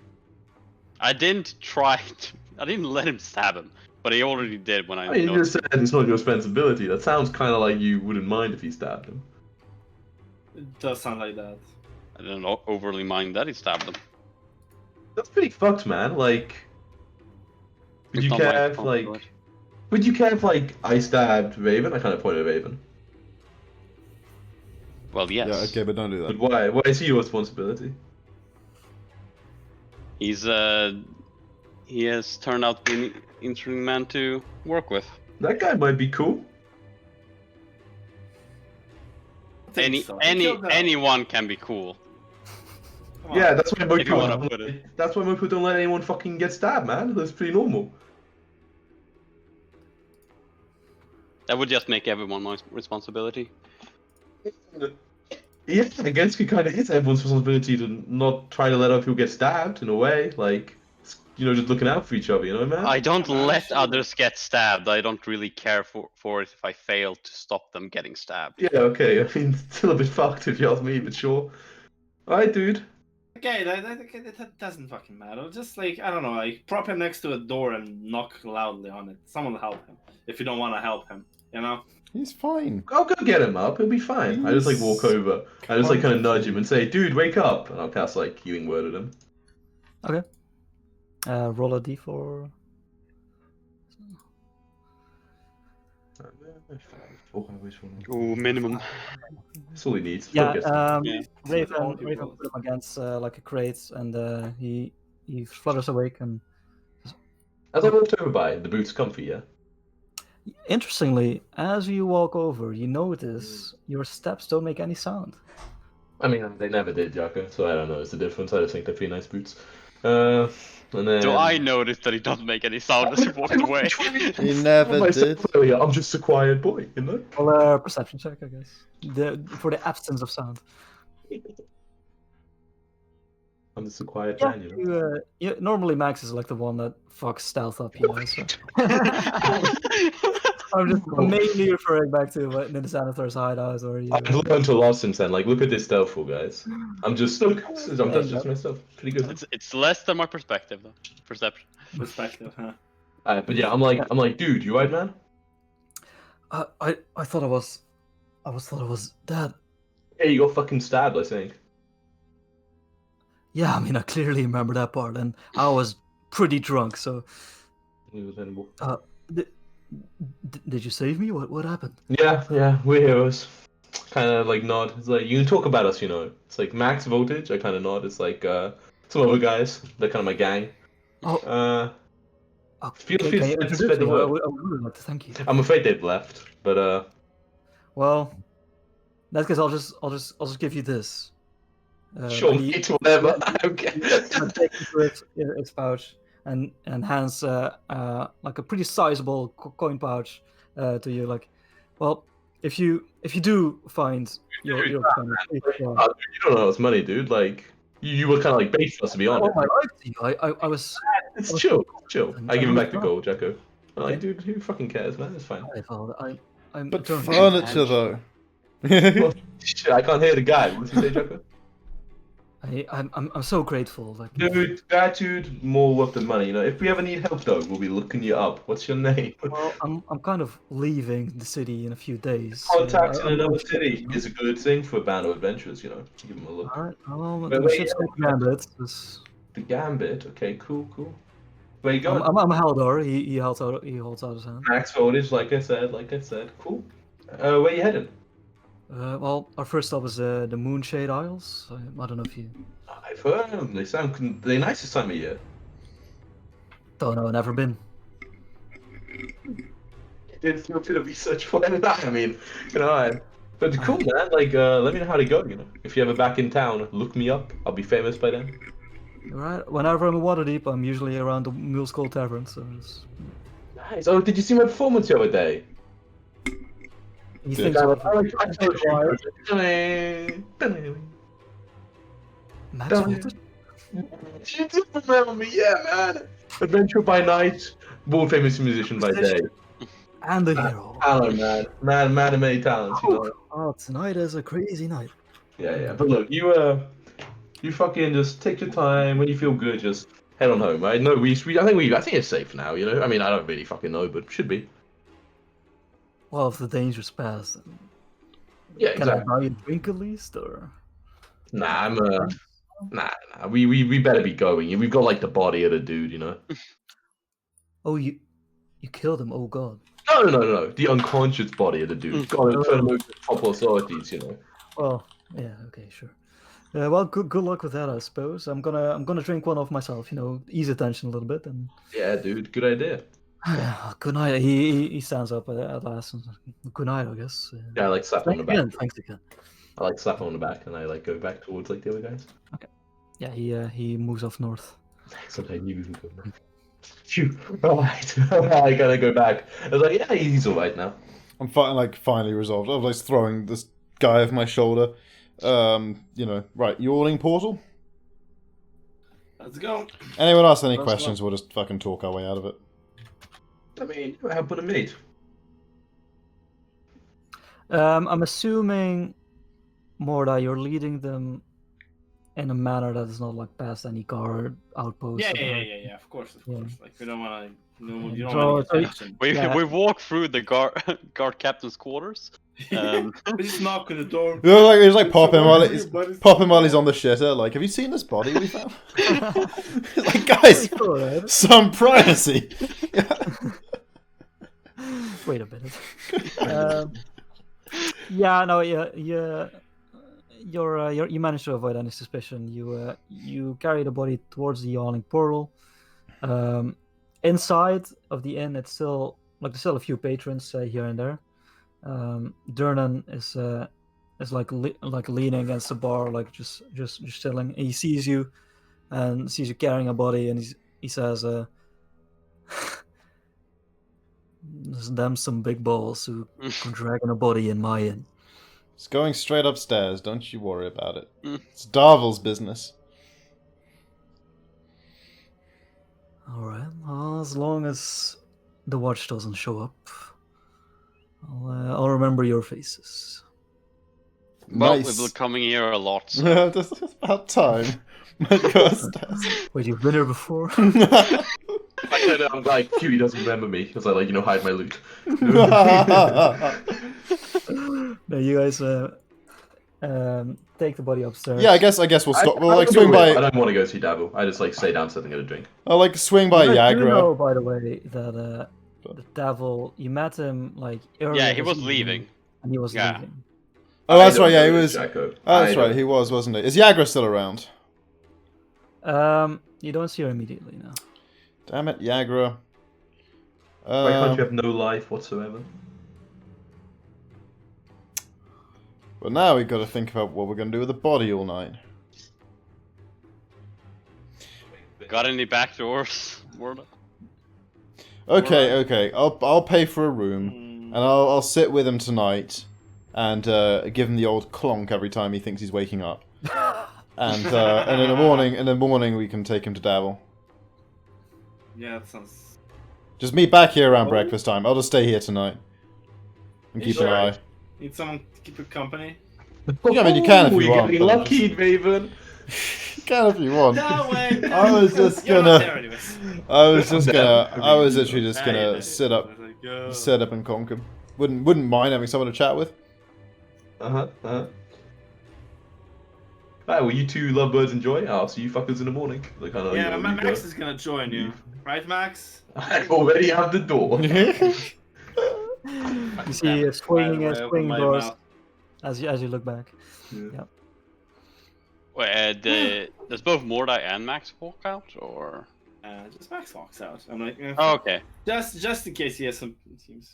I didn't try to. I didn't let him stab him, but he already did when I I mean, you noticed. just said it's not your responsibility. That sounds kind of like you wouldn't mind if he stabbed him. It does sound like that. I didn't overly mind that he stabbed him. That's pretty fucked, man. Like, would It's you not my care if like, responsibility. would you care if like I stabbed Raven? I kind of pointed at Raven. Well, yes. Yeah, okay, but don't do But that. why? Why is he your responsibility? He has turned out to be an interesting man to work with. That guy might be cool. Think so. He killed them. Anyone can be cool. Come on. Yeah, that's why most If you people. wanna put it. That's why most people don't let anyone fucking get stabbed, man. That's pretty normal. That would just make everyone my responsibility. Yeah, I guess it kind of is everyone's responsibility to not try to let other people get stabbed in a way. Like, you know, just looking out for each other, you know, man? I don't Come on, let sure. others get stabbed. I don't really care for it if I fail to stop them getting stabbed. Yeah, okay. I mean, still a bit fucked if you ask me, but sure. Alright, dude. Okay, that doesn't fucking matter. Just like, I don't know, like prop him next to a door and knock loudly on it. Someone will help him if you don't want to help him. You know? He's fine. I'll go get him up. He'll be fine. I just like walk over. I just like kind of nudge him and say, "Dude, wake up!" And I'll cast like healing word at him. Okay. Roll a d4. Ooh, minimum. That's all he needs. Yeah, Focus. Yeah. Raven put him against like a crate, and he flutters awake. And As I walked over by, the boot's comfy, yeah. interestingly, as you walk over, you notice your steps don't make any sound. I mean, they never did, Jaka, so I don't know. It's the difference. I just think they're pretty nice boots. And then. Do I notice that he doesn't make any sound as he walked away? He never did. I'm just a quiet boy, you know. Well, perception check, I guess. For the absence of sound. I'm just a quiet Yeah, man, you know. normally Max is like the one that fucks stealth up, you know. So. I'm just mainly referring back to what the Senator's hideout, or you. I've learned a lot since then. Like, look at this stealthful, guys. I'm just that's just myself. Pretty good. It's less than my perspective though. Perception. Perspective, huh? But yeah, I'm like, dude, you right, man? I thought I was dead. Hey, you got fucking stabbed, I think. Yeah, I mean, I clearly remember that part, and I was pretty drunk. So, did you save me? What happened? Yeah, we're heroes. Kind of like nod. It's like you can talk about us, you know. It's like max voltage. I kind of nod. It's like some other guys. They're kind of my gang. Feel free to spread the word. I would really like to thank you. I'm afraid they've left, but Well, in that case, I'll just give you this. sure, mate, whatever. Okay. Takes its pouch and hands like a pretty sizable coin pouch to you. Like, well, if you do find your you don't know it's money, dude. Like you were kind of like bait for us, to be honest. I lied to you. I was. It's chill. I give him back the gold, Jacko. I'm like, dude, who fucking cares, man? It's fine. I'm But drunk. furniture, though. Well, shit, I can't hear the guy. What did you say, Jacko? I'm so grateful. Like, Dude, gratitude more worth than money. You know, if we ever need help, though, we'll be looking you up. What's your name? well, I'm kind of leaving the city in a few days. Contact in another city is a good thing for a band of adventurers. You know, give them a look. Alright, well, But the wait, ship's Gambit. The Gambit. Okay, cool. Where you going? I'm Haldor. He holds out his hand. Max voltage, like I said. Cool. Where you headed? Well, our first stop is the Moonshade Isles. I don't know if you. I've heard them. They sound the nicest time of year. Don't know. Never been. Didn't do a bit of research for it. I mean, you know, but cool, man. Like, let me know how they go. You know, if you're ever back in town, look me up. I'll be famous by then. Right. Whenever I'm in Waterdeep, I'm usually around the Mule Skull Tavern. So it's... Nice. Oh, did you see my performance the other day? He thinks of Max Voltage? You do remember me, yeah, man. Adventure by night, world famous musician by day. And the hero. Talent, man of many talents, you know. Oh, tonight is a crazy night. Yeah. But look, you fucking just take your time. When you feel good, just head on home. Right? No, I think it's safe now. You know, I mean, I don't really fucking know, but should be. Well, if the danger's past, then Yeah, can I exactly. buy you a drink at least, or? Nah, nah. We better be going. We've got like the body of the dude, you know. Oh, you killed him. Oh God. No. The unconscious body of the dude. Gotta turn him over to proper authorities, you know. Well, yeah. Okay, sure. Well, good luck with that, I suppose. I'm gonna drink one off myself. You know, ease the tension a little bit, and Yeah, dude. Good idea. good night. He stands up at last. And, good night, I guess. Yeah, I like slap him on Thanks the back. again. Thanks again. I like slap him on the back, and I like go back towards like the other guys. Yeah, he moves off north. Excellent. I knew he would go back. Phew. Alright. I gotta go back. I was like, yeah, he's alright now. I'm finally resolved. I was like throwing this guy over my shoulder. Right, yawning portal. Let's go. Anyone ask any Let's questions? We'll just fucking talk our way out of it. I mean, how put a mate? I'm assuming, Morda, you're leading them in a manner that is not like past any guard outpost. Yeah. Of course. Yeah. Like we don't want to. No, you don't So- want to get attention. We walk through the guard captain's quarters. We just knock on the door. It's like pop him while Everybody's- he's on the shitter. Like, have you seen this body we found? It's like, guys, Pretty cool, right? some privacy. Wait a minute. You managed to avoid any suspicion. You carry the body towards the yawning portal. Inside of the inn, there's still a few patrons here and there. Durnan is like leaning against the bar, like just chilling. He sees you and sees you carrying a body, and he says, "There's them some big balls who come dragging a body in my inn." It's going straight upstairs. Don't you worry about it. It's Darvel's business. All right. Well, as long as the watch doesn't show up, I'll remember your faces. Well, Nice. we've been coming here a lot. So. This is about time. My God. Wait, you've been here before? I'm like, phew, he doesn't remember me because I like, hide my loot. No, you guys take the body upstairs. Yeah, I guess we'll stop. We'll like I swing I by. don't want to go see Dabble. I just like stay down sitting at a drink. I'll like swing by You guys do know, Yagra. by the way, that the devil, you met him like earlier. Yeah, he this was evening, leaving. and he was Yeah. leaving. Oh, that's I don't right. Yeah, he know was. Jacko. Oh, that's I right. don't- He was, wasn't he? Is Yagra still around? You don't see her immediately now. Damn it, Yagra. Why can't you have no life whatsoever? But now we've got to think about what we're going to do with the body all night. Got any back doors? Morda? Okay. I'll pay for a room, Mm, and I'll sit with him tonight, and give him the old clonk every time he thinks he's waking up. And in the morning we can take him to Davil. yeah, that sounds. Just meet back here around Oh. breakfast time. I'll just stay here tonight and keep an eye. Need someone to keep you company. Yeah, I mean, you can if you You're want, getting but lucky, Raven. You can if you want. No way. I was just You're gonna- not there anyways. I was literally just Ah, gonna yeah, sit I up, was like, yo. set up and conk him. Wouldn't mind having someone to chat with. Alright, well, you two lovebirds enjoy. I'll see you fuckers in the morning. Like, I know Yeah, you Max is gonna join you, right, Max? I already have the door. You see a swinging Right away, open swinging my doors mouth. as you look back. Wait, does both Morda and Max walk out, or? Just Max walks out. I'm like, Oh, okay. just in case he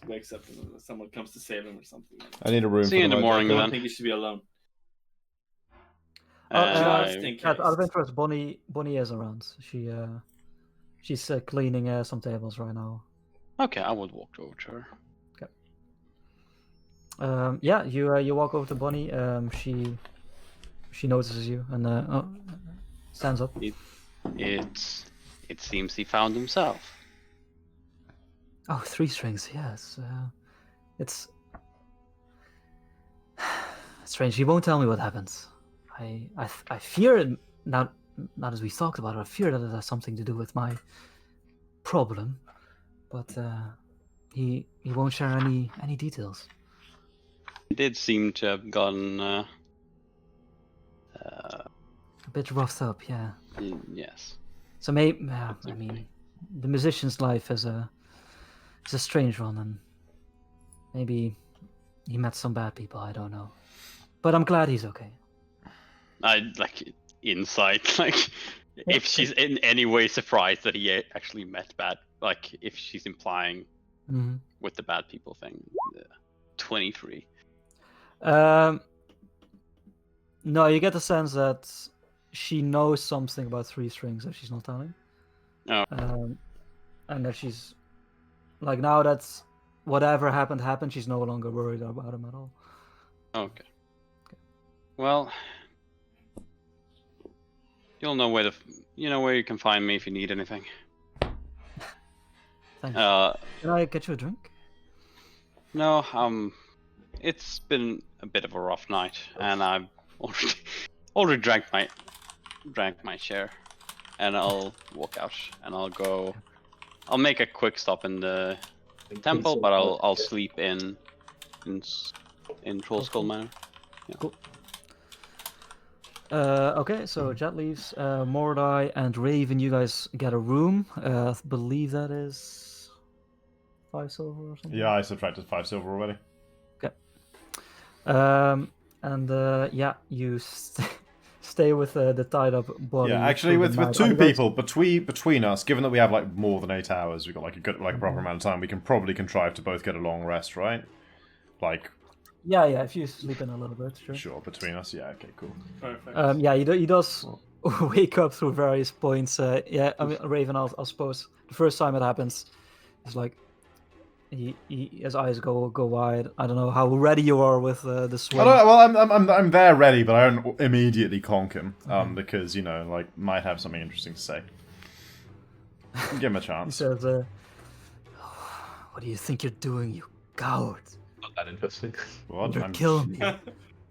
wakes up and someone comes to save him or something. I need a room. See you in the night. I morning don't then. think he should be alone. Just in case. out of interest, Bonnie is around. She's cleaning some tables right now. Okay, I would walk over to her. Yeah, you walk over to Bonnie. She notices you and stands up. It's it seems he found himself. Oh, 3 strings. Yes. It's strange. He won't tell me what happens. I fear it now. Not as we talked about it. I fear that it has something to do with my problem, but he won't share any details. He did seem to have gotten A bit roughed up, yeah. yes. So maybe I mean, the musician's life is a strange one, and maybe he met some bad people. I don't know, but I'm glad he's okay. I like insight, like if she's in any way surprised that he actually met bad, like if she's implying with the bad people thing. 23. No, you get the sense that she knows something about 3 strings that she's not telling. Oh. And that she's like, now that whatever happened, she's no longer worried about him at all. Okay. Well, you'll know where where you can find me if you need anything. Thanks. Can I get you a drink? No, it's been a bit of a rough night, and I've already drank my share, and I'll walk out, and I'll make a quick stop in the temple, but I'll sleep in Troll Skull Manor. Yeah. Cool. Okay, so Jet leaves. Mordai and Raven, you guys get a room. I believe that is 5 silver or something. Yeah, I subtracted 5 silver already. Okay. Yeah, you stay with the tied up body. Yeah, actually, with 2 people between us, given that we have like more than 8 hours, we've got like a proper amount of time. We can probably contrive to both get a long rest, right? Like. Yeah. If you sleep in a little bit, sure. Sure, between us. Yeah. Okay. Cool. Perfect. Yeah, he does wake up through various points. Yeah, I mean, Raven, I'll suppose the first time it happens, it's like his eyes go wide. I don't know how ready you are with the swing. Well, I'm there ready, but I don't immediately conk him, because like might have something interesting to say. Give him a He chance. says, "What do you think you're doing, you coward? Not that interesting. What? Either kill me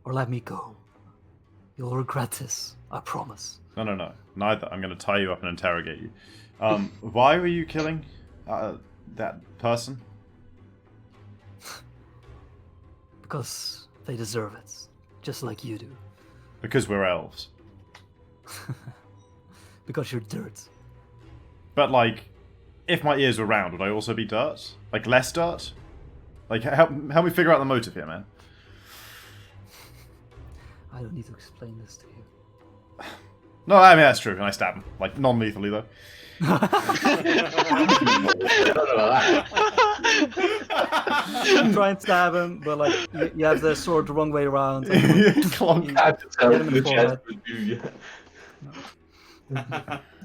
or let me go. You'll regret this, I promise." No. Neither. I'm going to tie you up and interrogate you. Why were you killing that person? Because they deserve it, just like you do. Because we're elves. Because you're dirt. But like, if my ears were round, would I also be dirt? Like less dirt? Like help me figure out the motive here, man. I don't need to explain this to you. No, I mean that's true. And I stab him, like non-lethally though. Try and stab him, but like you have the sword the wrong way around. Clonk. Hit him in the forehead.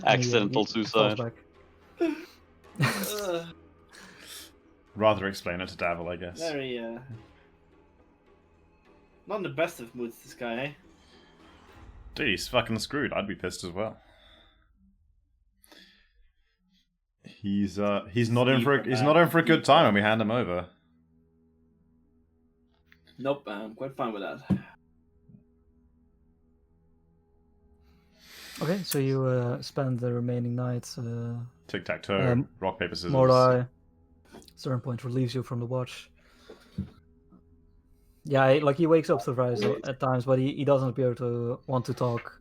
Accidental He falls suicide. back. Rather explain it to Davil, I guess. Very, not in the best of moods, this guy, eh? Dude, he's fucking screwed. I'd be pissed as well. He's not in for a good time when we hand him over. Nope, I'm quite fine with that. Okay, so you spend the remaining night. Tic-tac-toe, rock, paper, scissors. Mordai, certain point relieves you from the watch. Yeah, he wakes up surprised at times, but he doesn't appear to want to talk.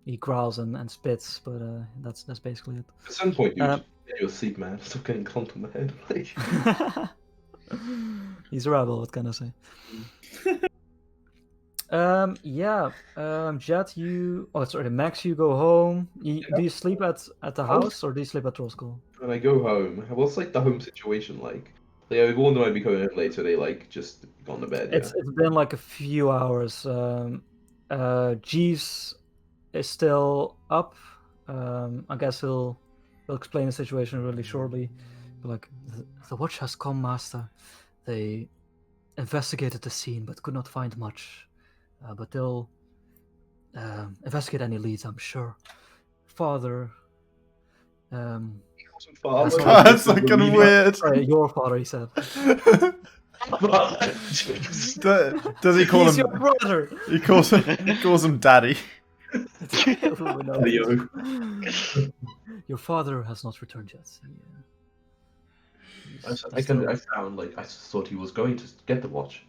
He growls and spits, but that's basically it. At some point, you're asleep, man. Stop getting conked on the head. Like. He's a rebel. What can I say? Jet, Max, you go home. Do you sleep at the house or do you sleep at Troll School? When I go home, what's like the home situation like? Like, Gordon might be coming home later. They like just gone to bed. It's been like a few hours. Jeeves is still up. I guess he'll explain the situation really shortly. But like, the watch has come, Master. They investigated the scene but could not find much. But they'll investigate any leads, I'm sure. Father Father. That's fucking weird. Sorry, your father, he said. Does he call He's him? your brother. He calls him daddy. Who knows? Leo. Your father has not returned yet. I found like I thought he was going to get the watch.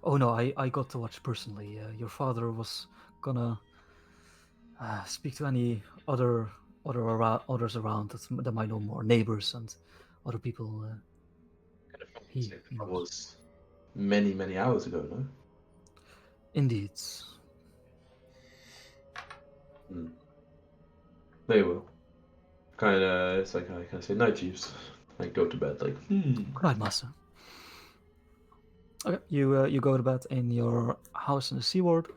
Oh no, I got to watch personally. Your father was gonna speak to any others around that might know more, neighbors and other people. He That knows. was many hours ago, no? Indeed. They will. Kinda, it's like I kind of say night chiefs. Like go to bed, like. Good night, master. Okay, you go to bed in your house in the seaward.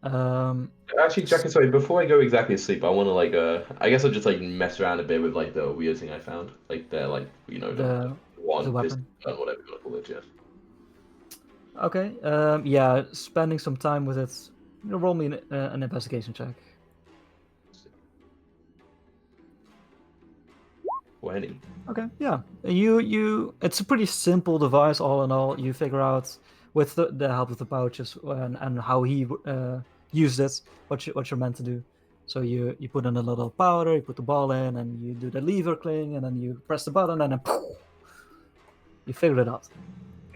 Actually, Jack, sorry. Before I go exactly to sleep, I want to like I guess I'll just like mess around a bit with like the weird thing I found, like the like the one weapon. pistol, whatever you want to call it, yeah. Okay. Yeah, spending some time with it. Roll me an investigation check. 20. Okay, yeah. You it's a pretty simple device all in all. You figure out with the help of the pouches and how he used it, what you're meant to do. So you put in a little powder, you put the ball in, and you do the lever cling, and then you press the button, and then poof, you figured it out.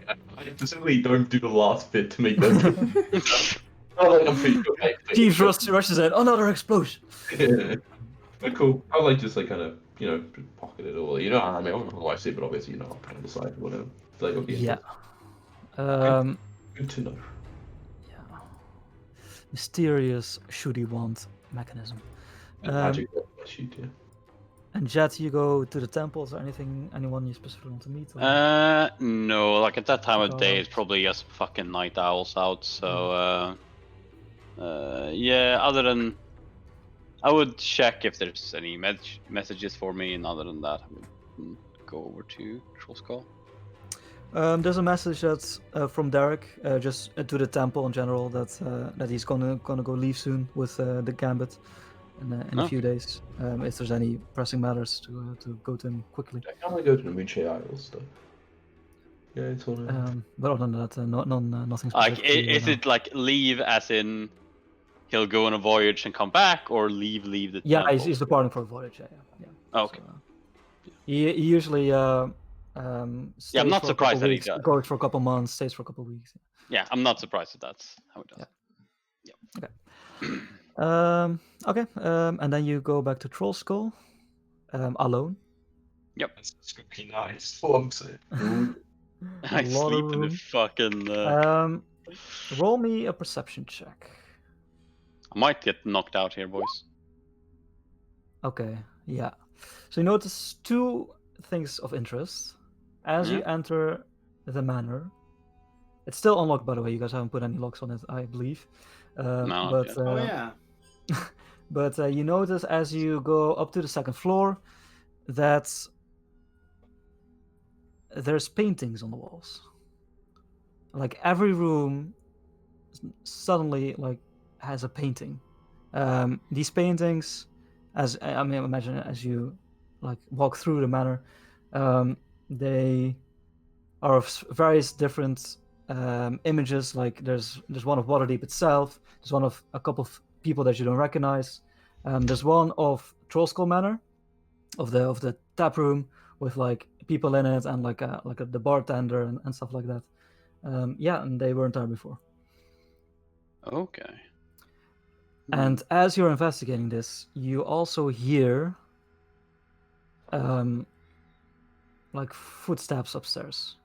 I specifically don't do the last bit to make that. Not like I'm pretty sure. Jeeves rushes in. Another explosion. But cool. I like just like kind of pocket it all. I mean, I don't know why I say, but obviously I'll kind of decide whatever. It's like okay. Yeah. Good to know. Yeah. Mysterious should he want mechanism. Magic shoot, yeah. And Jet, you go to the temple. Is there anyone you specifically want to meet? Or... No, like at that time of day, Because- it's probably just fucking night owls out. So, yeah. Other than, I would check if there's any messages for me, and other than that, I would go over to Trollskull. There's a message that's from Derek, just to the temple in general, that he's gonna go leave soon with the Gambit in a few days. If there's any pressing matters to go to him quickly. I can't go to the Moonshade Isles stuff. Yeah, it's all. But other than that, nothing Like, specific. is it like leave as in he'll go on a voyage and come back, or leave the Yeah, temple? he's departing for a voyage. Yeah. Okay. So, he usually Yeah, I'm not surprised that he does. Goes for a couple months, stays for a couple weeks. Yeah, I'm not surprised that that's how it does. Yeah. Okay. And then you go back to Trollskull, alone. Yep. That's fucking nice. What I'm saying. I lot of sleep in the room. fucking. Roll me a perception check. I might get knocked out here, boys. Okay. Yeah. So you notice two things of interest as you enter the manor. It's still unlocked, by the way. You guys haven't put any locks on it, I believe. No, But yet. Oh yeah. but you notice as you go up to the second floor that there's paintings on the walls. Like every room suddenly like has a painting. These paintings, as I mean, imagine as you like walk through the manor, they are of various different images. Like there's one of Waterdeep itself. There's one of a couple of people that you don't recognize. There's one of Trollskull Manor, of the tap room with like people in it and the bartender and stuff like that. Yeah, and they weren't there before. Okay. And as you're investigating this, you also hear like footsteps upstairs.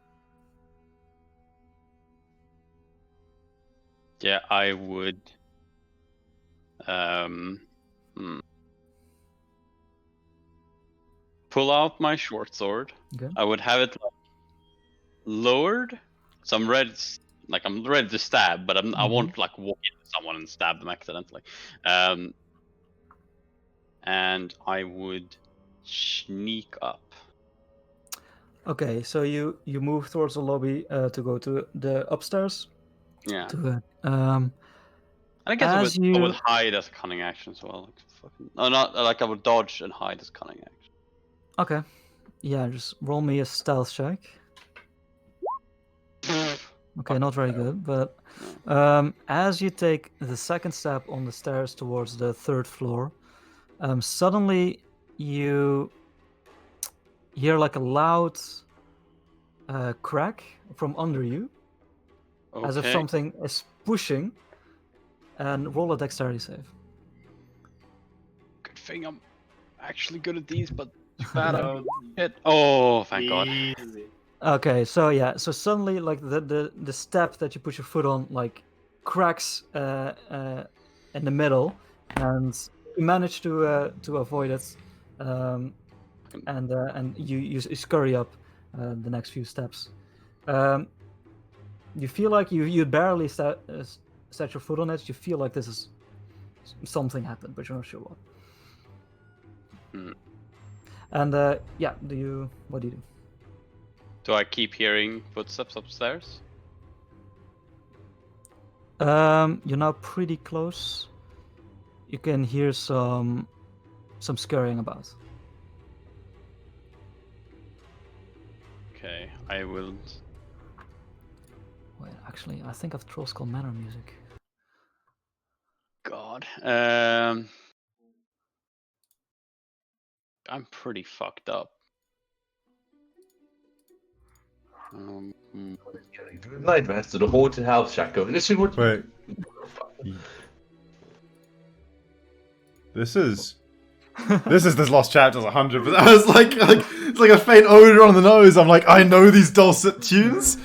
Yeah, I would. Pull out my short sword. Okay. I would have it like, lowered, so I'm ready. I'm ready to stab, but I won't like walk into someone and stab them accidentally. And I would sneak up. Okay, so you move towards the lobby to go to the upstairs. Yeah. To I guess As I would you- hide as a cunning action as well. Like, fucking... No, not like I would dodge and hide as cunning action. Okay. Yeah, just roll me a stealth check. Okay, not very good, but as you take the second step on the stairs towards the third floor, suddenly you hear like a loud crack from under you, as if Okay. something is pushing, and roll a dexterity save. Good thing I'm actually good at these, but too bad I'm No, shit. Oh, thank God. easy. Okay, so yeah, so suddenly like the step that you put your foot on like cracks in the middle, and you manage to avoid it, and you scurry up the next few steps. You feel like you barely set your foot on it. You feel like this is something happened, but you're not sure what. Hmm. And yeah, what do you do? Do I keep hearing footsteps upstairs? You're now pretty close. You can hear some scurrying about. Okay, I will. Wait, actually, I think I've Trollskull Manor music. God. I'm pretty fucked up. Good night, master. The haunted house shack. This is what. Wait. This is this lost chapters 100%. I was like it's like a faint odor on the nose. I'm like, I know these dulcet tunes.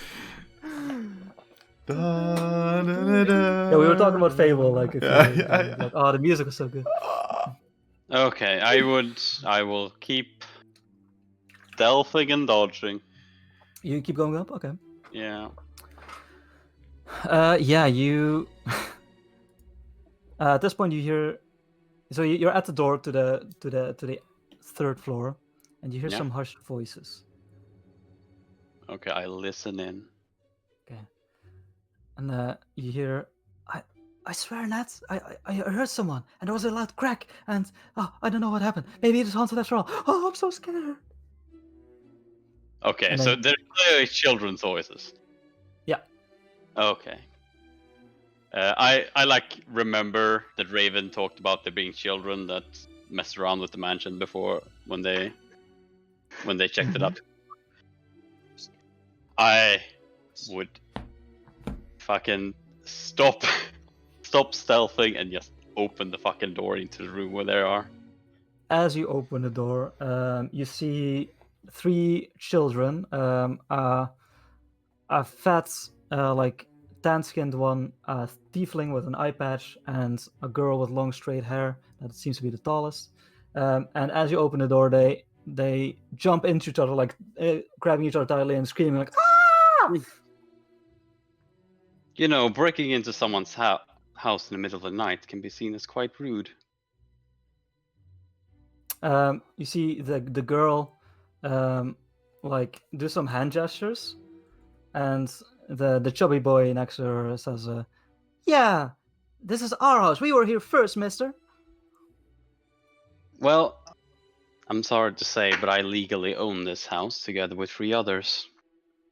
Da, da, da, Yeah, we were talking about Fable, like, if Yeah, you, yeah, yeah. like, oh, the music was so good. Okay, I will keep stealthing and dodging. You keep going up, okay. Yeah. Yeah, you. At this point, you hear. So you're at the door to the third floor, and you hear Yeah. some hushed voices. Okay, I listen in. Okay. And you hear, I swear, Nat, I heard someone, and there was a loud crack, and I don't know what happened. Maybe it is haunted after all. Oh, I'm so scared. Okay, And so then- they're clearly children's voices. Yeah. Okay. I like remember that Raven talked about there being children that messed around with the mansion before when they checked it up. I would fucking stop stealthing and just open the fucking door into the room where they are. As you open the door, you see 3 children. A fat, like tan-skinned one, a tiefling with an eye patch, and a girl with long straight hair that seems to be the tallest. And as you open the door, they jump into each other, like grabbing each other tightly and screaming like, "Ah!" You know, breaking into someone's house in the middle of the night can be seen as quite rude. You see the girl like do some hand gestures, and the chubby boy next to her says, "Yeah, this is our house. We were here first, mister." Well, I'm sorry to say, but I legally own this house together with 3 others.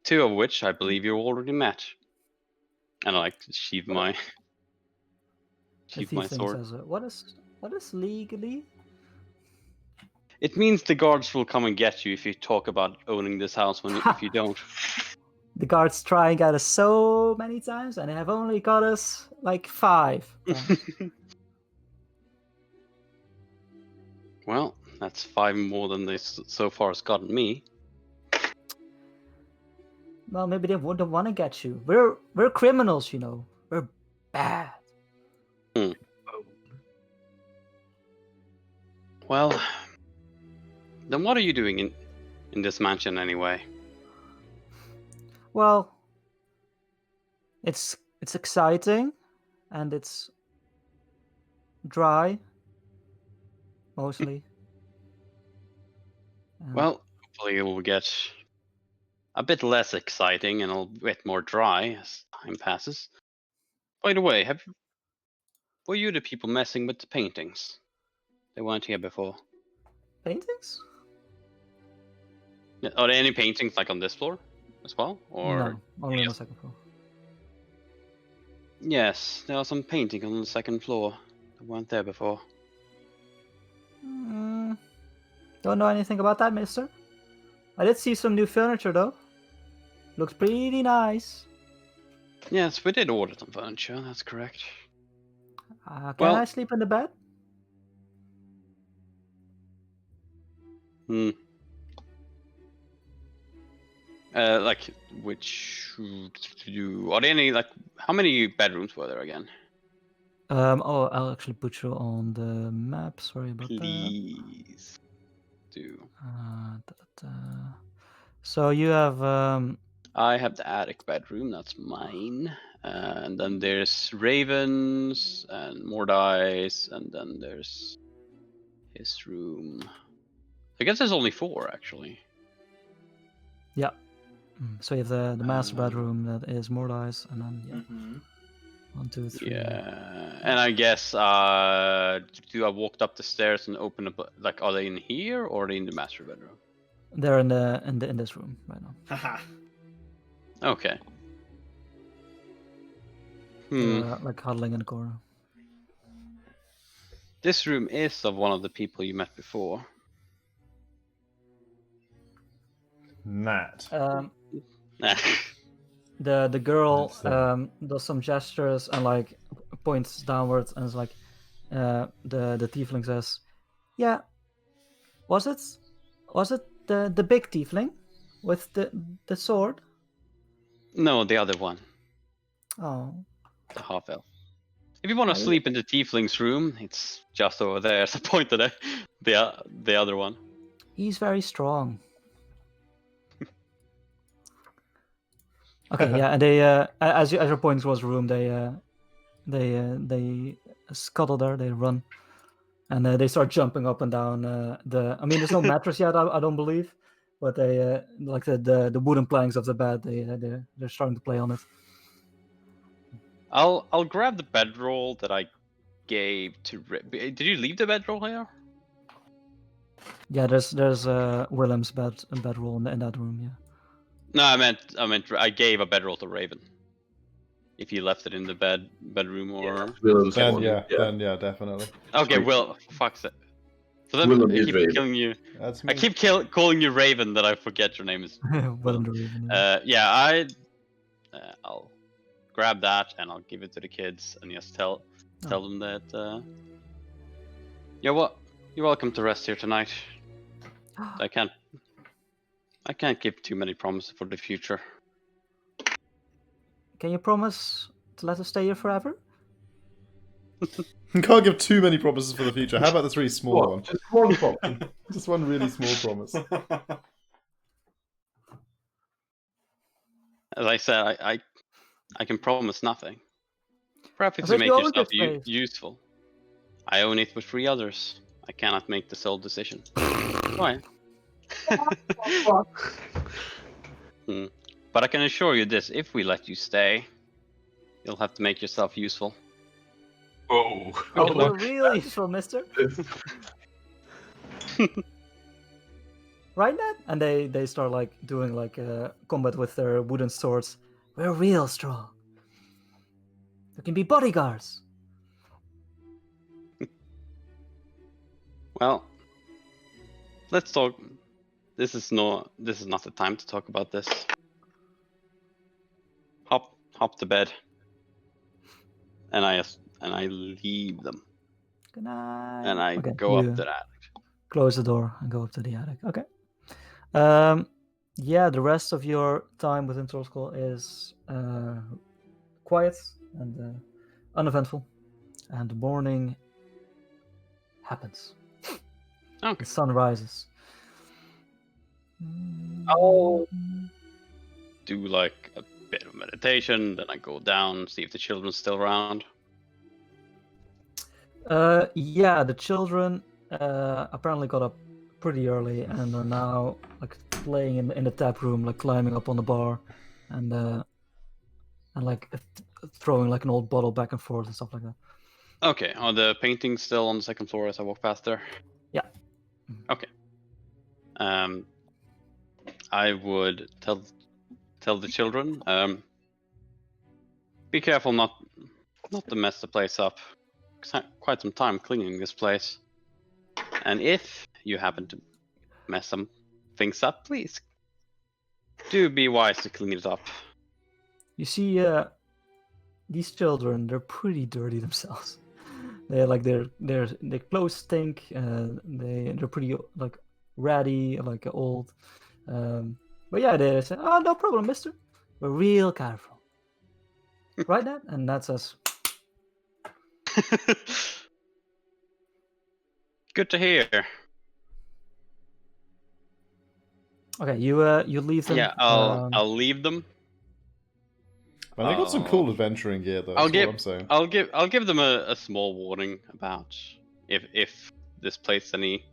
2 of which I believe you already met. And I like sheathe my The sheathe my thief thing sword. says, what is legally? It means the guards will come and get you if you talk about owning this house if you don't. The guards try and get us so many times, and they have only got us like 5 times. Well, that's 5 more than they so far has gotten me. Well, maybe they wouldn't want to get you. We're criminals, you know. We're bad. Well, then what are you doing in this mansion anyway? Well, it's exciting, and it's dry, mostly. Well, hopefully it will get a bit less exciting and a bit more dry as time passes. By the way, Were you the people messing with the paintings? They weren't here before. Paintings? Are there any paintings like on this floor as well? Or No, only on the second floor. yes, there are some paintings on the second floor that weren't there before. Don't know anything about that, mister. I did see some new furniture though. Looks pretty nice. Yes, we did order some furniture. That's correct. Can Well- I sleep in the bed? Hmm. Like which? Are there any like? How many bedrooms were there again? Oh, I'll actually put you on the map. Sorry about that. Please do. So you have I have the attic bedroom. That's mine. And then there's Ravens and Mordice, and then there's his room. I guess there's only 4 actually. so you have the master Um, bedroom that is Mordice, and then Mhm. 1, 2, 3. Yeah, and I guess do I walked up the stairs and open up? Like, are they in here or are they in the master bedroom? They're in this room right now. Haha. Okay. Hmm. They're like huddling in the corner. This room is of one of the people you met before. Nat. The girl That's, does some gestures and like points downwards and is like, the tiefling says, "Yeah, was it the big tiefling with the sword?" No, the other one, Oh, the half elf. If you want to Are you- sleep in the tiefling's room, it's just over there. As I pointed at the other one. he's very strong. Okay, yeah, and they as you're pointing towards the room, they scuttle there, they run, and they start jumping up and down. I mean, there's no mattress yet, I don't believe, but they like the wooden planks of the bed. They're starting to play on it. I'll grab the bedroll that I gave to. Did you leave the bedroll here? Yeah, there's Willem's bedroll in that room. Yeah. No, I meant I gave a bedroll to Raven. If you left it in the bedroom or Willem's then one, then yeah, definitely. okay, Sweet. Will fuck's it. So then Willem I is keep Raven. killing you. That's I me. keep calling you Raven that I forget your name is. Willem the Raven. Yeah. Yeah, I'll grab that and I'll give it to the kids and just tell them that. You're welcome to rest here tonight. I can't give too many promises for the future. Can you promise to let us stay here forever? You can't give too many promises for the future. How about this really small What? one? Just one problem. Just one really small promise. As I said, I can promise nothing. Perhaps if As you if make you own yourself this place. useful. I own it with 3 others. I cannot make the sole decision. Why? But I can assure you this: if we let you stay, you'll have to make yourself useful. Oh. Oh, we're really useful, mister. Right, Nat? And they start like doing like combat with their wooden swords. We're real strong. We can be bodyguards. Well, let's talk. This is not the time to talk about this. Hop to bed, and I leave them, Good night. and I Okay, go you up to that. close the door and go up to the attic. Okay. Yeah, the rest of your time within Trollskull is quiet and uneventful, and the morning happens. Okay. The sun rises. I'll do like a bit of meditation, then I go down, see if the children's still around. Yeah, the children apparently got up pretty early and are now like playing in the tap room, like climbing up on the bar, and like throwing like an old bottle back and forth and stuff like that. Okay, are the paintings still on the second floor as I walk past there? Yeah. Okay. I would tell the children, be careful not to mess the place up. Quite some time cleaning this place. And if you happen to mess some things up, please do be wise to clean it up. You see, these children, they're pretty dirty themselves. They're like their clothes stink. They're pretty like ratty, like old. But yeah, they say, "Oh, no problem, Mister. We're real careful." Right, Dad? And that says, Good to hear. "Okay, you leave them." Yeah, I'll leave them. Man, they got some cool adventuring gear though. That's what I'm saying. I'll give them a small warning about if this place any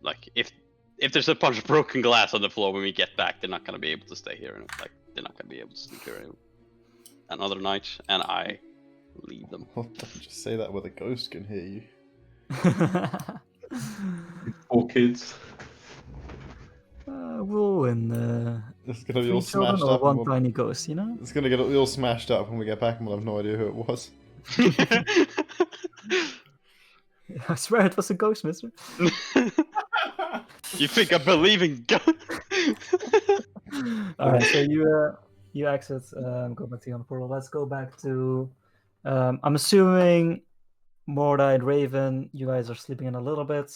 like if there's a bunch of broken glass on the floor when we get back, they're not gonna be able to stay here, and like they're not gonna be able to sleep here another night, and I leave them. Just say that where the ghost can hear you. Poor kids. We'll win. It's gonna be 3 all children smashed or up. one tiny ghost, you know? It's gonna get all smashed up when we get back, and we'll have no idea who it was. I swear it was a ghost, Mister. You think I believe in God? All right, so you exit. Go back to the portal. Let's go back to. I'm assuming Morda and Raven, you guys are sleeping in a little bit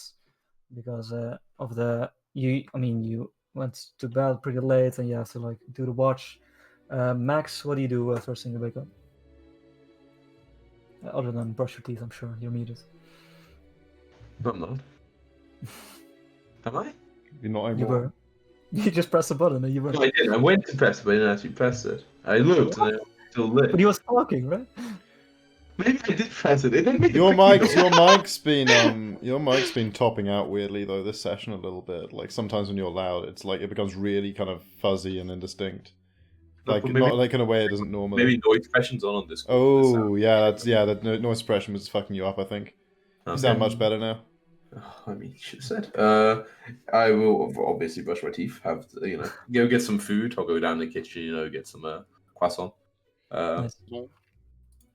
because of the you. I mean, you went to bed pretty late and you have to like do the watch. Max, what do you do first thing you wake up? Other than brush your teeth, I'm sure you're muted. I'm not. Am I? You're not anymore. You were. You just pressed a button and you were. No, I did. I went to press it, but I didn't actually press it. I looked and it was still lit. But he was talking, right? Maybe I did press it. It didn't make Your a quick mic's been topping out weirdly though this session a little bit. Like sometimes when you're loud, it's like it becomes really kind of fuzzy and indistinct. Like maybe, not like in a way it doesn't normally. Maybe noise suppression's on this. Oh yeah, that noise suppression was fucking you up. I think. You sound much better now. Oh, I mean, you should have said. I will obviously brush my teeth. Have go get some food. I'll go down to the kitchen. Get some croissant. Nice.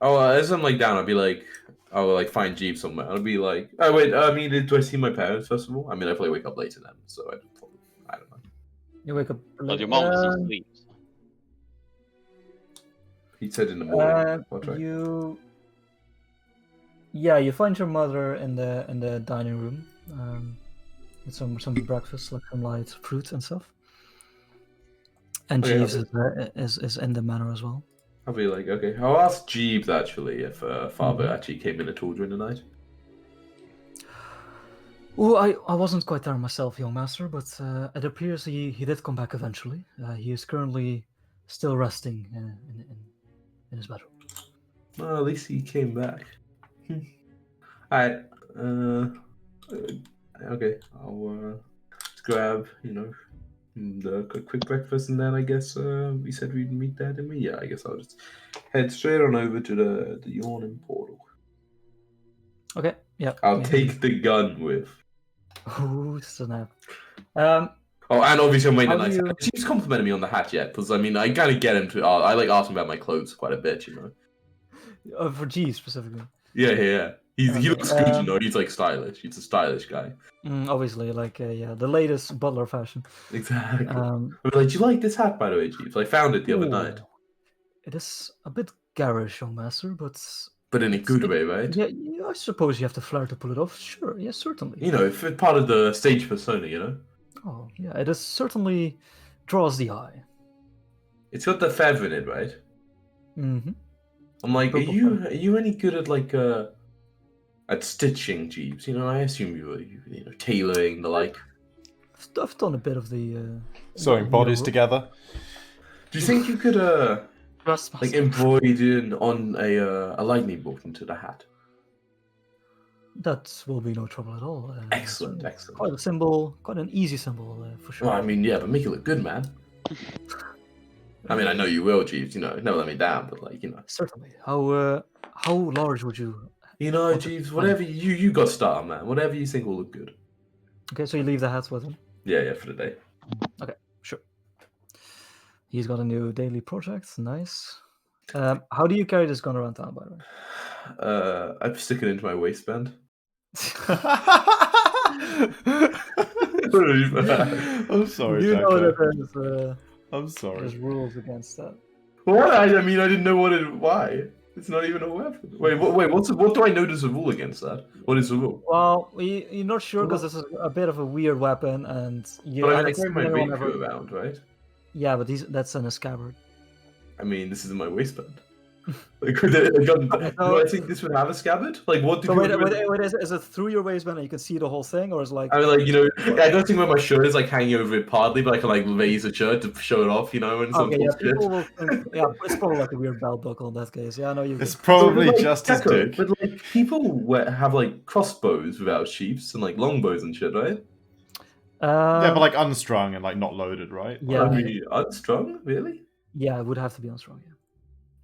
As I'm like down, I'll be like, I'll like find Jeep somewhere. I'll be like, oh wait, I mean, do I see my parents first of all? I mean, I probably wake up later then, so I don't know. You wake up. But your mom still sleeps. He said in the morning. You find your mother in the dining room with some breakfast, like some light fruit and stuff. And Jeeves is in the manor as well. I'll be like, okay, I'll ask Jeeves actually if father actually came in and told during the night. Oh, I wasn't quite there myself, young master, but it appears he did come back eventually. He is currently still resting in his bedroom. Well, at least he came back. Alright, okay, I'll grab, the quick breakfast, and then I guess we said we'd meet Dad and me. Yeah, I guess I'll just head straight on over to the yawning portal. Okay, yeah. I'll take the gun with. Oh, snap. And obviously I'm waiting a nice hat. She's complimented me on the hat yet, because I mean, I kind of get him to. I like ask him about my clothes quite a bit, For G specifically. Yeah. He looks good, he's like stylish. He's a stylish guy. Obviously, like the latest butler fashion. Exactly. I'm like, do you like this hat, by the way, Jeeves? I found it the other night. It is a bit garish, young master, but in a good way, right? Yeah, I suppose you have the flair to pull it off. Sure, yes, certainly. If it's part of the stage persona, Oh, yeah, it is certainly draws the eye. It's got the feather in it, right? Mm-hmm. I'm like, are you any good at at stitching, Jeeves? I assume you were tailoring the like. I've done a bit of the sewing bodies together. Do you think you could embroider on a lightning bolt into the hat? That will be no trouble at all. Excellent. Quite a symbol, quite an easy symbol for sure. Well, I mean, yeah, but make it look good, man. I mean, I know you will, Jeeves. You know, never let me down, but like, you know. Certainly. How large would you? You know, Want to Jeeves, find- whatever you got started, man. Whatever you think will look good. Okay, so you leave the hats with him. Yeah, for the day. Sure. He's got a new daily project. Nice. How do you carry this gun around town, by the way? I stick it into my waistband. I'm sorry, you know Jacko. that I'm sorry. there's rules against that. What? I mean, I didn't know why. It's not even a weapon. Wait, what do I know there's a rule against that? What is the rule? Well, you're not sure because this is a bit of a weird weapon, and you. But I mean, I haven't carry seen my anyone rapier around, right? Yeah, but that's in a scabbard. I mean, this is in my waistband. Like, do I think this would have a scabbard? Like, what do So people wait, do? is it through your waistband and you can see the whole thing, or is it like? I mean, like, you know, I don't think where my shirt is like hanging over it partly, but I can like raise the shirt to show it off, you know, and some Okay, yeah, bullshit. people will think, yeah, it's probably like a weird belt buckle in that case. Yeah, I know you. It's probably But, like, just as Jacko, dick. But like people have like crossbows without sheaths and like longbows and shit, right? Yeah, but like unstrung and like not loaded, right? Yeah. I mean, unstrung, really? Yeah, it would have to be on strong. Yeah.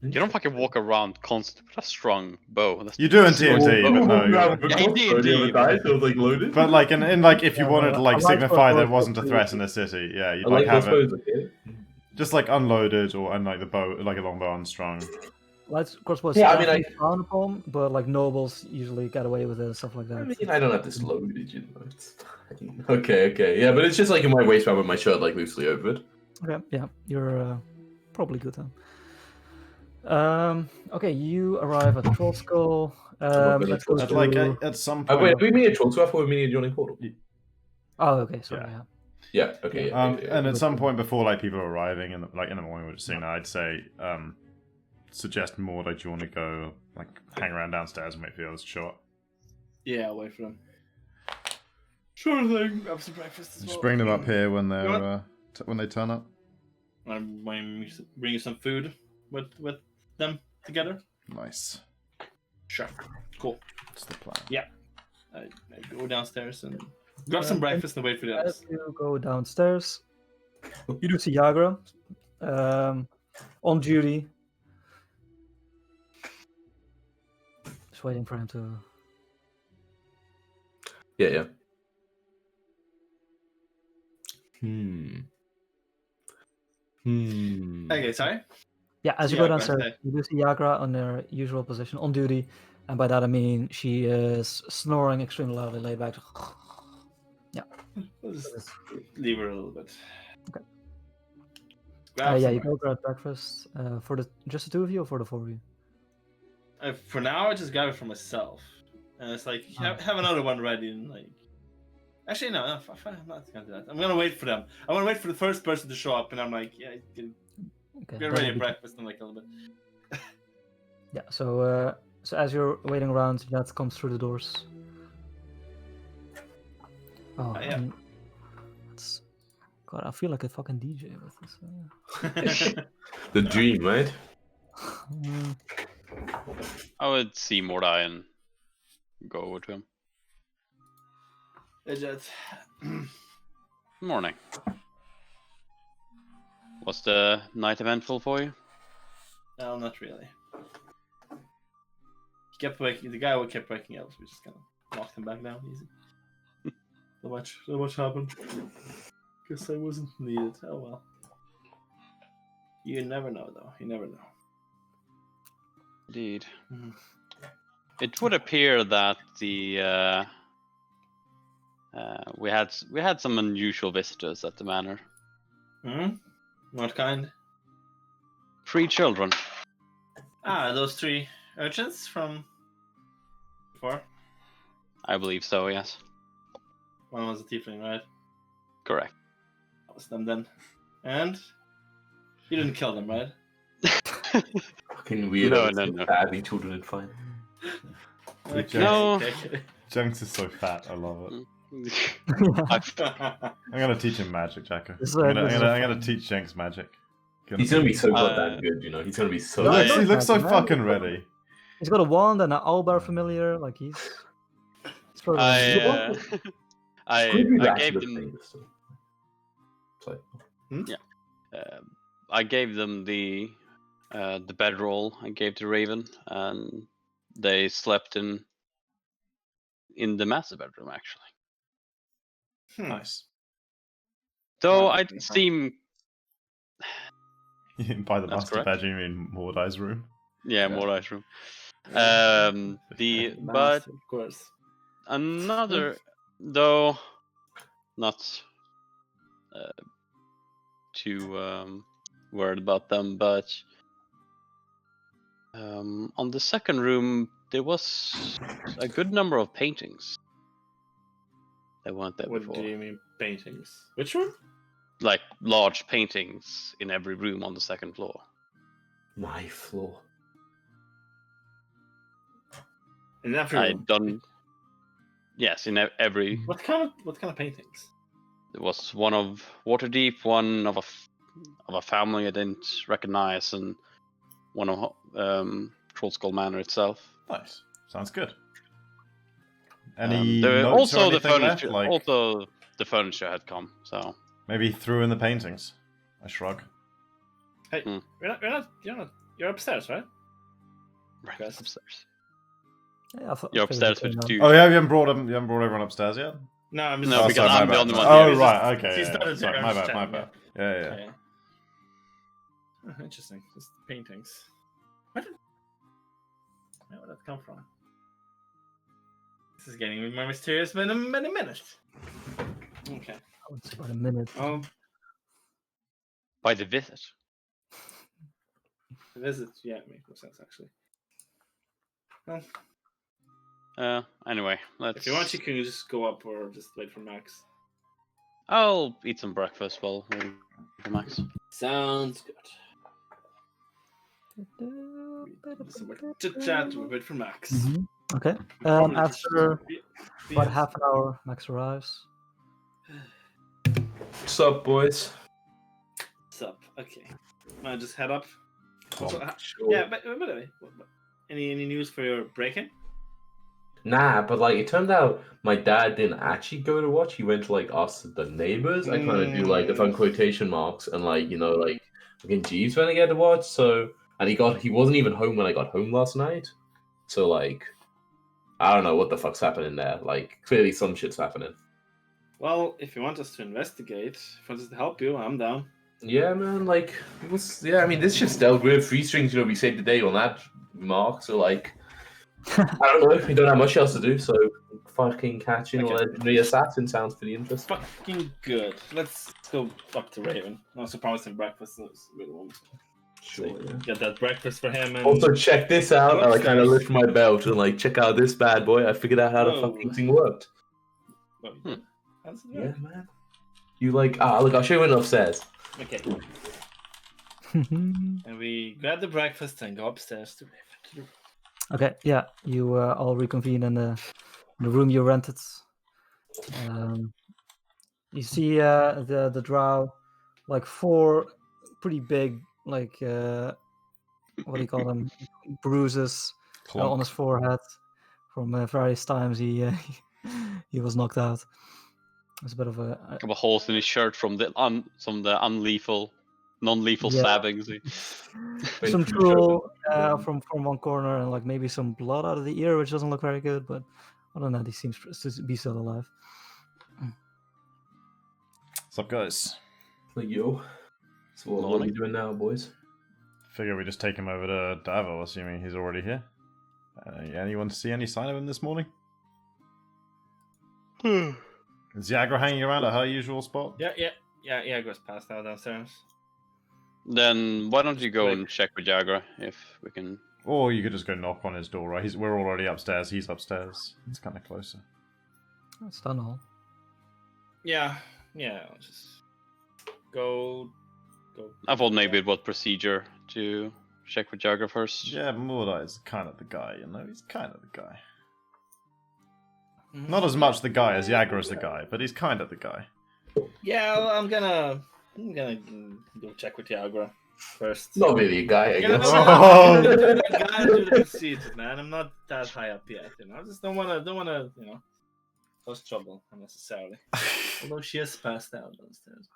You don't fucking walk around constantly with a strong bow. That's You do in so TNT, bow. but no. You have a Yeah, crossbow, D&D, do you have a but- dice that was like loaded? But like in like if you Yeah, wanted to like I like signify there crossbows, wasn't a but threat in the city, yeah, you'd I like have it crossbows, okay. just like unloaded or and like the bow, like a longbow unstrung. Light crossbows. Yeah, I mean, definitely frowned upon, but like nobles usually get away with it and stuff like that. I mean, I don't have this loaded, you know. It's fine. Okay, yeah, but it's just like in my waistband with my shirt like loosely over it. Okay, yeah, you're probably good then. Okay, you arrive at the Troll Skull. Let's go At to... like at some point. Wait, are we meeting a troll? So I thought we were meeting a joining portal. Oh, okay, sorry. Yeah. Yeah. Yeah, okay, yeah. And at some point before like people are arriving in the morning, we're just saying I'd say suggest more like do you want to go like hang around downstairs and wait for the others to show up. Yeah, I'll wait for them. Sure thing. Have some breakfast as well. Just bring them up here when You they're when they turn up. I'm bring you some food with them together. Nice. Sure. Cool. That's the plan. Yeah. I go downstairs and grab some breakfast and wait for the As others. you go downstairs, you do see Yagra on duty. Just waiting for him to... Yeah. Okay, sorry. Yeah, as you Yeah, go go downstairs, ahead. you do see Yagra on their usual position on duty, and by that I mean she is snoring extremely loudly, laid back. We'll just leave her a little bit. Okay. Grab Yeah, some you go grab breakfast for just the two of you or for the four of you? For now, I just grab it for myself, and it's like have another one ready. And like, actually, no, I'm not gonna do that. I'm gonna wait for them. I want to wait for the first person to show up, and I'm like, yeah, get Okay. ready that for will be- breakfast in like a little bit. Yeah. So as you're waiting around, Jet comes through the doors. Oh, yeah. God, I feel like a fucking DJ with this. The dream, right? I would see Mordai and go over to him. Hey, Jet. Morning. Was the night eventful for you? No, not really. He kept waking. The guy who kept waking up. So we just kind of knocked him back down easy. Not much happened. Guess I wasn't needed. Oh well. You never know, though. You never know. Indeed. Mhm. It would appear that the we had some unusual visitors at the manor. Hmm. What kind? 3 children. Ah, those 3 urchins from before. I believe so. Yes. One was a tiefling, right? Correct. That was them then. And you didn't kill them, right? Fucking weird. No. Badly children did fine. Okay, No. okay. Jenks is so fat. I love it. I- I'm gonna teach him magic, Jacko. This is I'm a gonna fun- teach Jenks magic. He's gonna be so Uh, goddamn good, you know. He's gonna be so. He looks, I- he looks so Man. fucking ready. He's got a wand and an owlbear familiar. Like he's probably I Scooby I Doo gave actually him looks like- Sorry. uh, I gave them the bedroll. I gave to Raven, and they slept in the master bedroom actually. Nice. Though Well, I huh. seem By the That's master correct. bedroom, you mean Mordai's room? yeah, Yeah. more nice room. Yeah. But Master, of course. another though not too worried about them, but on the second room there was a good number of paintings that weren't there What before. do you mean paintings? Which one? Like large paintings in every room on the second floor. My floor. In every I room. done. Yes, in every. What kind of paintings? There was one of Waterdeep, one of a family I didn't recognize, and one of Trollskull Manor itself. Nice. Sounds good. Any There notes or also the anything left? furniture. Like Also, the furniture had come. So maybe threw in the paintings. I shrug. Hey, Hmm. you're upstairs, right? right Yes. upstairs. Yeah, I You're figured upstairs you with the came two. Oh yeah, you haven't brought everyone upstairs yet? No, I'm just. No, Oh, because sorry, I'm my the bad. only one Oh here. right, okay. She's Yeah, not yeah. a Sorry, zero, my I'm bad, just my chatting, bad. Yeah, yeah. Okay. Oh, interesting. Just paintings. Where did that come from? This is getting more mysterious in a minute. Okay. Oh, it's about a minute. Oh, By the visit. the visit. Yeah, it makes more sense actually. Well, Anyway, let's. if you want, you can just go up or just wait for Max. I'll eat some breakfast while waiting for Max. Sounds good. So we're chit chat. We wait for Max. Mhm. Okay. Probably After just- about half an hour, Max arrives. What's up, boys? What's up? Okay. Wanna just head up? Cool. Also, Sure. yeah, but anyway, any news for your break-in? Nah, but like it turned out my dad didn't actually go to watch. He went to like ask the neighbors. I kind of do like the fun quotation marks and like like fucking Jeeves when I get to watch. So and he wasn't even home when I got home last night. So like I don't know what the fuck's happening there. Like clearly some shit's happening. Well, if you want us to investigate, if you want us to help you, I'm down. Yeah, man. Like I mean this shit's dealt with. 3 strings. We saved the day on that mark. So like. I don't know. We don't have much else to do, so fucking catching a Okay. legendary assassin sounds pretty interesting. Fucking good. Let's go up to Raven. I also promised him breakfast. So it's really want Sure. to Yeah. get that breakfast for him. And Also, check this out. I like kind of Upstairs. lift my belt and like check out this bad boy. I figured out how the Whoa. fucking thing worked. What, you did? How does it Yeah, work? man. You like look, I'll show you when upstairs. Okay. And we grab the breakfast and go upstairs to Raven. Okay, yeah, you all reconvene in the room you rented. You see the drow, like 4 pretty big, like what do you call them, bruises on his forehead from various times he was knocked out. It's a bit of a Couple of holes in his shirt from the non-lethal Yeah. stabbings. some drool from one corner and like maybe some blood out of the ear, which doesn't look very good. But other than that, he seems to be still alive. What's up, guys? Like yo. So what are we Morning. doing now, boys? Figure we just take him over to Davo, assuming he's already here. Anyone see any sign of him this morning? Is Yagra hanging around at her usual spot? Yeah, goes passed out downstairs. Then why don't you go Quick. and check with Jagra if we can? Or you could just go knock on his door, right? We're already upstairs, he's upstairs. It's kind of closer. It's done all. Yeah, I'll just go. I thought maybe it was procedure to check with Jagra first. Yeah, Mordai is kind of the guy, you know? He's kind of the guy. Not as much the guy as Yagra is the guy, but he's kind of the guy. Yeah, well, I'm gonna go check with Yagra first. Not really a guy, I Yeah, guess. Oh. I gotta do the procedure, man. I'm not that high up yet, you know. I just don't wanna, cause trouble unnecessarily. Although she is passed out downstairs.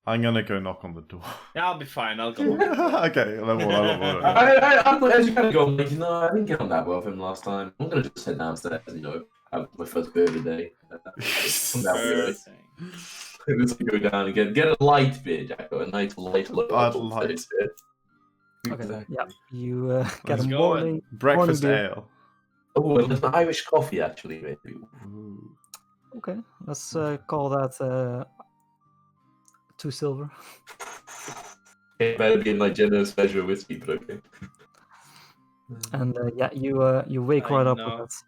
I'm gonna go knock on the door. Yeah, I'll be fine. I'll go. Okay, level. I'm as you kind of go, I'm like, I didn't get on that well with him last time. I'm gonna just head downstairs, have my first beer of the day. That'll be nice. Let's go down again. Get a light beer, Jacko. A nice light Bud local Light. beer. Okay. Yeah. You get Let's a go morning Breakfast beer. ale. Oh, and there's an Irish coffee actually, maybe. Ooh. Okay. Let's call that 2 silver. It better be in my generous measure of whiskey, but okay. And yeah, you wake I right up know. with that.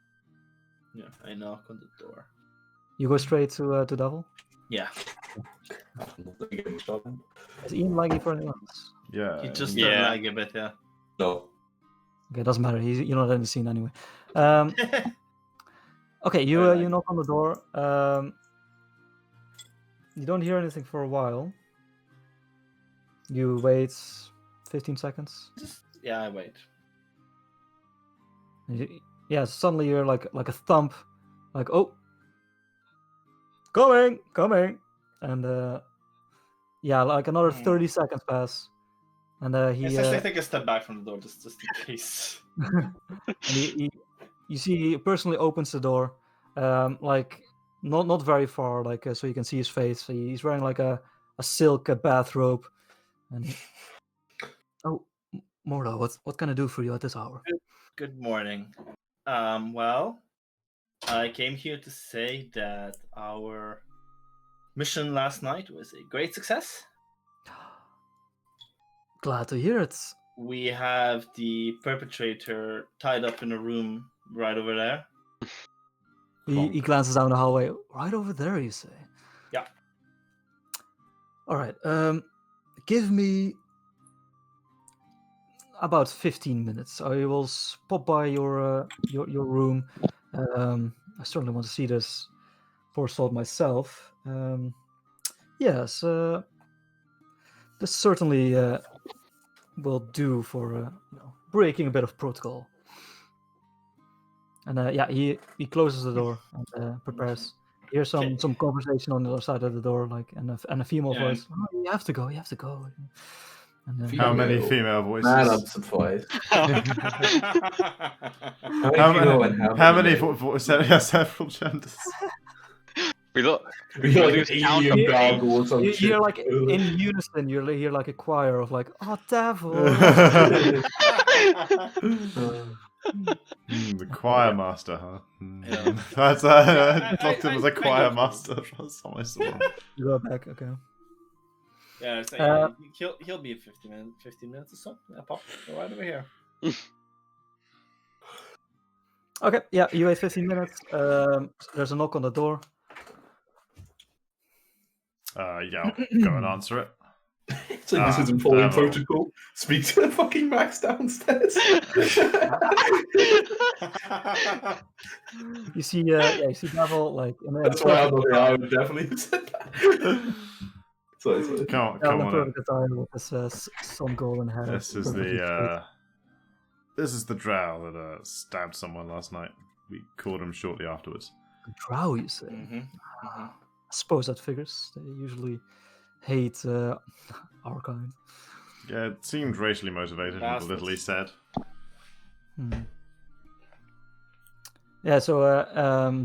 Yeah, I knock on the door. You go straight to Devil. Yeah, Is Ian laggy for anyone else? Yeah. he just Yeah. lag a bit. Yeah. No. Okay, doesn't matter. You're not in the scene anyway. Okay, you Very you laggy. knock on the door. You don't hear anything for a while. You wait 15 seconds. Yeah, I wait. Yeah, suddenly you're like a thump, like oh, coming, and yeah, like another 30 seconds pass, and he Essentially, take a step back from the door just in case. and you see he personally opens the door, like not very far, like so you can see his face. He's wearing like a silk bathrobe, and oh, Mordo, what can I do for you at this hour? Good morning. Well, I came here to say that our mission last night was a great success. Glad to hear it. We have the perpetrator tied up in a room right over there. He glances down the hallway. Right over there, you say? Yeah. All right. Give me about 15 minutes. I will pop by your room. I certainly want to see this forestalled myself. Yes. This certainly will do for breaking a bit of protocol. And yeah, he closes the door and prepares. Here's some conversation on the other side of the door, like and a female voice. Oh, you have to go. And, How many female voices? Man, I'm surprised. How many several genders? We look. We Well, like there's an count alien of gargle or some shit. you're like in unison. You hear like a choir of like, oh devil. The choir master, huh? Yeah. That's locked him as a choir master. That's how I saw him. You go back, okay. Yeah, so he'll be in 15 minutes or so. Yeah, pop, go right over here. Okay, yeah, you wait 15 minutes. There's a knock on the door. Yeah, I'll go and answer it. So this isn't following devil. protocol. Speak to the fucking Max downstairs. You see, you see Devil like. That's why I would definitely have said that. Sorry. Come Devil in on. perfect attire with his sun golden hair. This is the drow that stabbed someone last night. We caught him shortly afterwards. Drow, you say? I suppose that figures. They usually hate our kind. Yeah, it seemed racially motivated with the little he said. Yeah, so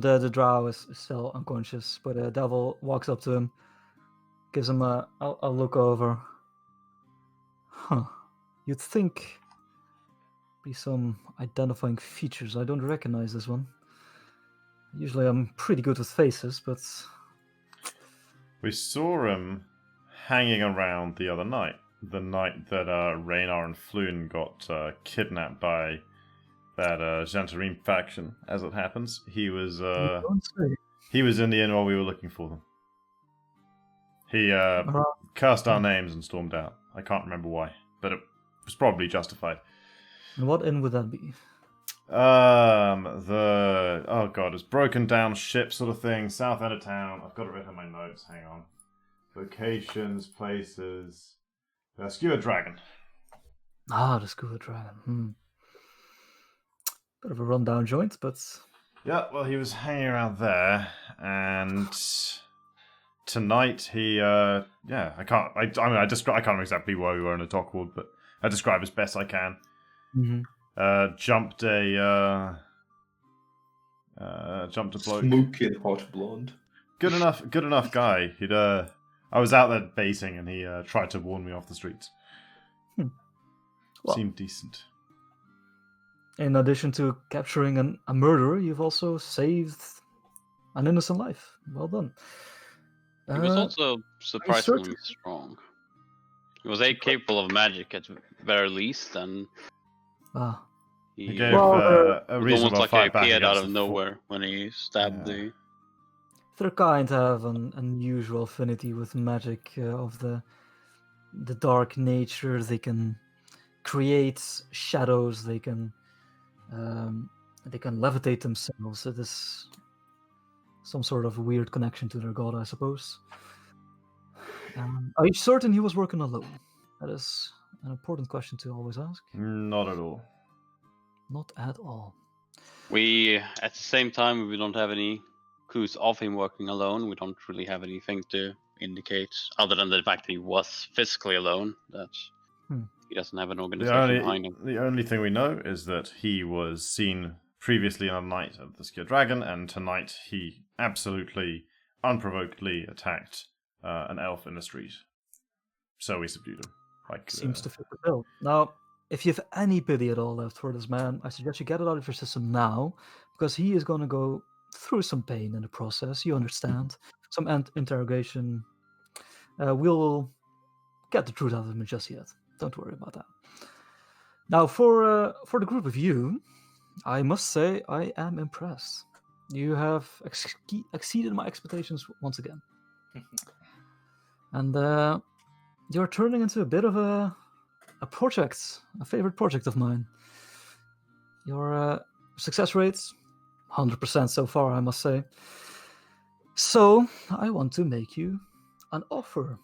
the drow is still unconscious, but Devil walks up to him, gives him a look over. Huh. You'd think be some identifying features. I don't recognize this one. Usually I'm pretty good with faces, but... We saw him hanging around the other night. The night that Raynar and Floon got kidnapped by that Gentarine faction, as it happens. He was in the inn while we were looking for them. He cursed our names and stormed out. I can't remember why, but it was probably justified. And what inn would that be? It's broken down ship sort of thing, south end of town. I've got it written in my notes. Hang on. Locations, places. Skewer Dragon. Ah, the Skewer Dragon. Bit of a rundown joint, but... Yeah, well, he was hanging around there, and tonight he I can't I can't remember exactly where we were in the Dockwood, but I describe as best I can. Jumped a bloke. Smoking hot blonde. Good enough guy. He'd I was out there baiting and he tried to warn me off the streets. Well, seemed decent. In addition to capturing a murderer, you've also saved an innocent life. Well done. He was also surprisingly certain- strong. He was capable of magic at very least, and He gave Well, a it was reasonable almost like fight he back appeared out against of the nowhere when he stabbed Yeah. the. their kind have an unusual affinity with magic of the dark nature. They can create shadows. They can levitate themselves. It is some sort of weird connection to their god, I suppose. Are you certain he was working alone? That is an important question to always ask. Not at all. Not at all. We, at the same time, we don't have any clues of him working alone. We don't really have anything to indicate, other than the fact that he was physically alone, that he doesn't have an organization behind him. The only thing we know is that he was seen previously on a night of the Skir Dragon, and tonight he absolutely, unprovokedly attacked an elf in the street. So we subdued him. Seems to fit the bill. Now, if you have any pity at all left for this man, I suggest you get it out of your system now, because he is going to go through some pain in the process. You understand. Some interrogation. We'll get the truth out of him just yet. Don't worry about that. Now, for the group of you, I must say I am impressed. You have exceeded my expectations once again. And you're turning into a bit of a project, a favorite project of mine. Your success rates, 100% so far, I must say. So, I want to make you an offer.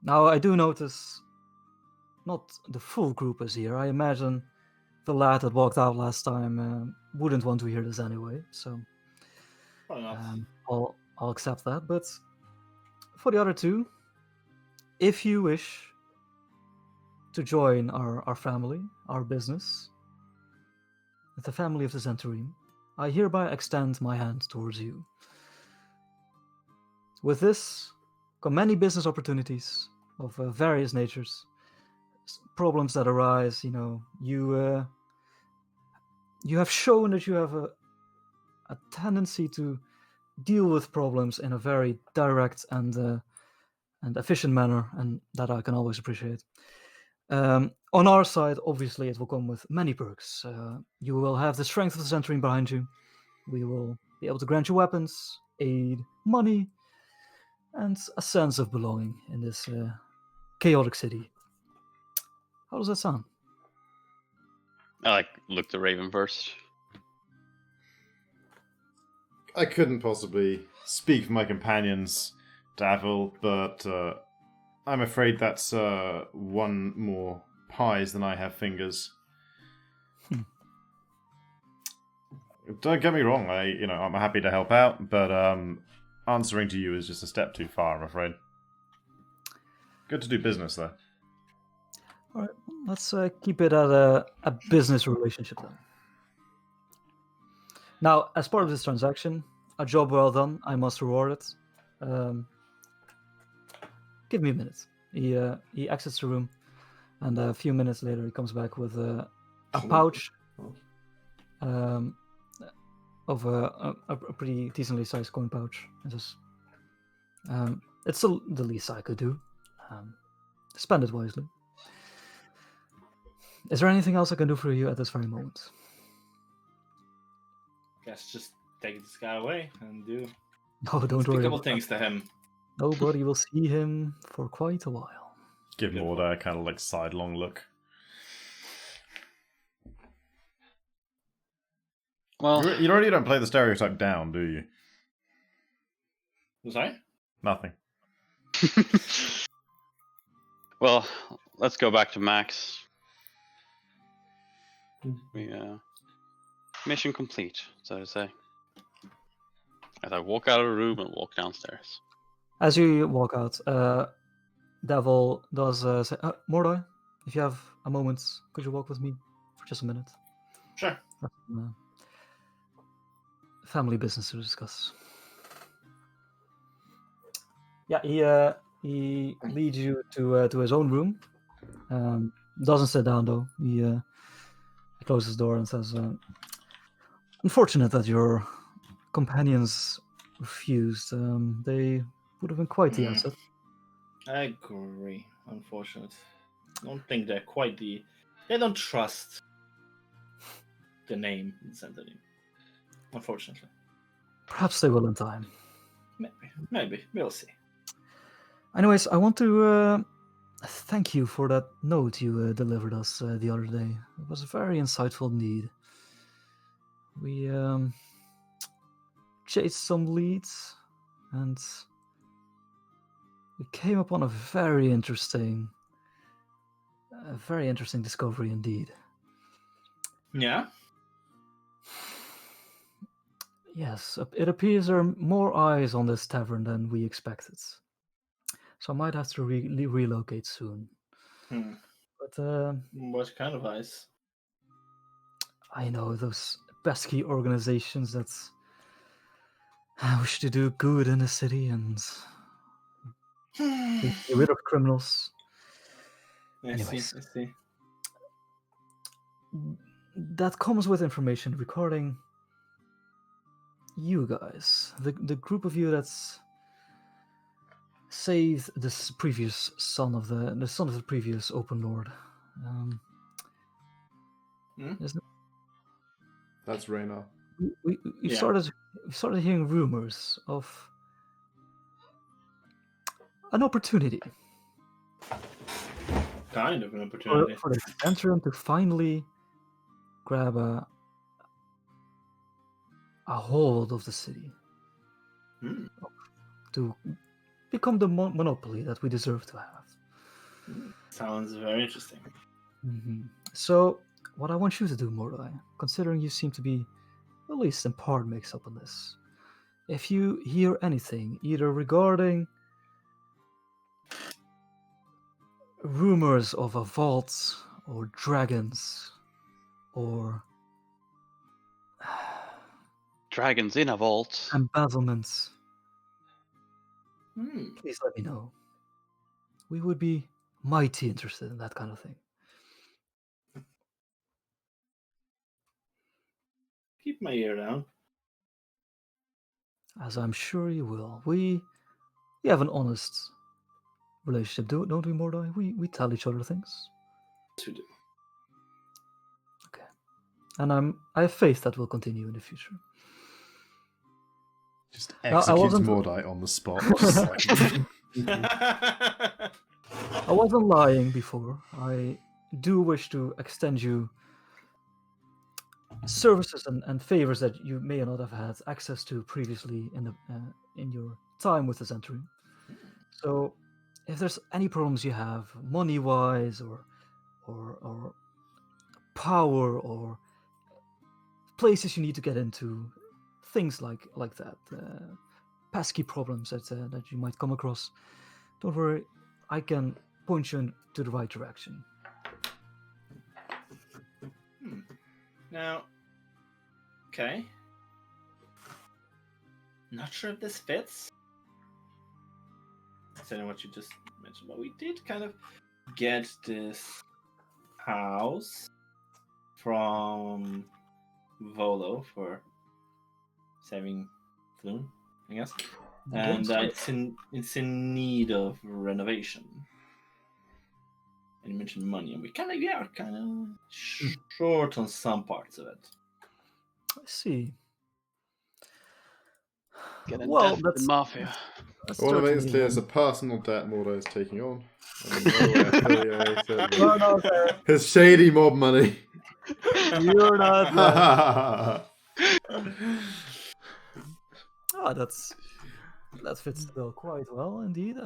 Now, I do notice not the full group is here. I imagine the lad that walked out last time wouldn't want to hear this anyway, so I'll accept that. But for the other two, if you wish to join our family, our business, the family of the Zentarim, I hereby extend my hand towards you. With this come many business opportunities of various natures, problems that arise. You have shown that you have a tendency to deal with problems in a very direct and efficient manner, and that I can always appreciate. On our side, obviously, it will come with many perks. You will have the strength of the Zentarim behind you. We will be able to grant you weapons, aid, money, and a sense of belonging in this chaotic city. How does that sound? I look to Raven first. I couldn't possibly speak for my companions, Davil, but I'm afraid that's one more pies than I have fingers. Don't get me wrong, I'm happy to help out, but answering to you is just a step too far, I'm afraid. Good to do business, though. All right, let's keep it at a business relationship then. Now, as part of this transaction, a job well done, I must reward it. Give me a minute. He exits the room, and a few minutes later he comes back with a pouch of a pretty decently sized coin pouch. It's the least I could do. Spend it wisely. Is there anything else I can do for you at this very moment? Guess just take this guy away and do No, don't worry. a couple about things that. to him. Nobody will see him for quite a while. Give Morda a kind of sidelong look. Well, You already don't play the stereotype down, do you? Sorry? Nothing. well, let's go back to Max. Mission complete, so to say. As I walk out of the room and walk downstairs. As you walk out, Devil does say, Mordai, if you have a moment, could you walk with me for just a minute? Sure. Family business to discuss. Yeah, he leads you to his own room. Doesn't sit down though. He closes the door and says, "Unfortunate that your companions refused. They would have been quite the asset." I agree. Unfortunate. I don't think they're quite the. They don't trust the name Zentarim. Unfortunately. Perhaps they will in time. Maybe. We'll see. Anyways, I want to thank you for that note you delivered us the other day. It was very insightful indeed. We chased some leads and we came upon a very interesting discovery indeed. Yeah. Yes, it appears there are more eyes on this tavern than we expected. So I might have to relocate soon. But What kind of ice? I know those pesky organizations that wish to do good in the city and get rid of criminals. I see. That comes with information regarding you guys, the group of you that's saved this previous son of the previous open lord. Isn't it? That's Reyna. We Yeah. started hearing rumors of an opportunity Kind of an opportunity. for the Zentarim to finally grab a hold of the city, to become the monopoly that we deserve to have. Sounds very interesting. So, what I want you to do, Mordai, considering you seem to be at least in part mixed up in this, if you hear anything, either regarding rumors of a vault or dragons or Dragons in a vault. embezzlements, please let me know. We would be mighty interested in that kind of thing. Keep my ear down. As I'm sure you will. We have an honest relationship, don't we, Mordai? We tell each other things. To do. Okay. And I have faith that will continue in the future. Just executes wasn't- Mordai on the spot. Just like- I wasn't lying before. I do wish to extend you services and favors that you may not have had access to previously in your time with the Zentarim. So, if there's any problems you have, money-wise, or power, or places you need to get into, things like that, pesky problems that you might come across, don't worry, I can point you into the right direction. Now, okay. Not sure if this fits. Considering what you just mentioned, but we did kind of get this house from Volo for saving Floon, I guess. And it's in need of renovation. And you mentioned money, and we kind of short on some parts of it. I see. Get a Well, death to the that's mafia. I want to make this certainly clear: it's a personal debt Mordai is taking on. And in no way affiliated with his shady mob money. You're not. That fits the bill quite well indeed.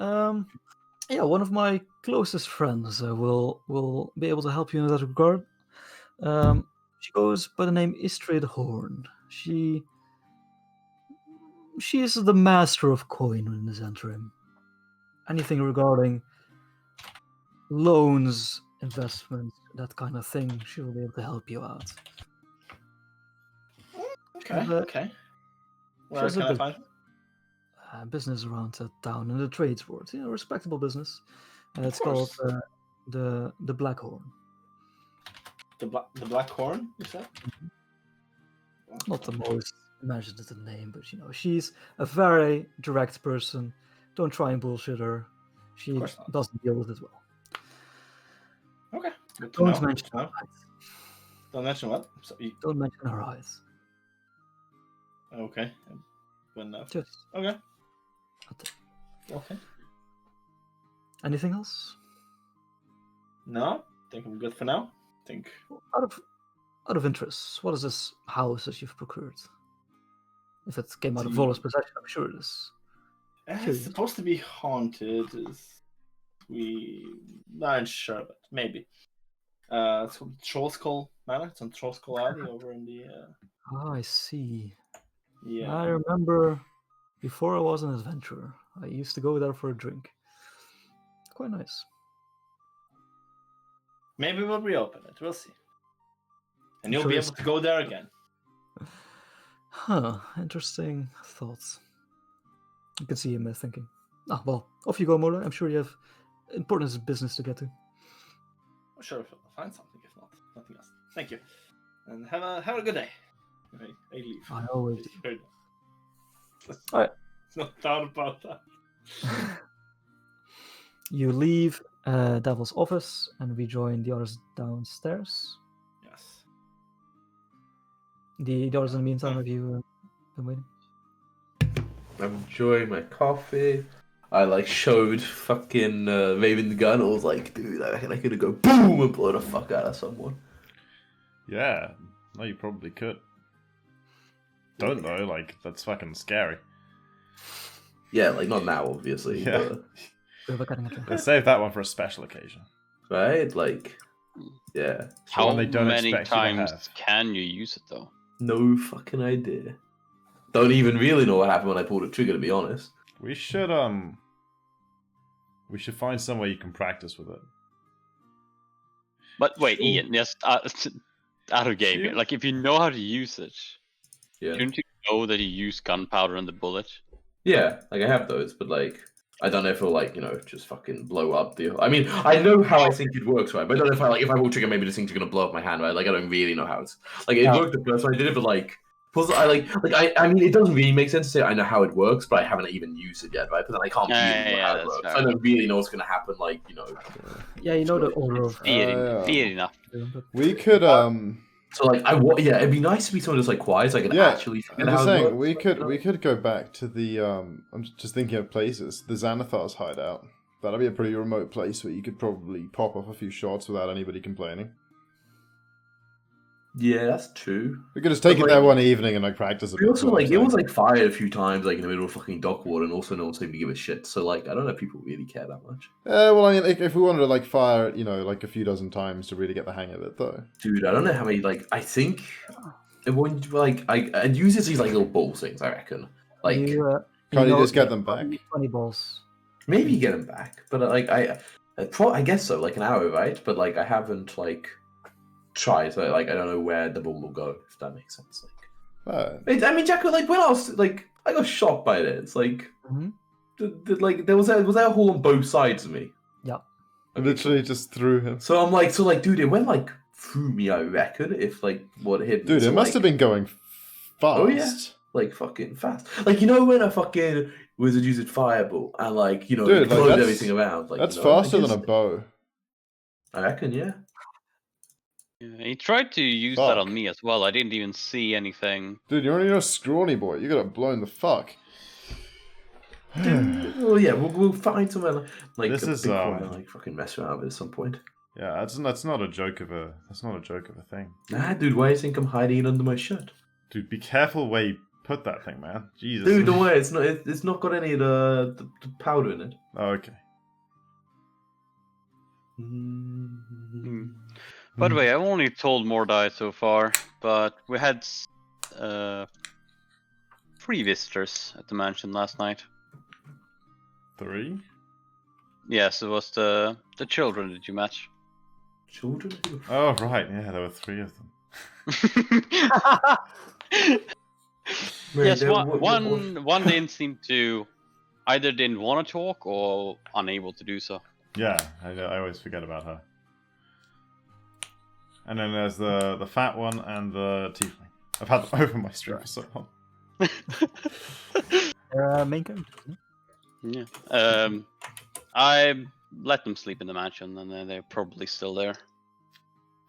Yeah, one of my closest friends will be able to help you in that regard. She goes by the name Istrid Horn. She is the master of coin in the Zentarim. anything regarding loans, investments, that kind of thing, she will be able to help you out. Okay. But- Okay. Where has a can I bit- find? Business around town in the trades world, respectable business. It's called course. the Black Horn. The Black Horn. You said. Not the most imaginative name, but she's a very direct person. Don't try and bullshit her. She Of course not. doesn't deal with it well. Okay. Good to Don't know. mention Good to her know. eyes. Don't mention what? Don't mention her eyes. Okay. Good enough. Just Okay. okay. Okay. Anything else? No, I think I'm good for now. I think Out of interest, what is this house that you've procured? If it came out of The- Vola's possession, I'm sure it is. it's Curious. supposed to be haunted. Not sure, but maybe. It's called Trollskull Manor. It's on Trollskull Alley over in the. Ah, I see. Yeah. I remember before I was an adventurer, I used to go there for a drink. Quite nice. Maybe we'll reopen it. We'll see. And you'll Sure be is. able to go there again. Huh, interesting thoughts. You can see him thinking. Ah, well, off you go, Mola. I'm sure you have important business to get to. I'm sure if I'll find something. If not, nothing else. Thank you, and have a good day. I leave. I always do. Very nice. Alright. No doubt about that. You leave Devil's office and rejoin the others downstairs. Yes. The others in the meantime, have you been waiting? I'm enjoying my coffee. I showed fucking Raven the gun. I was like, dude, I reckon I could go boom and blow the fuck out of someone. Yeah. No, you probably could. Don't though, that's fucking scary. Yeah, not now, obviously. Yeah. Let's save that one for a special occasion. But, right? Yeah. How one they don't many expect you to times have. can you use it though? No fucking idea. Don't even really know what happened when I pulled the trigger, to be honest. We should find somewhere you can practice with it. But wait, Sure. Ian, just out of game here. Sure. If you know how to use it, Yeah. shouldn't you know that you use gunpowder in the bullet? Yeah, I have those, but I don't know if it'll just fucking blow up the. I mean, I know how I think it works, right? But I don't know if I pull trigger, maybe the thing's gonna blow up my hand, right? I don't really know how it's it worked the first time I did it, but plus I mean, it doesn't really make sense to say I know how it works, but I haven't even used it yet, right? But then I can't really know how it that's works. fair. I don't really know what's gonna happen, Yeah, you know the order of. Fair enough. But We could So it'd be nice to be someone just quiet, so I can Yeah, actually figure I'm out just how it saying works. we could go back to the I'm just thinking of places. The Xanathar's hideout. That'd be a pretty remote place where you could probably pop off a few shots without anybody complaining. Yeah, that's true. We could just take But, it there one evening and practice a We bit. also is what I'm it was saying. fired a few times in the middle of fucking dock water, and also no one seemed to give a shit. So I don't know if people really care that much. Well, I mean, if we wanted to fire, a few dozen times to really get the hang of it, though. Dude, I don't know how many. I think it wouldn't I'd use these little ball things. I reckon. Can't you just get them back? 20 balls. Maybe get them back, but I guess so. An hour, right? But I haven't tried. So I don't know where the ball will go. If that makes sense. I mean, Jacko. When I was I got shot by this. Mhm. There was there a hole on both sides of me. Yeah. Literally just threw him. So I'm dude, it went through me. I reckon if what hit. Dude, so, it must have been going fast. Oh, yeah. Fucking fast. When a fucking wizard uses fireball and Dude, it blows that's- everything around. That's faster than a bow. I reckon, yeah. Yeah, he tried to use that on Fuck. me as well. I didn't even see anything. Dude, you're only a scrawny boy. You got it blown the fuck. Well, yeah, we'll find somewhere This a is, big corner, fucking mess around with at some point. Yeah, that's not a joke of a thing. Nah, dude, why do you think I'm hiding it under my shirt? Dude, be careful where you put that thing, man. Jesus. Dude, don't worry, it's not got any of the powder in it. Oh, okay. By the way, I've only told Mordai so far, but we had 3 visitors at the mansion last night. 3? Yes, it was the children that you met. Children? Oh, right. Yeah, there were 3 of them. Wait, Yes, there- one didn't seem to either didn't want to talk or unable to do so. Yeah, I always forget about her. And then there's the fat one and the tiefling. I've had them over my stream for so long. They're main characters. No? Yeah. I let them sleep in the mansion, and then they're probably still there.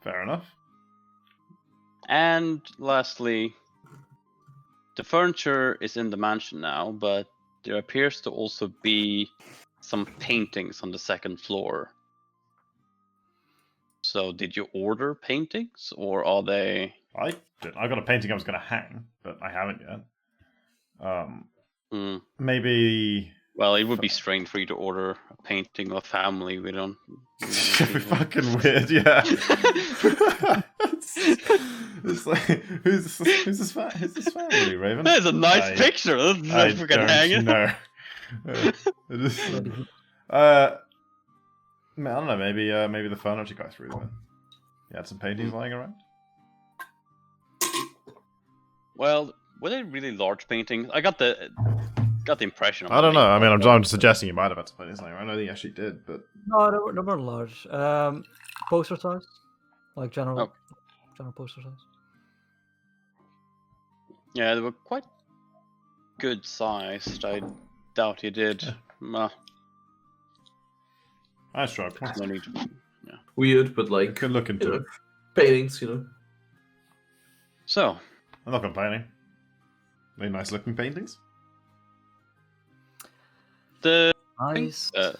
Fair enough. And lastly, the furniture is in the mansion now, but there appears to also be some paintings on the 2nd floor. So, did you order paintings, or are they? I got a painting I was going to hang, but I haven't yet. Maybe. Well, it would be strange for you to order a painting of family. We don't. It'd be fucking weird, yeah. it's like, who's this family, Raven? That's a nice picture. I Let's fucking hang it. know. I don't know. Maybe the furniture guy threw them in. You had some paintings lying around. Well, were they really large paintings? I got the impression. Of I don't know. I mean, I'm just suggesting you might have had some paintings lying around. I don't think he actually did, but No, they weren't large. Poster size, like general poster size. Yeah, they were quite good sized. I doubt he did. nice job. No need. Weird, but like Good look into it. paintings, So, I'm not complaining. Very nice looking paintings. the Nice uh,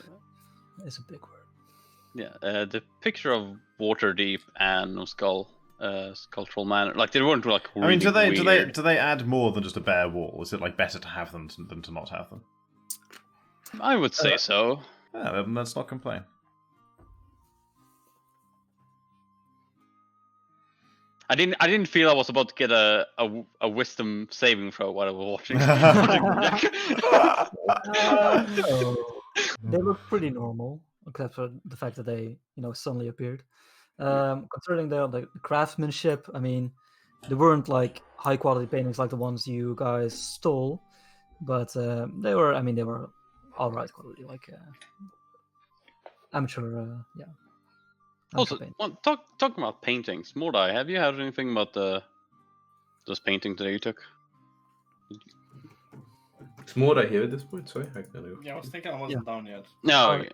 is a big word. the picture of Waterdeep and Sculptural Manor, like they weren't like. Really I mean, weird. do they add more than just a bare wall? Is it like better to have them than to not have them? I would say so. Yeah, then let's not complain. I didn't feel I was about to get a wisdom saving throw while I was watching. They look pretty normal, except for the fact that they, suddenly appeared. Concerning the craftsmanship, I mean, they weren't like high quality paintings like the ones you guys stole, but they were all right quality, like amateur, yeah. Also, talking about paintings, Mordai, have you heard anything about those paintings that you took? It's more I hear at this point, sorry. I can't know. Yeah, I was thinking I wasn't down yet. No.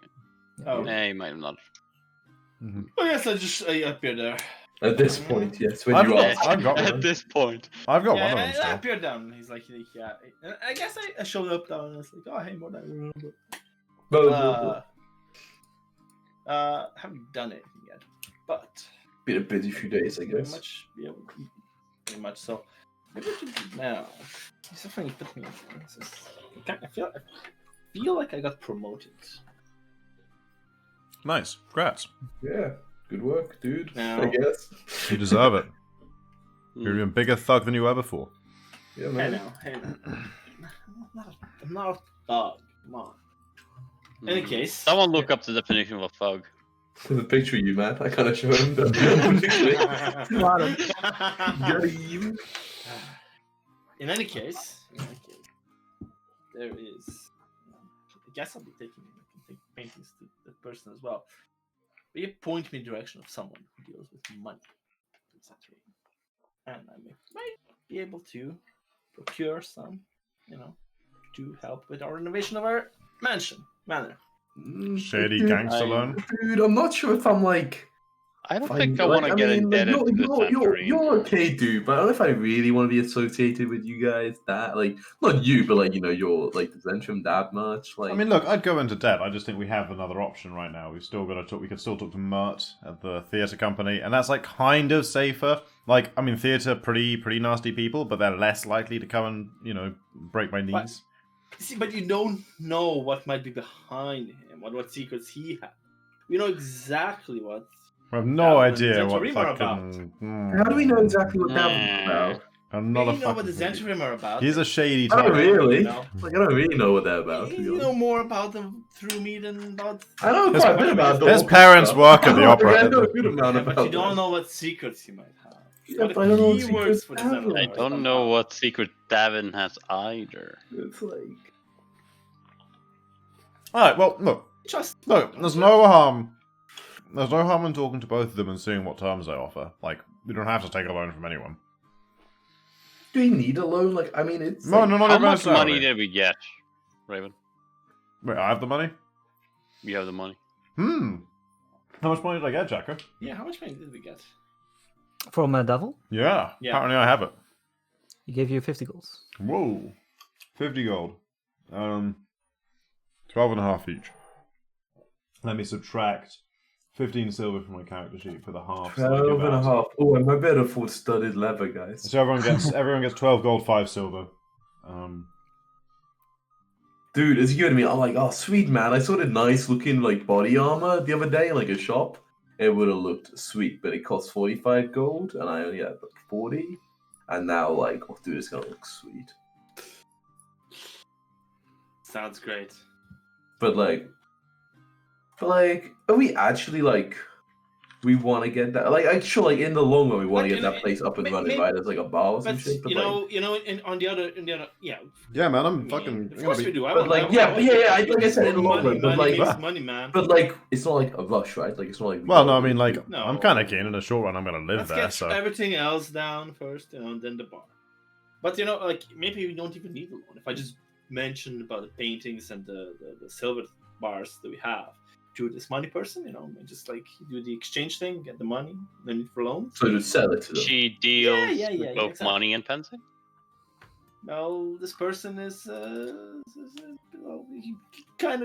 Oh. You might have not. Mm-hmm. Oh yes, I appeared there. At this point, yes. When I've you got- ask. I've got At one. this point. I've got Yeah, one of them I still. appeared down. He's like, yeah. And I guess I showed up down and I was like, oh hey, more than I remember. Haven't done anything yet, but Been a busy few days, I pretty guess. much, yeah, pretty much. So maybe I should do it now. It's definitely put me. I feel like I got promoted. Nice. Congrats. Yeah, good work, dude. No. I guess. You deserve it. You're even bigger thug than you were before. Yeah, Hey man. now. I'm not a thug. Come on. In any case, Someone look up the definition of a thug. The picture of you, man. I kind of show him that. Got him. In any case, there is. I guess I'll be taking paintings to that person as well. But you point me in the direction of someone who deals with money, etc. And I might be able to procure some, to help with our renovation of our manor. Shady Dude, gangster loan. Dude, I'm not sure if I'm like. I don't fine. think I want to get indebted to the Santorini. You're okay, dude, but I don't know if I really want to be associated with you guys that, like, not you, but like, you're like the Zentrum that much. Like, I mean, look, I'd go into debt. I just think we have another option right now. We've still got to talk. We could still talk to Mert at the theatre company, and that's like kind of safer. Like, I mean, theatre pretty nasty people, but they're less likely to come and break my knees. See, but you don't know what might be behind him, what secrets he has. We know exactly what. I have no Yeah, idea that's what what we were about. fucking. how do we know exactly what that was about? Another You know what the fucking idiot. Zentrim are about. He's a shady I don't type. really. No. Like, I don't really know what they're about, to be You honest. know more about them through me than about. I know His- quite a bit about the his orc parents stuff. work at the opera. I know a good amount Yeah, but about you don't them. know what secrets you might have. Yeah, What but I don't know what keywords secrets for the have. Zentrim I are don't somehow. know what secret Davin has either. It's like... Alright, well, look. Just Look, there's no harm. There's no harm in talking to both of them and seeing what terms they offer. Like, you don't have to take a loan from anyone. Do we need a loan? Like, I mean, it's... No, like... no, not How even much money necessarily. did we get, Raven? Wait, I have the money? We have the money. How much money did I get, Jacko? Yeah, how much money did we get? From Devil, Yeah, Yeah. apparently I have it. he gave you 50 golds. Whoa. 50 gold. 12.5 each. Let me subtract 15 silver from my character sheet for the half. So I give 12 and a out- half. Oh, I'm a bit of full studded leather, guys. So everyone gets 12 gold, 5 silver. Dude, it's good to me. I'm like, oh, sweet, man. I saw the nice looking, like, body armor the other day in, like, a shop. It would have looked sweet, but it cost 45 gold, and I only had, like, 40. And now, like, oh, dude, it's gonna look sweet. Sounds great. But, like, are we actually, like, we want to get that? Like, I'm sure, like, in the long run, we want to Like, get that place up and running, maybe- right? As, like, a bar or some But shit. But, you like, know, on the other, yeah. Yeah, man, I'm I fucking. mean, of gonna course be- we do. I but, will- like, I will- yeah, I will- but yeah, like I said, in the long money, run, but, money like, makes money, man. but, like, it's not like a rush, right? Like, it's not like. we Well, go- no, I mean, like, No. I'm kind of keen in the short run. I'm gonna live Let's there, get so. everything else down first, and then the bar. But you know, like maybe we don't even need a loan. If I just mention about the paintings and the silver bars that we have to this money person, you know, and just like do the exchange thing, get the money, then need for loans. So just sell it to them. She deals yeah, with both exactly. money and fencing? No, this person is well,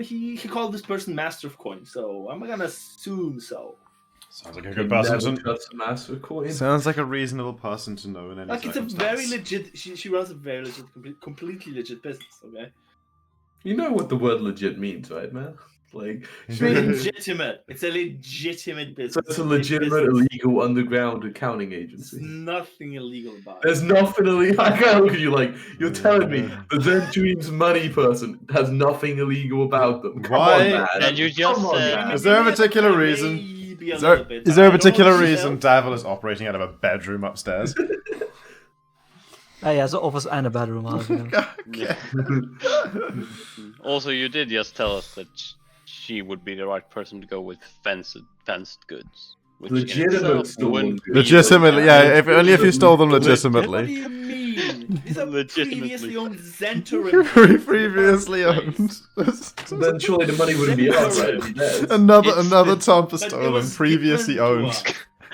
he called this person Master of Coin, so I'm gonna assume so. Sounds like a good person to. Trust master coin. Sounds like a reasonable person to know in any Like it's a circumstance. very legit. She runs a very legit, completely legit business. Okay, You know what the word legit means, right, man? Like, it's legitimate. It's a legitimate business. so it's a legitimate, illegal underground accounting There's agency. nothing illegal about it. There's nothing illegal. I can't look at you like you're telling me the Zen Dreams money person has nothing illegal about them. Come Why- on, man. And you just Come on, said- man. Is there a Maybe particular maybe reason? a Is little there, bit, is but there I a don't particular see reason how- Davil is operating out of a bedroom upstairs? He has an office and a bedroom. Okay. Also, you did just tell us that she would be the right person to go with fenced goods. Which in Legitimate itself stolen wouldn't goods. be Legitimately, yeah. If only if you stole them What legitimately. do you mean? These are Legitimately. previously owned Zentrim. Previously owned. Then surely the money wouldn't be ours, right? It'd be theirs. another It's- time for But it stolen. was Previously given to owned. us.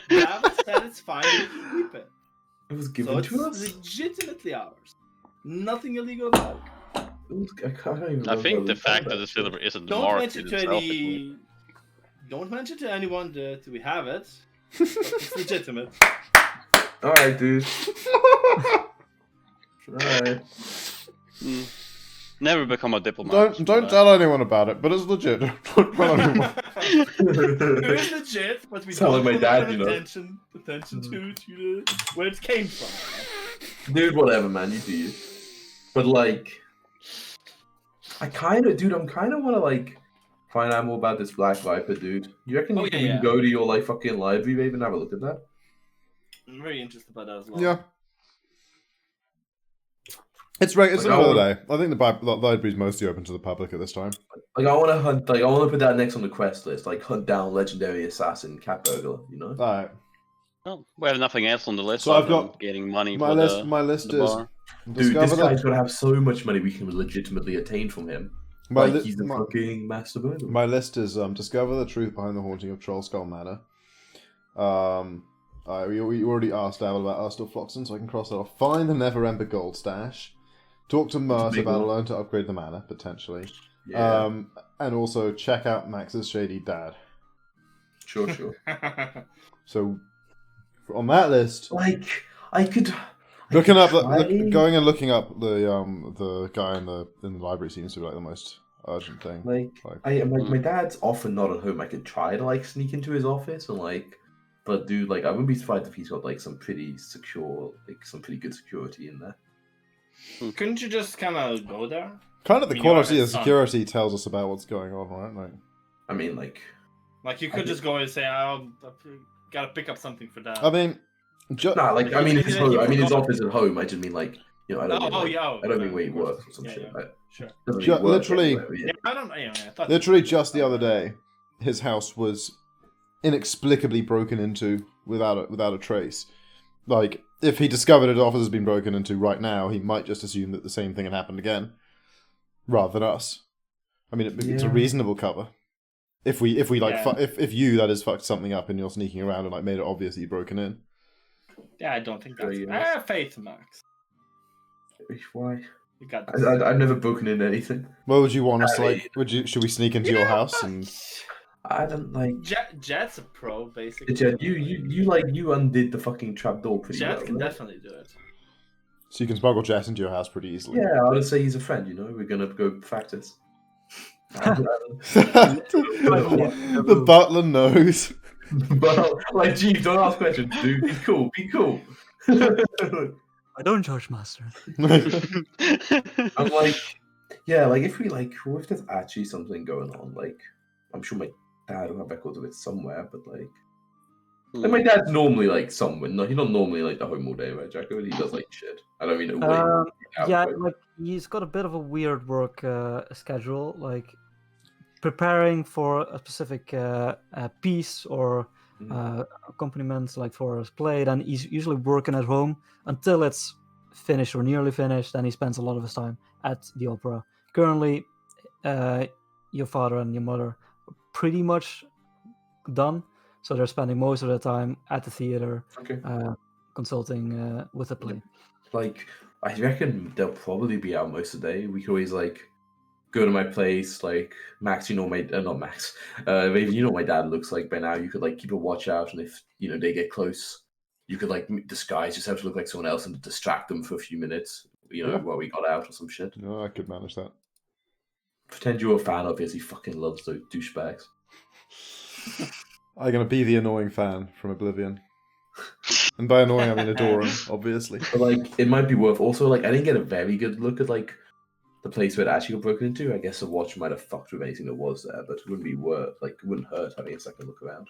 David said it's fine, we can keep it. It was So given it's to us. legitimately ours. Nothing illegal about it. I can't even I remember think what the we fact found that the that silver isn't the Don't market mention to itself is any. Don't mention to anyone that we have it. But it's legitimate. shit. All right, dude. All right. Never become a diplomat. Don't tell anyone about it, but it's legit. Don't tell anyone. It is legit, but we Sound don't like my put dad, enough you know. attention to where it came from. Dude, whatever, man. You do you. But like, I'm kind of want to like find out more about this Black Viper, dude. You reckon Oh, you yeah, can yeah. go to your like fucking library, maybe, and have a look at that? I'm very interested about that as well. Yeah. It's right. It's Like, another I day. I think the library's mostly open to the public at this time. Like, I want to hunt. Like, I want to put that next on the quest list. Like, hunt down legendary assassin cat burglar. You know. Alright. Well, we have nothing else on the list. So other I've got than getting money My for list. My list the is bar. Dude, this discover guy's the. gonna have so much money we can legitimately attain from him. My, Like, li- he's the my, fucking master burglar. my list is discover the truth behind the haunting of Troll Skull Manor. We already asked Davil about Arstal Floxen, so I can cross that off. Find the Never Ember Gold Stash. Talk to Merce big about a one. loan to upgrade the manor, potentially. Yeah, And also check out Max's shady dad. sure. So, on that list, Like, I could. looking up, try. going and looking up the guy in the library seems to be like the most urgent thing. Like, Like- my dad's often not at home. I could try to like sneak into his office and like But dude, like, I wouldn't be surprised if he's got like some pretty secure, like some pretty good security in there. Couldn't you just kind of go there? Kind of the I mean, you're quality his of son. security tells us about what's going on, right? Like, I mean, like, Like you could just go and say, "I gotta pick up something for Dad." I mean, nah, like, I mean, his home, I mean, his office at home. I just mean like, you know, I don't mean like, I don't mean where he works or some shit. Yeah. Sure. Doesn't mean he works literally- anywhere, but yeah. Yeah, I don't. Yeah, I thought literally just the other day, his house was inexplicably broken into without a trace. Like, if he discovered his office has been broken into right now, he might just assume that the same thing had happened again, rather than us. I mean, it's a Yeah. reasonable cover. If we like, Yeah. if you, that is, fucked something up and you're sneaking around and like made it obvious that you'd broken in. Yeah, I don't think that's. Yeah, I have faith, Max. Why? You got this. I've never broken into anything. What would you want us to like? Should we sneak into your house and? I don't like. Jet's a pro, basically. Jet, you undid the fucking trapdoor pretty Jet well. can right? definitely do it. So you can smuggle Jess into your house pretty easily. Yeah, I would say he's a friend. You know, we're gonna go practice. The butler knows. But like, gee, don't ask questions, dude. Be cool. Be cool. I don't judge, master. I'm like, yeah, like if we like, what if there's actually something going on? Like, I'm sure my dad will have records of it somewhere, but like my dad's normally like somewhere. No, he's not normally like the home all day, right, Jacko? He does like shit. I don't mean it. Yeah, like he's got a bit of a weird work schedule, like preparing for a specific piece or accompaniment, like for his play. Then he's usually working at home until it's finished or nearly finished. Then he spends a lot of his time at the opera. Currently, your father and your mother are pretty much done, so they're spending most of their time at the theater, Okay. consulting with the play. Like, I reckon they'll probably be out most of the day. We could always like go to my place. Like, Max, you know my not Max, Raven, you know what my dad looks like by now. You could like keep a watch out, and if you know they get close, you could like disguise yourself to look like someone else and distract them for a few minutes. You know, Yeah. while we got out or some shit. No, I could manage that. Pretend you're a fan of his. He fucking loves those douchebags. I'm gonna be the annoying fan from Oblivion. And by annoying, I mean adore him, obviously. But like, it might be worth. Also, like, I didn't get a very good look at like the place where it actually got broken into. I guess the watch might have fucked with anything that was there, but it wouldn't be worth. Like, it wouldn't hurt having a second look around.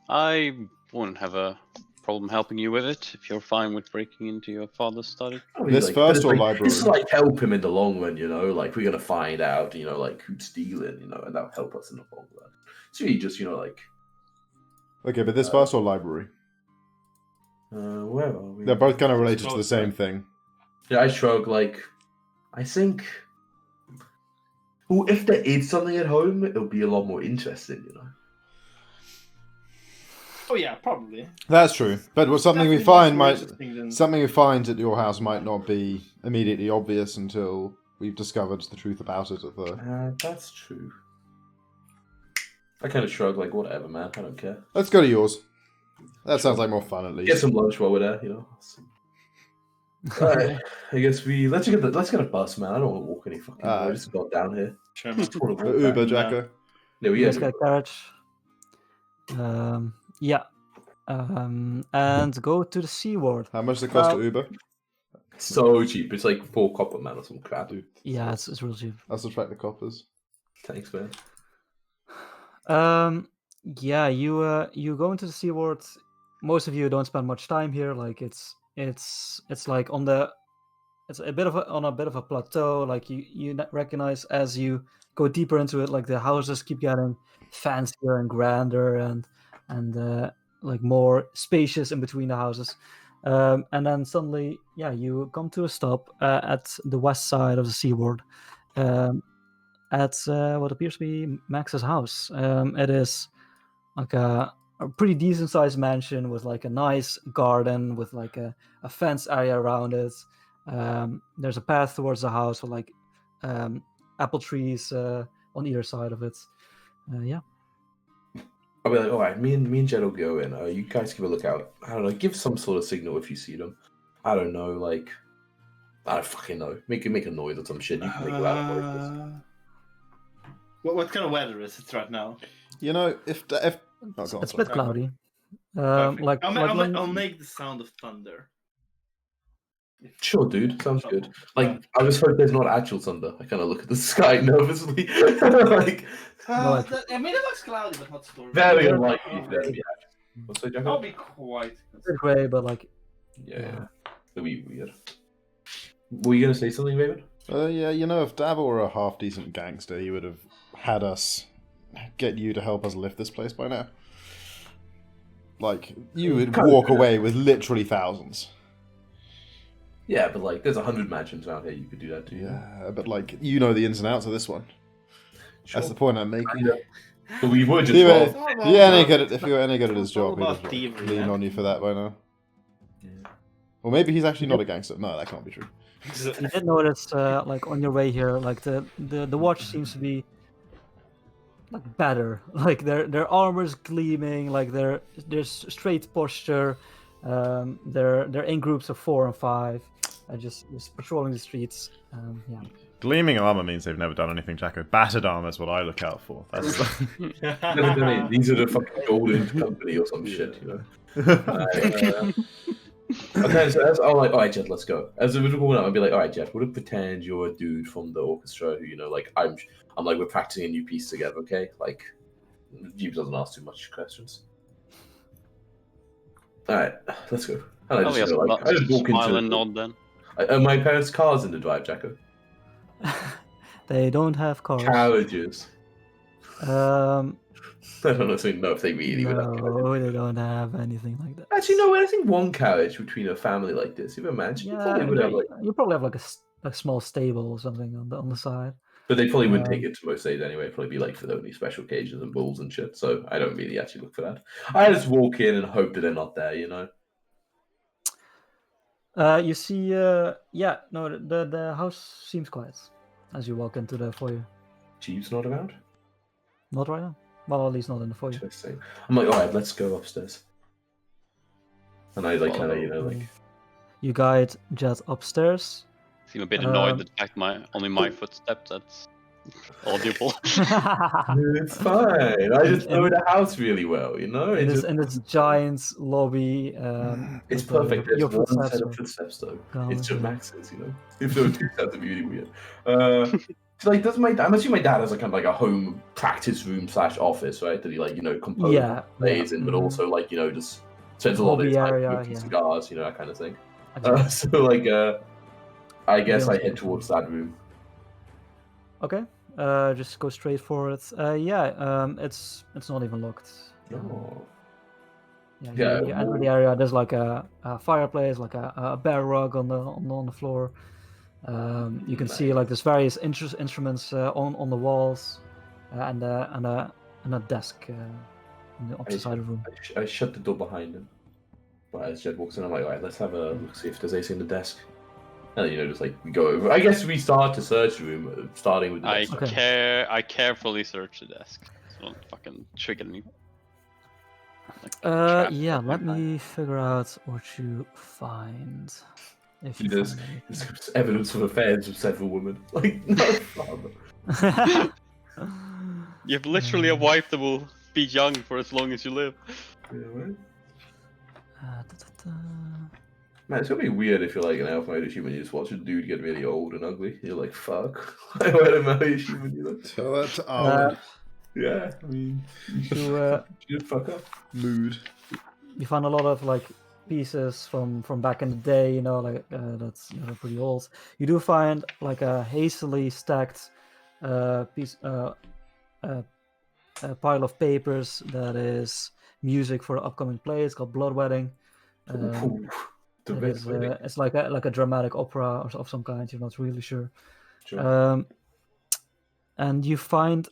I wouldn't have a problem helping you with it if you're fine with breaking into your father's study. I mean, This like, first it's or like, library? It's like help him in the long run, you know. Like, we're gonna find out, you know, like who's stealing, you know, and that'll help us in the long run. It's really just, you know, like, Okay, but this first or library? where are we? They're both kind of related to both, the same right? thing. Yeah, I shrug. Like, I think. Well, if there is something at home, it'll be a lot more interesting, you know. Oh yeah, probably. That's true. But something we Definitely find more might interesting than- something we find at your house might not be immediately obvious until we've discovered the truth about it. At the That's true. I kind of shrug, like, whatever, man. I don't care. let's go to yours. That sounds like more fun at Get least. some lunch while we're there, you know. Alright, I guess let's get a bus, man. I don't want to walk any fucking more. I just got down here. Sure, man. Just wanna walk The Uber, back. Jacko. No, You yeah, guys got a carriage. Yeah. And go to the Sea Ward. How much does it cost to Well- Uber? so cheap. It's like 4 copper, man, or some crap. Dude, Yeah, it's real cheap. I'll subtract the coppers. Thanks, man. Yeah, you go into the Sea Ward. Most of you don't spend much time here. Like it's like it's a bit of on a bit of a plateau. Like you recognize as you go deeper into it, like the houses keep getting fancier and grander and like more spacious in between the houses. And then suddenly, yeah, you come to a stop at the west side of the seaward, at what appears to be Max's house. It is like a pretty decent sized mansion with like a nice garden with like a fence area around it. There's a path towards the house with like apple trees on either side of it. Yeah. I'll be like, all right, me and Jed will go in. You guys give a look out. I don't know, give some sort of signal if you see them. I don't know, like, I don't fucking know. Make a noise or some shit. You can make loud noises. What kind of weather is it right now? You know, if oh, go on, It's a sorry. bit cloudy. Perfect. Like, I'll make the sound of thunder. Sure, dude. Sounds good. Like, I just hope there's not actual thunder. I kind of look at the sky nervously. Like, No, I mean, it looks cloudy, but not stormy. very unlikely for there to be action. What's that, I'll Jacob? be quite. it's a bit gray, but like, Yeah. It'll be weird. Were you going to say something, Raven? Yeah, you know, if Davor were a half decent gangster, he would have had us get you to help us lift this place by now. Like, you would walk away with literally thousands. Yeah, but like, there's 100 mansions around here. You could do that too. Yeah, but like, you know the ins and outs of this one. Sure. That's the point I'm making. But we would just. If roll. you were any good at his It's all job, he'd about have thievery, leaned man. on you for that by now. Yeah. Or maybe he's actually not a gangster. No, that can't be true. you did notice, like on your way here, like the watch seems to be like better. Like their armor's gleaming. Like there's straight posture. They're in groups of 4 and 5. Just patrolling the streets. Yeah. Gleaming armor means they've never done anything, Jacko. Battered armor is what I look out for. That's These are the fucking golden company or some shit, you know. Okay, so as I'm like, all right, Jet, let's go. As we're going up, I'd be like, all right, Jet, we'll pretend you're a dude from the orchestra who, you know, like I'm like, we're practicing a new piece together, okay? Like, Jeeves doesn't ask too much questions. All right, let's go. And I just, I just walk smile into and nod then. my parents' car's in the drive, Jacko. They don't have cars. Carriages. Um, I don't know if they really would have carriages. no, they don't have anything like that. Actually, no, I think one carriage between a family like this, you imagine, you probably would have like. You probably have like a small stable or something on the side. But they probably wouldn't take it to most days anyway. It'd probably be like for the only special occasions and bulls and shit. So I don't really actually look for that. I just walk in and hope that they're not there, you know. You see, yeah, no, the house seems quiet as you walk into the foyer. Jeeves not around. Not right now. Well, at least not in the foyer. Interesting. I'm like, all right, let's go upstairs. And I like kind of, you know, like. You guide Jet upstairs. Seem a bit annoyed that fact only my footsteps. That's audible. It's fine. I just know the house really well, you know. In this giant lobby. It's with, perfect. There's your one footsteps set of are footsteps though. gone, It's just yeah. Max's, you know. If there were 2 sets, it'd be really weird. So like, I'm assuming my dad has like kind of like a home practice room / office, right? That he like, you know, composes Yeah, plays in, but mhm. also like, you know, just spends a lot of Hobby his time area, smoking yeah. cigars, you know, that kind of thing. Exactly. So like, I guess I Yeah. head towards that room. Okay. Just go straight for it. Yeah. It's not even locked. Oh. Yeah. Yeah, You enter well- the area. There's like a fireplace, like a bear rug on the floor. You can see like there's various instruments on the walls, and a desk on the opposite side of the room. I shut the door behind him. But as Jed walks in, I'm like, all right, let's have a look, see if there's anything on the desk. And you know, just like we go over. I guess we start to search the room, starting with the I desk. Okay. I carefully search the desk. So don't fucking trigger me. Like, Yeah. Let me figure out what you find. If you There's, find anything. there's evidence of affairs with several women. Like, no, father. You've literally a wife that will be young for as long as you live. Yeah, right? Da-da-da. Man, it's gonna be weird if you're like an alpha male human, you just watch a dude get really old and ugly. You're like, fuck. I want to marry a human, you know? Tell that to Arwen. Yeah, I mean, You you fuck up. Mood. you find a lot of like pieces from back in the day, you know, like that's pretty old. You do find like a hastily stacked piece a pile of papers that is music for an upcoming play. It's called Blood Wedding. Ooh, the It red is, wedding. it's like a dramatic opera or of some kind. You're not really sure. Sure. And you find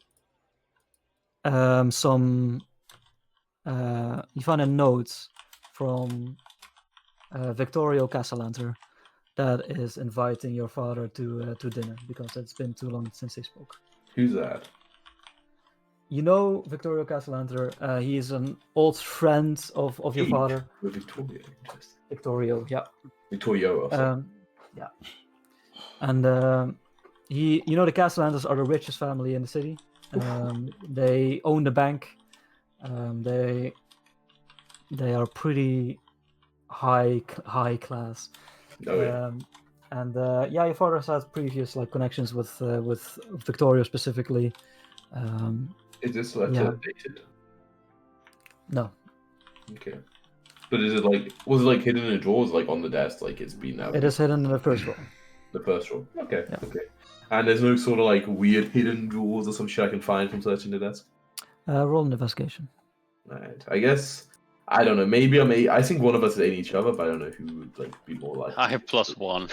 some. You find a note from Victorio Castellanter that is inviting your father to dinner because it's been too long since they spoke. Who's that? You know Victorio Castellanter. He is an old friend of your Age. father. With Victoria. Interesting. Victorio, yeah. Victorio. Yeah. And you know the Castellanters are the richest family in the city. They own the bank. They are pretty high class. Oh yeah. And yeah, your father has had previous like connections with Victoria specifically. Is this letter yeah. dated? No, Okay. But is it like was it like hidden in drawers, like on the desk, like it's been out? it is hidden in the first drawer. The first drawer. Okay. Yeah. Okay. And there's no sort of like weird hidden drawers or some shit I can find from searching the desk. Roll an investigation. Right. I guess I don't know. Maybe I think one of us is aiding each other, but I don't know who would like be more like. I have +1.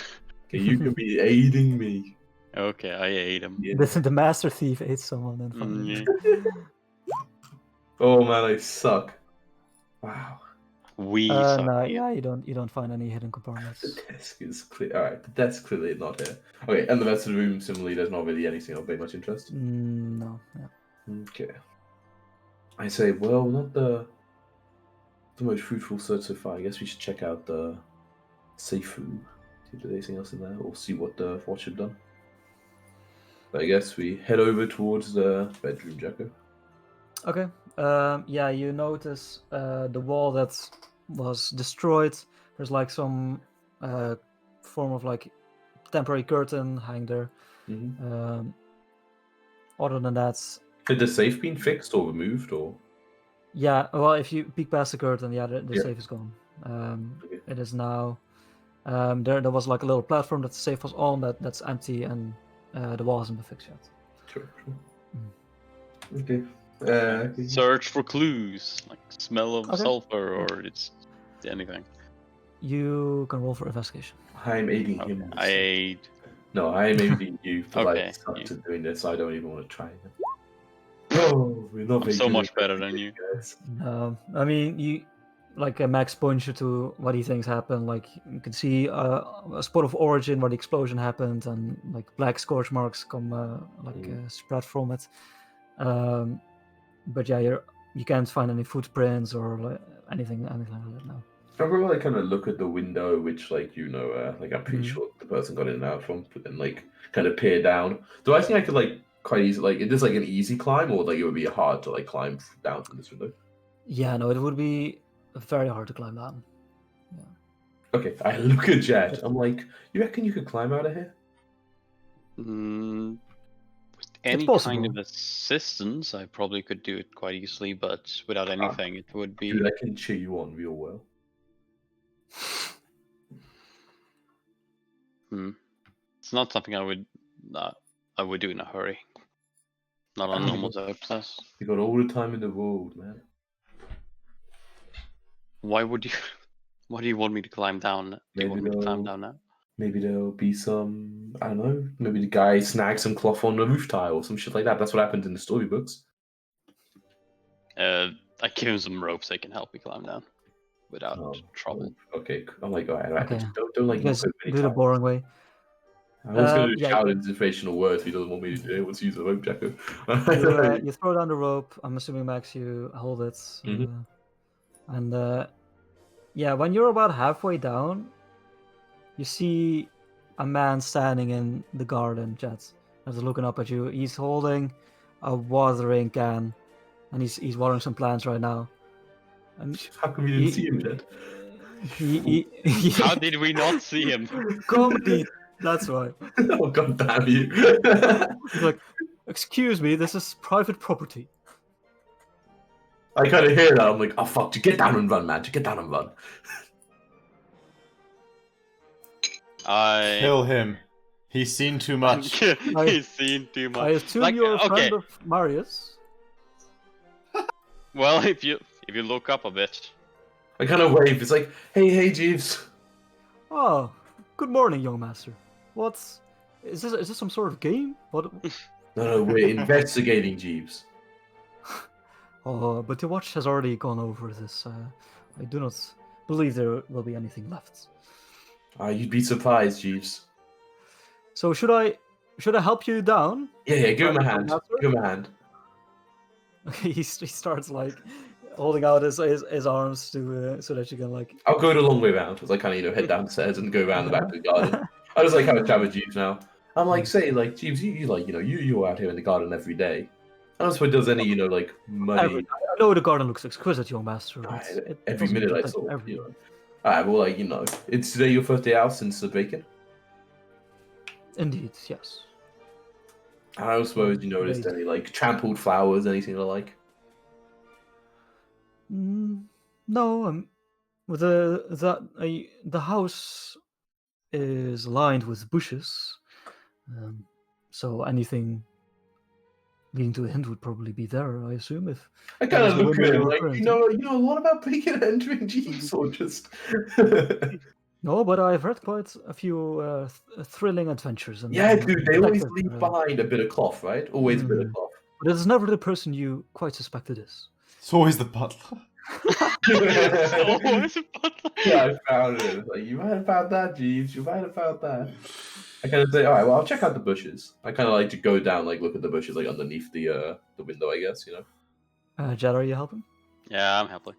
Okay, you could be aiding me. Okay, I ate him. Yeah. The master thief ate someone and finally. Oh man, I suck. Wow. We No, suck. yeah, you don't find any hidden The compartments. desk is clear. Alright, the desk clearly not here. Okay, and the rest of the room, similarly, there's not really anything of very much interest. No, yeah. Okay. I say, well, not the most fruitful search so far. I guess we should check out the safe room. See if there's anything else in there, or see what the watch have done. But I guess we head over towards the bedroom, Jacko. Okay. Yeah, you notice the wall that was destroyed. There's like some form of like temporary curtain hanging there. Mm-hmm. Other than that, Had the safe been fixed or removed, or? yeah. Well, if you peek past the curtain, yeah, the Yeah. safe is gone. Okay. It is now. There was like a little platform that the safe was on that's empty, and the wall hasn't been fixed yet. Sure. Okay. Okay. Search for clues, like smell of Okay. sulfur or it's anything. You can roll for investigation. I'm aiding Okay. him. I ate. No, I am aiding you, but Okay, like stuck you- to doing this. I don't even want to try it. Oh, we're not I'm very so good much at better it, than you. guys. I mean, you like Max points you to what he thinks happened. Like you can see a spot of origin where the explosion happened, and like black scorch marks come spread from it. But yeah, you can't find any footprints or like, anything like that now. I'm gonna like kind of look at the window, which like like I'm pretty Mhm. sure the person got in and out from, but then like kind of peer down. Do I think I could like quite easy like is this like an easy climb or like it would be hard to like climb down from this window? Yeah, no, it would be very hard to climb down. Okay, I look at Jed. I'm like, you reckon you could climb out of here? With any kind possible. of assistance, I probably could do it quite easily, but without anything, it would be. Dude, I can cheer you on real well. It's not something I would do in a hurry. Not on normal plus. You got all the time in the world, man. Why would you? Why do you want me to climb down? Do you want me to climb down now? Maybe there'll be some, I don't know, maybe the guy snagged some cloth on the roof tile or some shit like that. That's what happened in the storybooks. I give him some ropes. They can help me climb down without Oh, trouble. Okay, I'm like, all right. Okay. Don't like You guys knock over any do the tiles. boring way. I was going to yeah. shout inspirational words if he doesn't want me to do it. Let's use a rope, Jacko. You throw down the rope. I'm assuming Max, you hold it. Mhm. And yeah, when you're about halfway down, you see a man standing in the garden, Jets. He's looking up at you. He's holding a watering can, and he's watering some plants right now. And How come you didn't see him, Jed? How did we not see him? Comedy. That's why. Oh, god damn you. He's like, excuse me, this is private property. I kind of hear that. I'm like, oh fuck, just get down and run, man. Just get down and run. Kill him. He's seen too much. He's seen too much. I assume Like, you're a friend okay. of Marius. Well, if you look up a bit. I kind of wave. It's like, hey, Jeeves. Oh, good morning, young master. Is this some sort of game? What? No, we're investigating Jeeves. Oh, but the watch has already gone over this. I do not believe there will be anything left. You'd be surprised, Jeeves. So should I help you down? Yeah, give him a Young hand. master? Give him a hand. he starts like holding out his arms to so that you can like. I'll go the long way round as I kind of head down the stairs and go around the back of the garden. I just like have a chat with Jeeves now. I'm like, say, like Jeeves, you like you're out here in the garden every day. I don't suppose it does any, you know, like money. I know the garden looks exquisite, young master. But Right, it every doesn't minute I protect saw, every- you know. Alright, well, like, you know, it's today your first day out since the break-in? Indeed, yes. I don't suppose you noticed any, like, trampled flowers, anything like? No, with the house is lined with bushes, so anything leading to a hint would probably be there. I assume if I that kind was of the look window at you him were like, referring you know a lot about breaking and entering Jeeves, or just... No, but I've read quite a few thrilling adventures. And, Yeah, dude, they always detective, leave behind a bit of cloth, right? Always a bit of cloth. But it is never the person you quite suspect it is. It's always the butler. It's always a butler. Yeah, I found it. It's like, you might have found that, Jeeves. You might have found that. I kind of say, all right, well, I'll check out the bushes. I kind of like to go down, like, look at the bushes, like, underneath the window, I guess, you know? Jed, are you helping? Yeah, I'm happy.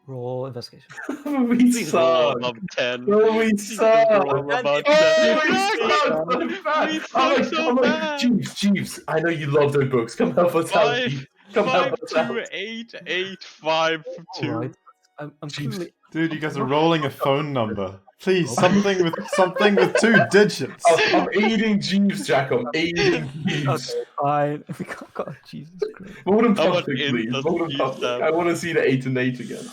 Roll investigation. We Please roll suck. above 10. Oh, we Please suck. roll above Oh, 10. we Jack, suck so bad. we suck so bad. Jeeves, I know you love those books. Come help us out. Jeeves. Come help us out. 5288552. All right. I'm Jeez. clearly. Dude, you guys are rolling a phone number. Please, something with 2 digits. I'm aiding Jeeves, Jack. I'm aiding Jeeves. Okay, fine. God, Jesus Christ. Roll them How much public, int please. does Roll them Jeeves public. have? I want to see the 8 and 8 again.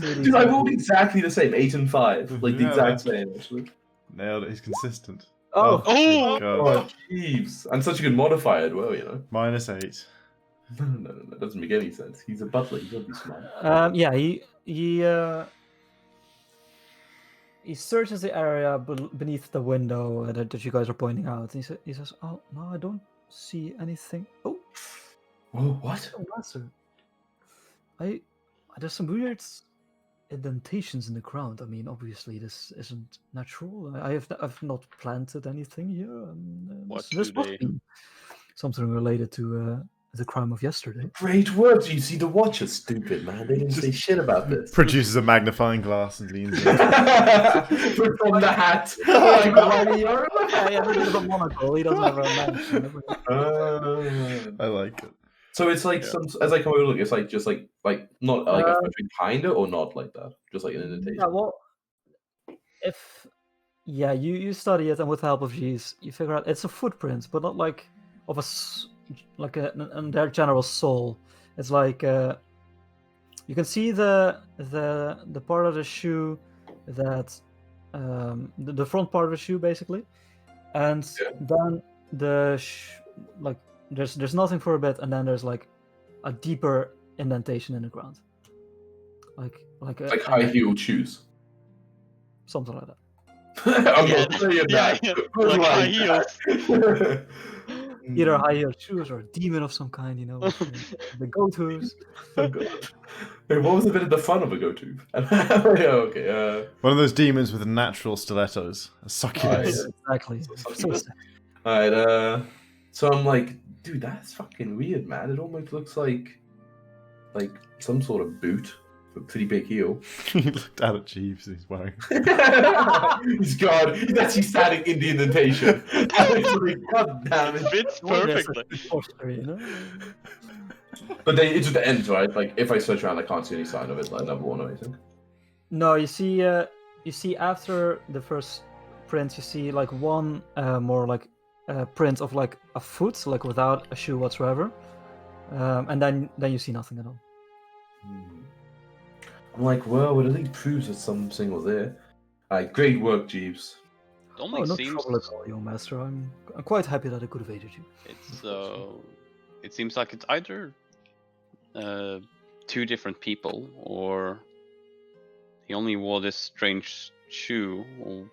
Dude, Dude, I rolled exactly the same, 8 and 5. Like the Yeah, exact man. same, actually. Nailed it. He's consistent. Oh. Oh! God. Oh, Jeeves. And such a good modifier as well, you know? -8. No, that doesn't make any sense. He's a butler. He's got to be smart. Yeah, he searches the area beneath the window that you guys are pointing out. He says, "Oh no, I don't see anything. Oh, Oh, what? master, there's some weird indentations in the ground. I mean, obviously this isn't natural. I've not planted anything here. What this do must they- be something related to the crime of yesterday." Great work. You see, the watch is stupid, man. They didn't say shit about this. Produces a magnifying glass and leans in. Put on the hat. Like, Yeah, he doesn't have a monocle. He doesn't have a mansion. I like it. So it's like some, as I come over, look, it's like just like not like a footprint kind of, or not like that, just like an indentation. Yeah, well, if you study it, and with the help of G's, you figure out it's a footprint, but not like of in their general soul. It's like you can see the part of the shoe that the front part of the shoe basically, and then there's nothing for a bit, and then there's like a deeper indentation in the ground, like high heel shoes. something like that. I'm Yeah, not saying that. yeah, But like high that. Either high heel shoes or a demon of some kind, you know, with, the go-tos. Oh god. Wait, what was the bit of the fun of a go-to? Yeah, okay. One of those demons with natural stilettos. A succubus. Exactly. So sick. Alright, so I'm like, dude, that's fucking weird, man. It almost looks like some sort of boot, with a pretty big heel. He looked down at Jeeves and he's wearing. He's gone. He's actually standing in the indentation. God damn it. Fits Well, there's perfectly. a posture, you know? But it's just the ends, right? Like if I search around, I can't see any sign of it, like number one or anything. No, you see after the first print, you see like one more like print of like a foot, like without a shoe whatsoever, and then you see nothing at all. I'm like, well, it at least proves that something was there. Great work, Jeeves. It only no seems trouble at all, young master. I'm quite happy that I could have aided you. it's it seems like it's either two different people, or he only wore this strange shoe or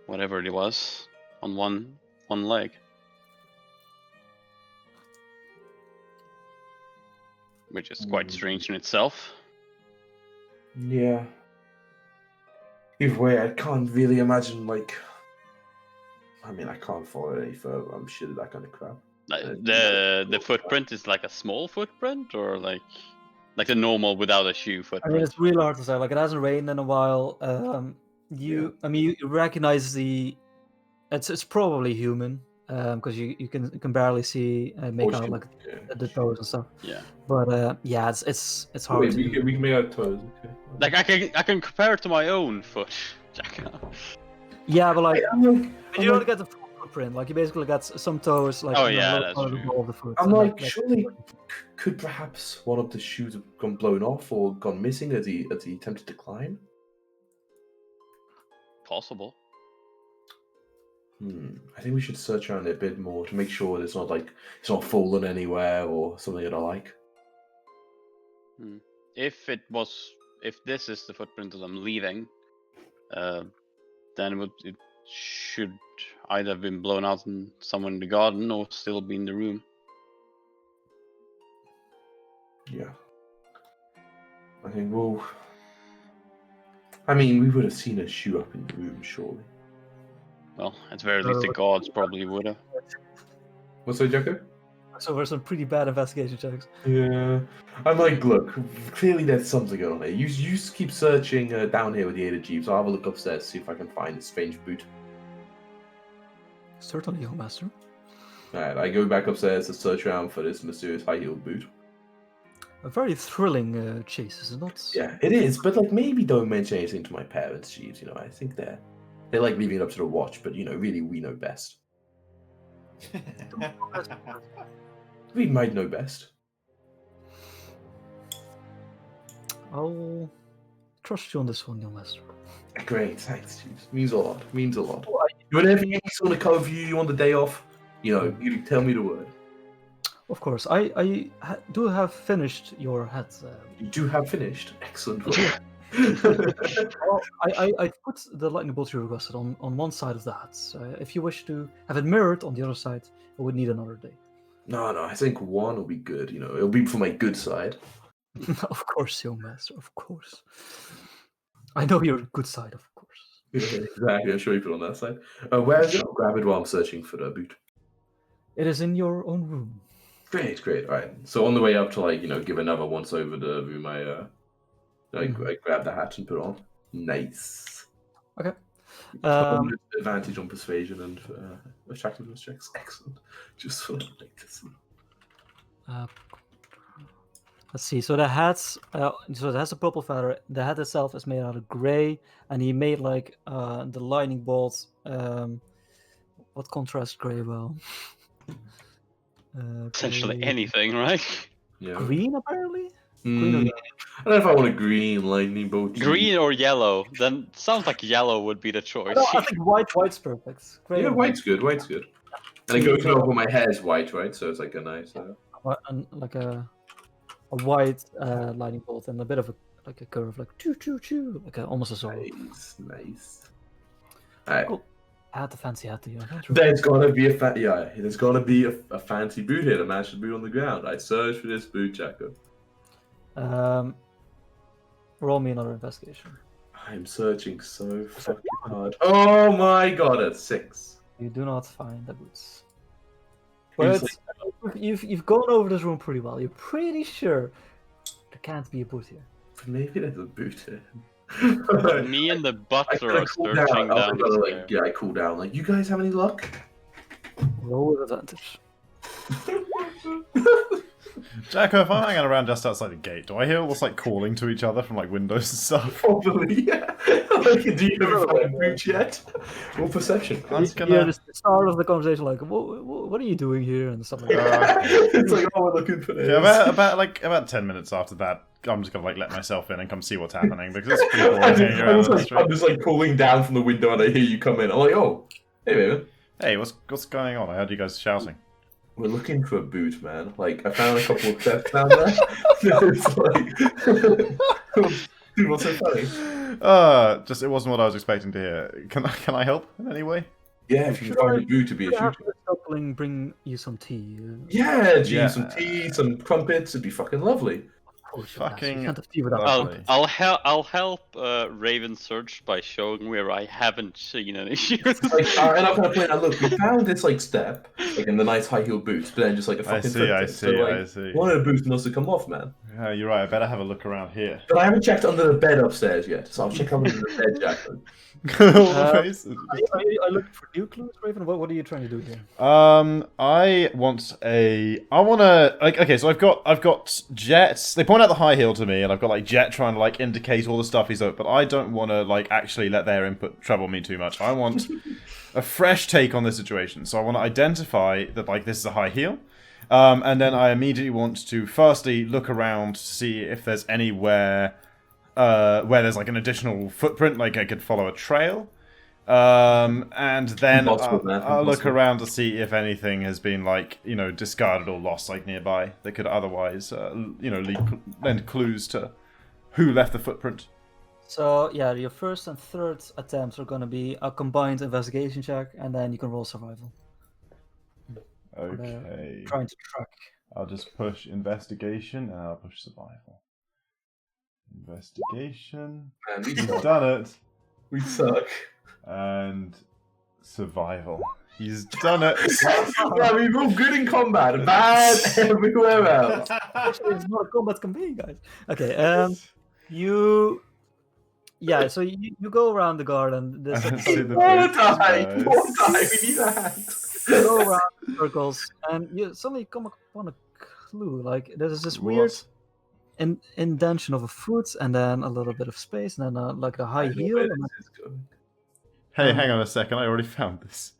whatever it was on one leg. Which is quite strange in itself. Yeah. Either way, I can't really imagine, like... I mean, I can't follow it any further. I'm shit at that kind of crap. The footprint is like a small footprint, or like the normal without a shoe I footprint. mean, it's real hard to say. Like, it hasn't rained in a while. I mean, you recognize it's probably human. because you can barely see make out like the toes and stuff. Yeah. But yeah, it's hard Wait, to. we can make out toes. Okay. Like I can compare it to my own foot, Jacko. Yeah, but like I'm like, but you don't get the full footprint. Like you basically got some toes, like Oh, in the yeah, lower that's part of the true. ball of the foot. I'm and, like, surely could perhaps one of the shoes have gone blown off or gone missing as he attempted to climb? Possible. I think we should search around it a bit more to make sure it's not like it's not fallen anywhere or something that I like. If this is the footprint that I'm leaving, then it should either have been blown out in someone in the garden or still be in the room. Yeah. I think I mean, we would have seen a shoe up in the room, surely. Well, at very least the guards probably would have. What's that, Jacko? So there's some pretty bad investigation checks. Yeah. I'm like, look, clearly there's something going on here. You just keep searching down here with the aid of Jeeves. I'll have a look upstairs, see if I can find this strange boot. Certainly, young master. Alright, I go back upstairs to search around for this mysterious high-heeled boot. A very thrilling chase, is it not? Yeah, it is, but like maybe don't mention anything to my parents, Jeeves. You know, I think they like leaving it up to the watch, but you know, really we know best. We might know best. I'll trust you on this one, young master. Great, thanks, Jeeves. Means a lot. Means a lot. Whenever you want to cover you on the day off, you know, you tell me the word. Of course, I do have finished your hat. You do have finished. Excellent work. Well, I put the lightning bolt you requested on one side of the hat. If you wish to have it mirrored on the other side, I would need another day. No, I think one will be good. You know, it'll be for my good side. Of course, young master. Of course. I know your good side, of course. Yeah, exactly. I'm sure you put it on that side. Where is it? I'll grab it while I'm searching for the boot. It is in your own room. Great. All right. So on the way up to like, you know, give another once over the room, I grab the hat and put it on. Nice. Okay. Advantage on persuasion and attractiveness checks. Excellent. Just for like this. Let's see. So the hat's so it has a purple feather. The hat itself is made out of gray, and he made like the lightning bolt. What contrasts gray well? Essentially gray- anything, right? Yeah. Green, apparently. Green or I yellow? don't know if I want a green lightning bolt. Green or yellow? Then sounds like yellow would be the choice. No, I think white's perfect. Gray Yeah, or white's good. White's good. And it goes over my hair is white, right? So it's like a nice. and like a white lightning bolt and a bit of a curve, like choo choo choo, like almost a sword. Nice. Alright. Cool. Add the fancy hat to you. There's gotta be there's gotta be a fancy boot here to match the boot on the ground. I searched for this boot, Jacko. Roll me another investigation. I'm searching so fucking hard. Oh my god, it's 6. You do not find the boots. But you've gone over this room pretty well. You're pretty sure there can't be a boot here. Maybe there's a boot here. Me and the I butler are cool searching down. down the stair. Yeah, I cool down. Like, you guys have any luck? Roll with advantage. Jacko, if I'm hanging around just outside the gate, do I hear all this like calling to each other from like windows and stuff? Probably, yeah. Like, do you have a boot yet? Or perception? I'm just Yeah, gonna. the start of the conversation, like, what are you doing here and stuff like that. It's like, oh, we're looking for this. Yeah, about 10 minutes after that, I'm just gonna like let myself in and come see what's happening because it's pretty boring hanging around on the street. I'm just like pulling down from the window and I hear you come in. I'm like, oh, hey, man. Hey, what's going on? I heard you guys shouting. We're looking for a boot, man. Like, I found a couple of thefts down there. It's like, what's so funny? Just it wasn't what I was expecting to hear. Can I help in any way? Yeah, if you can find a boot to be a Have shooter. the coupling bring you some tea. Yeah, gee, Yeah. some tea, some crumpets, it'd be fucking lovely. Fucking You can't have tea without lovely. I'll help Raven search by showing where I haven't seen any shoes. Like, and I'm kind of playing. Look, we found this like step, like in the nice high heel boots, but then just like a fucking. I see. So, like, I see. one of the boots must have come off, man. You're right. I better have a look around here. But I haven't checked under the bed upstairs yet, so I'll check under the bed, Jack. All the faces. I looked for new clues, Raven. What are you trying to do here? I want to like. Okay, so I've got Jet. They point out the high heel to me, and I've got like Jet trying to like indicate all the stuff he's up. But I don't want to like actually let their input trouble me too much. I want a fresh take on this situation. So I want to identify that like this is a high heel. And then I immediately want to firstly look around to see if there's anywhere where there's like an additional footprint, like I could follow a trail. And then I'll look around to see if anything has been like, discarded or lost like nearby that could otherwise, lend clues to who left the footprint. So yeah, your first and third attempts are going to be a combined investigation check, and then you can roll survival. Okay. Trying to track. I'll just push investigation and I'll push survival. Investigation. Man, He's done it. We suck. And survival. He's done it. Yeah, we're all good in combat, bad everywhere else. Actually, it's not a combat campaign, guys. Okay, so you go around the garden. I see the Mordai, faces, we need a hand. You go around in circles, and you suddenly come upon a clue. Like there's this weird indentation of a foot, and then a little bit of space, and then like a high heel. Hey, hang on a second. I already found this.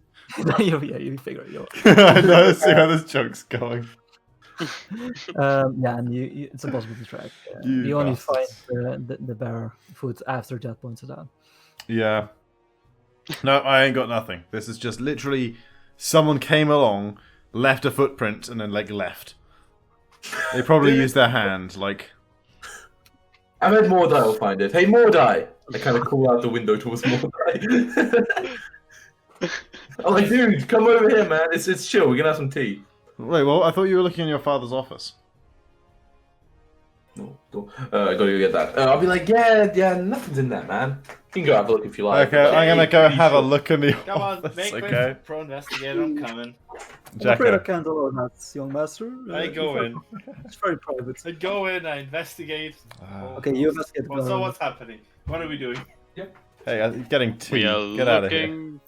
you figure it out. I know. See how this joke's going. And it's impossible to track. You only find the bare foot after Jet points it out. Yeah. No, I ain't got nothing. This is just literally someone came along, left a footprint, and then like left. They probably used their hand, like. I bet Mordai will find it. Hey, Mordai! I kind of call out the window towards Mordai. I'm like, dude, come over here, man. It's chill. We're gonna have some tea. Wait, well, I thought you were looking in your father's office. No, I gotta go get that. I'll be like, yeah, nothing's in there, man. You can go have a look if you like. Okay, I'm gonna go have a look in the Come on, office. make Okay. way pro investigator. I'm coming. I'm afraid I Jacko. can't allow that, young master. I go in. It's very private. I go in. I investigate. Okay, you investigate the Well, so garden. what's happening? What are we doing? Hey, I'm getting tea. We are Get out of here. looking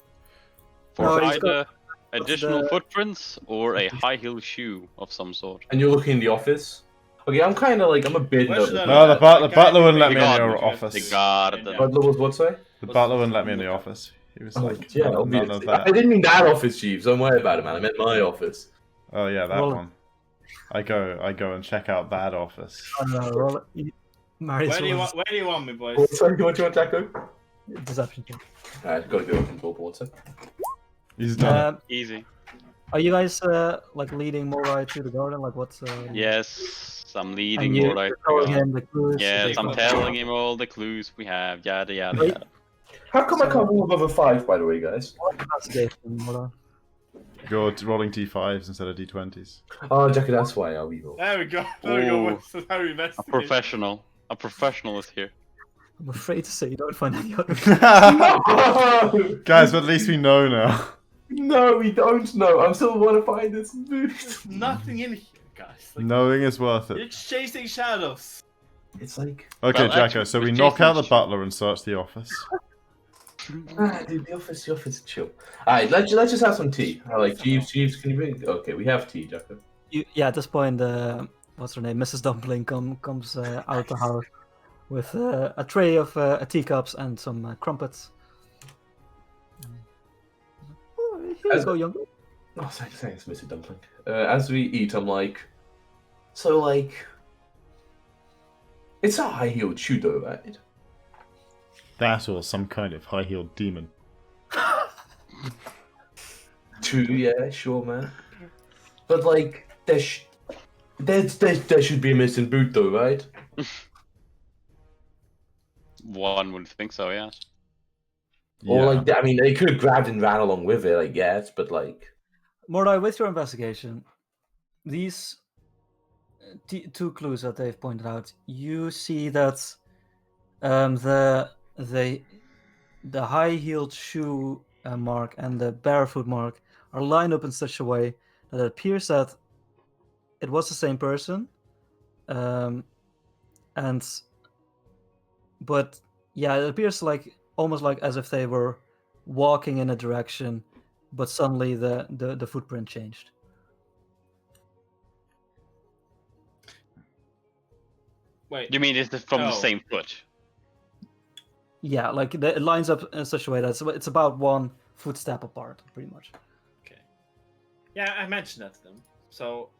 for No, he's either got- additional the- footprints or a high heel shoe of some sort. And you're looking in the office. Okay, I'm kind of like, I'm a bit Where nervous. should I No, the Like, butler wouldn't let the me in guard your would you- office. The guard. Butler was what, say? The butler wouldn't let me in the office. He was Oh, like, yeah, none of obviously. that. I didn't mean that office, Jeeves. Don't worry about it, man. I meant my office. Oh yeah, that Roll it. one. I go and check out that office. Roll it. Marius Where do you rolls want? Where do you want me, boys? What do you want, Jacko? deception check. Alright, gotta go open door water. He's done. Easy. Are you guys like leading Morai to the garden? Like what's? Yes, I'm And leading you, more right. you're telling him the clues. Yes, I'm Big telling him all the clues we have. Yada yada Wait. yada. How come I can't roll above a 5, by the way, guys? Investigation, Morai. You're rolling d5s instead of d20s. Oh, Jacko, that's why I'll be roll. There we go. There we go. Ooh. boys. That's how we A investigate. professional. A professional is here. I'm afraid to say you don't find any other. No! Guys, but at least we know now. No, we don't know. I still want to find this boost. Nothing in here, guys. Like, Knowing is worth it. it's chasing shadows. It's like, Okay, Well, Jacko, actually, so we with knock out the Jason's- butler and search the office. dude, the office is chill. Alright, let's just have some tea. I like, Jeeves, can you bring? Okay, we have tea, Jacko. At this point, what's her name? Mrs. Dumpling comes out the house with a tray of teacups and some crumpets. Oh, here you go, young. Oh, thanks, Mr. Dumpling. As we eat, I'm like, so like, it's a high-heeled shoe, though, right? That or some kind of high-heeled demon. True, yeah, sure, man. But like, there should be a missing boot, though, right? One would think so, yeah. Or like, I mean, they could have grabbed and ran along with it, I guess, but like, Mordai, with your investigation, these two clues that they've pointed out, you see that the high-heeled shoe mark and the barefoot mark are lined up in such a way that it appears that it was the same person, but yeah, it appears like almost like as if they were walking in a direction, but suddenly the footprint changed. Wait. You mean it's from the Oh. same foot? Yeah, like it lines up in such a way that it's about 1 footstep apart, pretty much. Okay. Yeah, I mentioned that to them. So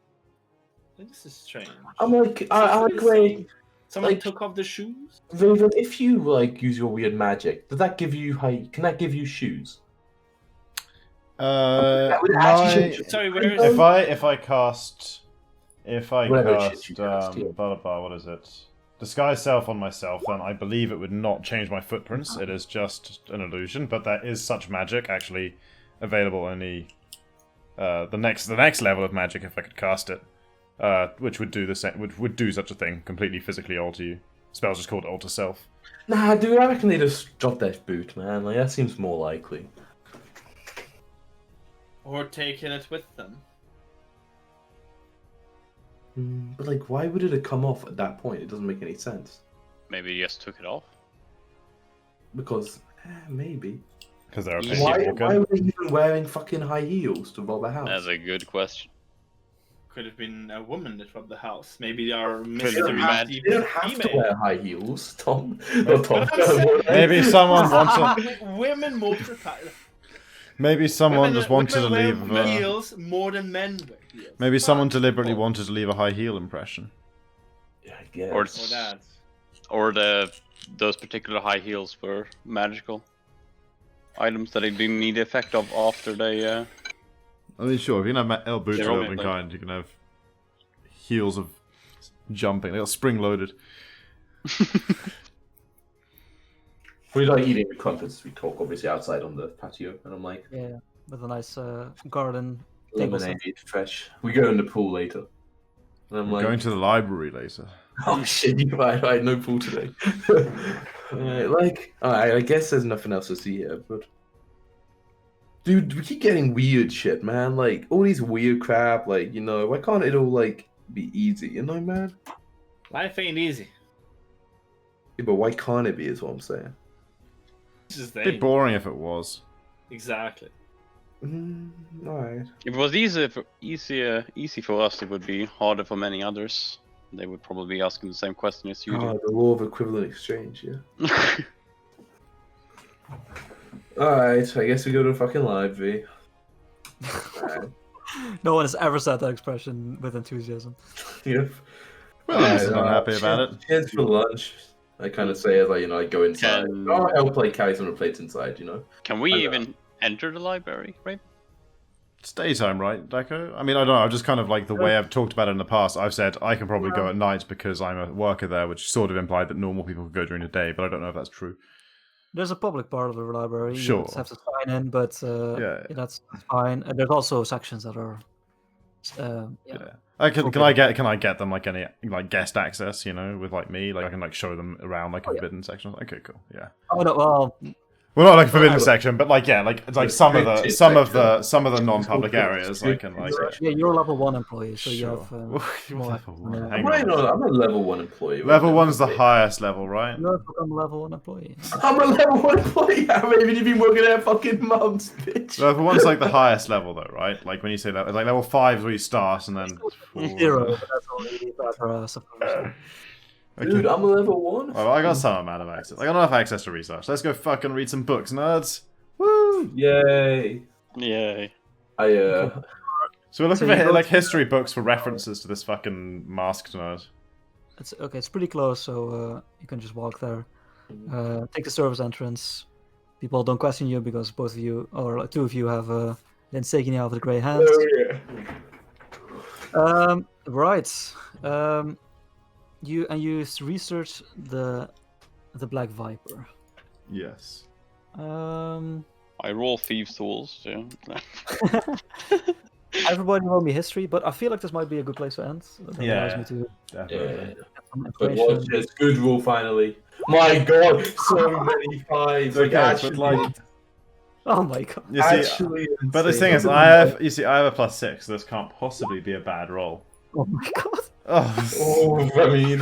this is strange. I'm like, I like wait. Someone like- took off the shoes. Raven, if you like use your weird magic, does that give you can that give you shoes? That would actually My, change- Sorry, where is? if I cast Whatever shit you cast, yeah. what is it? Disguise self on myself, then I believe it would not change my footprints. It is just an illusion, but there is such magic actually available only the next level of magic if I could cast it, which would do the same, would do such a thing, completely physically alter you. Spell's just called Alter Self. Nah, dude, I reckon they just dropped that boot, man. Like that seems more likely. Or taking it with them. But like, why would it have come off at that point? It doesn't make any sense. Maybe you just took it off. Because maybe. Because they're a Yeah. picky Why walker. were they even wearing fucking high heels to rob a house? That's a good question. Could have been a woman that robbed the house. Maybe they are have mystery been deep They don't have to female. wear high heels, Tom. Not Tom. But I'm saying- Maybe someone wanted. Women multiply. Maybe someone Women- just wanted to women leave. wear heels more than men wear heels. Maybe someone deliberately Oh. wanted to leave a high heel impression. Yeah, I guess. Or Or that. Or those particular high heels were magical items that they didn't need the effect of after they. I mean, sure, if you can have L boots They're of all open like- kind, you can have heels of jumping. They got spring loaded. We're like eating the crumpets. We talk obviously outside on the patio, and I'm like, Yeah, with a nice garden. lemonade, fresh. We go in the pool later, and I'm We're like, going to the library later. oh shit, you're right, no pool today. Alright, I guess there's nothing else to see here, but dude, we keep getting weird shit, man. Like all these weird crap, like why can't it all like be easy, man? Life ain't easy. Yeah, but why can't it be? Is what I'm saying. This is the It'd be aim. boring if it was. Exactly. Alright. If it was easy for us, it would be harder for many others. They would probably be asking the same question as you Oh, the law of equivalent exchange, yeah. do. Alright, I guess we go to the fucking library. Alright. No one has ever said that expression with enthusiasm. Yep. Well, Alright, I'm happy about it. Cheers for lunch. I kind of say as I go inside. Can- I'll help carry some of the plates inside, Can we I know. even enter the library, right? It's daytime, right, Deco? I mean, I don't know. I've just kind of like the way I've talked about it in the past. I've said I can probably go at night because I'm a worker there, which sort of implied that normal people could go during the day, but I don't know if that's true. There's a public part of the library. Sure. You just have to sign in, but Yeah. that's fine. And there's also sections that are. Yeah. Can I get them like any like guest access? With like me, like I can like show them around like a forbidden section. Okay, cool. Yeah. Oh no! Well, Well, not like a forbidden section, but like it's like some of the non-public areas. I can like. yeah, you're a level 1 employee, so you Sure. have. You're more- level one. yeah. Hang Right, on. no, I'm a level 1 employee. Level 1's the highest level, right? You have become a level 1 employee. I'm a level 1 employee. I haven't even been working there fucking months, bitch. Level 1's like the highest level, though, right? Like when you say that, it's like level 5 is where you start, and then 0, but that's only for suppose. Dude, I'm a level 1. Well, I got some amount of access. I got enough access to research. Let's go fucking read some books, nerds. Woo! Yay. Yay. So we're looking So for you go like to- history books for references to this fucking masked nerd. It's okay. It's pretty close, so you can just walk there. Take the service entrance. People don't question you because both of you, or like, two of you, have the insignia of the Grey Hand. Right. You research the Black Viper. Yes. I roll thieves' tools. Yeah. Everybody roll me history, but I feel like this might be a good place to end. That Yeah. allows me to Definitely. get some But information. watch this. Good rule, finally. My god, so many fives. Like, Okay, actually, but like, Oh my god. you see, actually but the insane. thing is, I have a +6, so this can't possibly be a bad roll. Oh my god. Oh, Oh, I mean,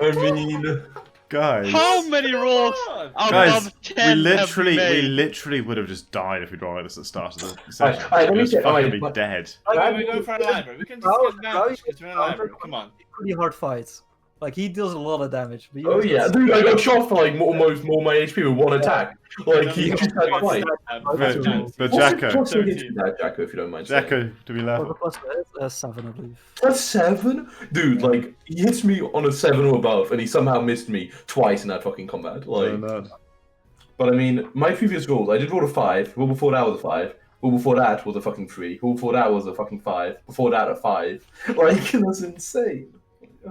I mean, Guys. How many rolls out Guys, of 10 have we we made? literally would have just died if we'd rolled this at the start of the session. let We'd me just say- fucking alright, be dead. We're going for a library. We can just get advantage because we're in a library. Come on. Pretty hard fights. Like he deals a lot of damage. But oh yeah, dude, I got shot for like almost more my HP with one attack. Like he just had twice. But What's Jacko, what's the hit to that, Jacko, if you don't mind saying? Jacko, do we laugh? Plus 7, I believe. Plus 7? Dude, like, he hits me on a 7 or above, and he somehow missed me twice in that fucking combat. Like, No. but I mean, my previous rolls, I did roll a 5. Roll before that was a 5. Roll before that was a fucking 3. Roll before that was a fucking 5. Before that, a 5. Like, that's insane.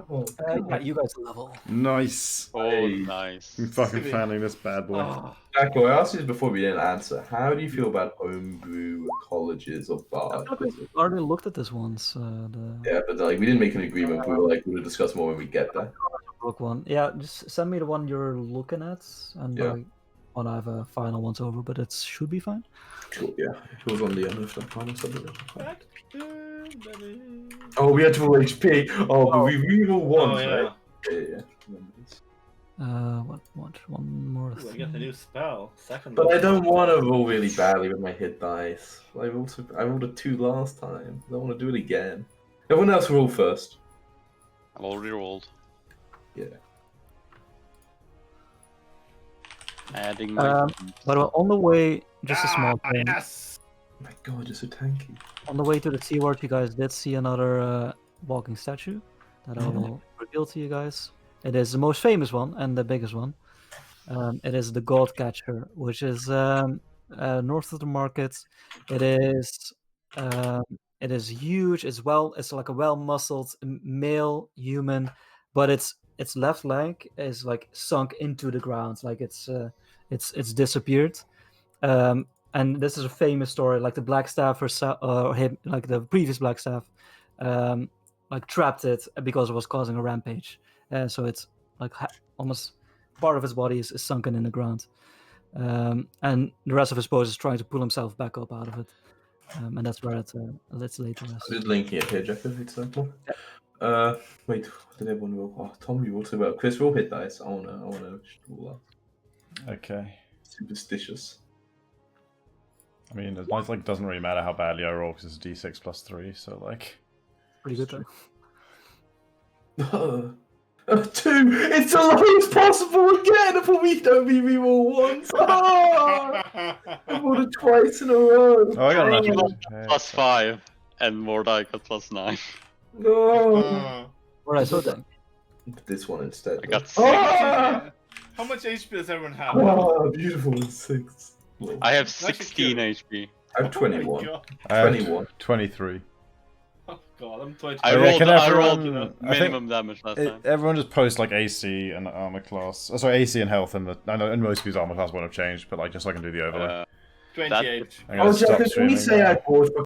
Oh, Yeah, you guys level. Nice. Oh, nice. I'm fucking fanning this bad boy. Oh, Jacko, I asked you this before we didn't answer. How do you feel about homebrew colleges or bars? I already looked at this once. Yeah, but like, we didn't make an agreement. We were like, we'll discuss more when we get there. Book one. Yeah, just send me the one you're looking at, and Yeah. when I have a final once over, but it should be fine. Cool, yeah. It was on the end of the final subject. back to the- Oh, we had to roll HP. Oh, but we reroll once, Oh, yeah. right? Yeah. One more Ooh, I got the new spell. Second But I one. don't want to roll really badly with my hit dice. I rolled a 2 last time. I don't want to do it again. Everyone else roll first. I've already rolled. Yeah. Adding my. By the way, on the way, just a small thing. Yes! Oh my god, you're so tanky. On the way to the T-Ward, you guys did see another walking statue that I will reveal to you guys. It is the most famous one and the biggest one. It is the God Catcher, which is north of the market. It is huge. It's like a well-muscled male human, but its left leg is like sunk into the ground, like it's disappeared. And this is a famous story. Like the Black Staff or him, like the previous Black Staff, like trapped it because it was causing a rampage. So it's like almost part of his body is sunken in the ground, and the rest of his pose is trying to pull himself back up out of it. And that's where it's laid to rest. I'm just linking it here, Jack, if it's simple. Wait, what did everyone roll? Oh, Tom, you also roll. Chris, roll hit dice. I wanna roll that. Okay. Superstitious. I mean, it like doesn't really matter how badly I roll because it's d6 plus 3, so like. Pretty good though. 2! It's the lowest possible again! I thought we don't reroll once! I rolled it twice in a row! Oh, I got Ricky nothing. got +5, and Mordai got +9. No! Alright, so then. This one instead. I got 6. How much HP does everyone have? Oh, beautiful. 6. I have That's actually 16 cute. HP. I have Oh my 21. God. I have 21. 23. Oh god, I'm 20. I Yeah, rolled, can I rolled everyone- I think minimum damage last time. Everyone just post like AC and armor class. Sorry, AC and health, and I know and most people's armor class won't have changed, but like just so I can do the overlay. 28. I'm gonna Oh, stop Jack, can we streaming say now. I bought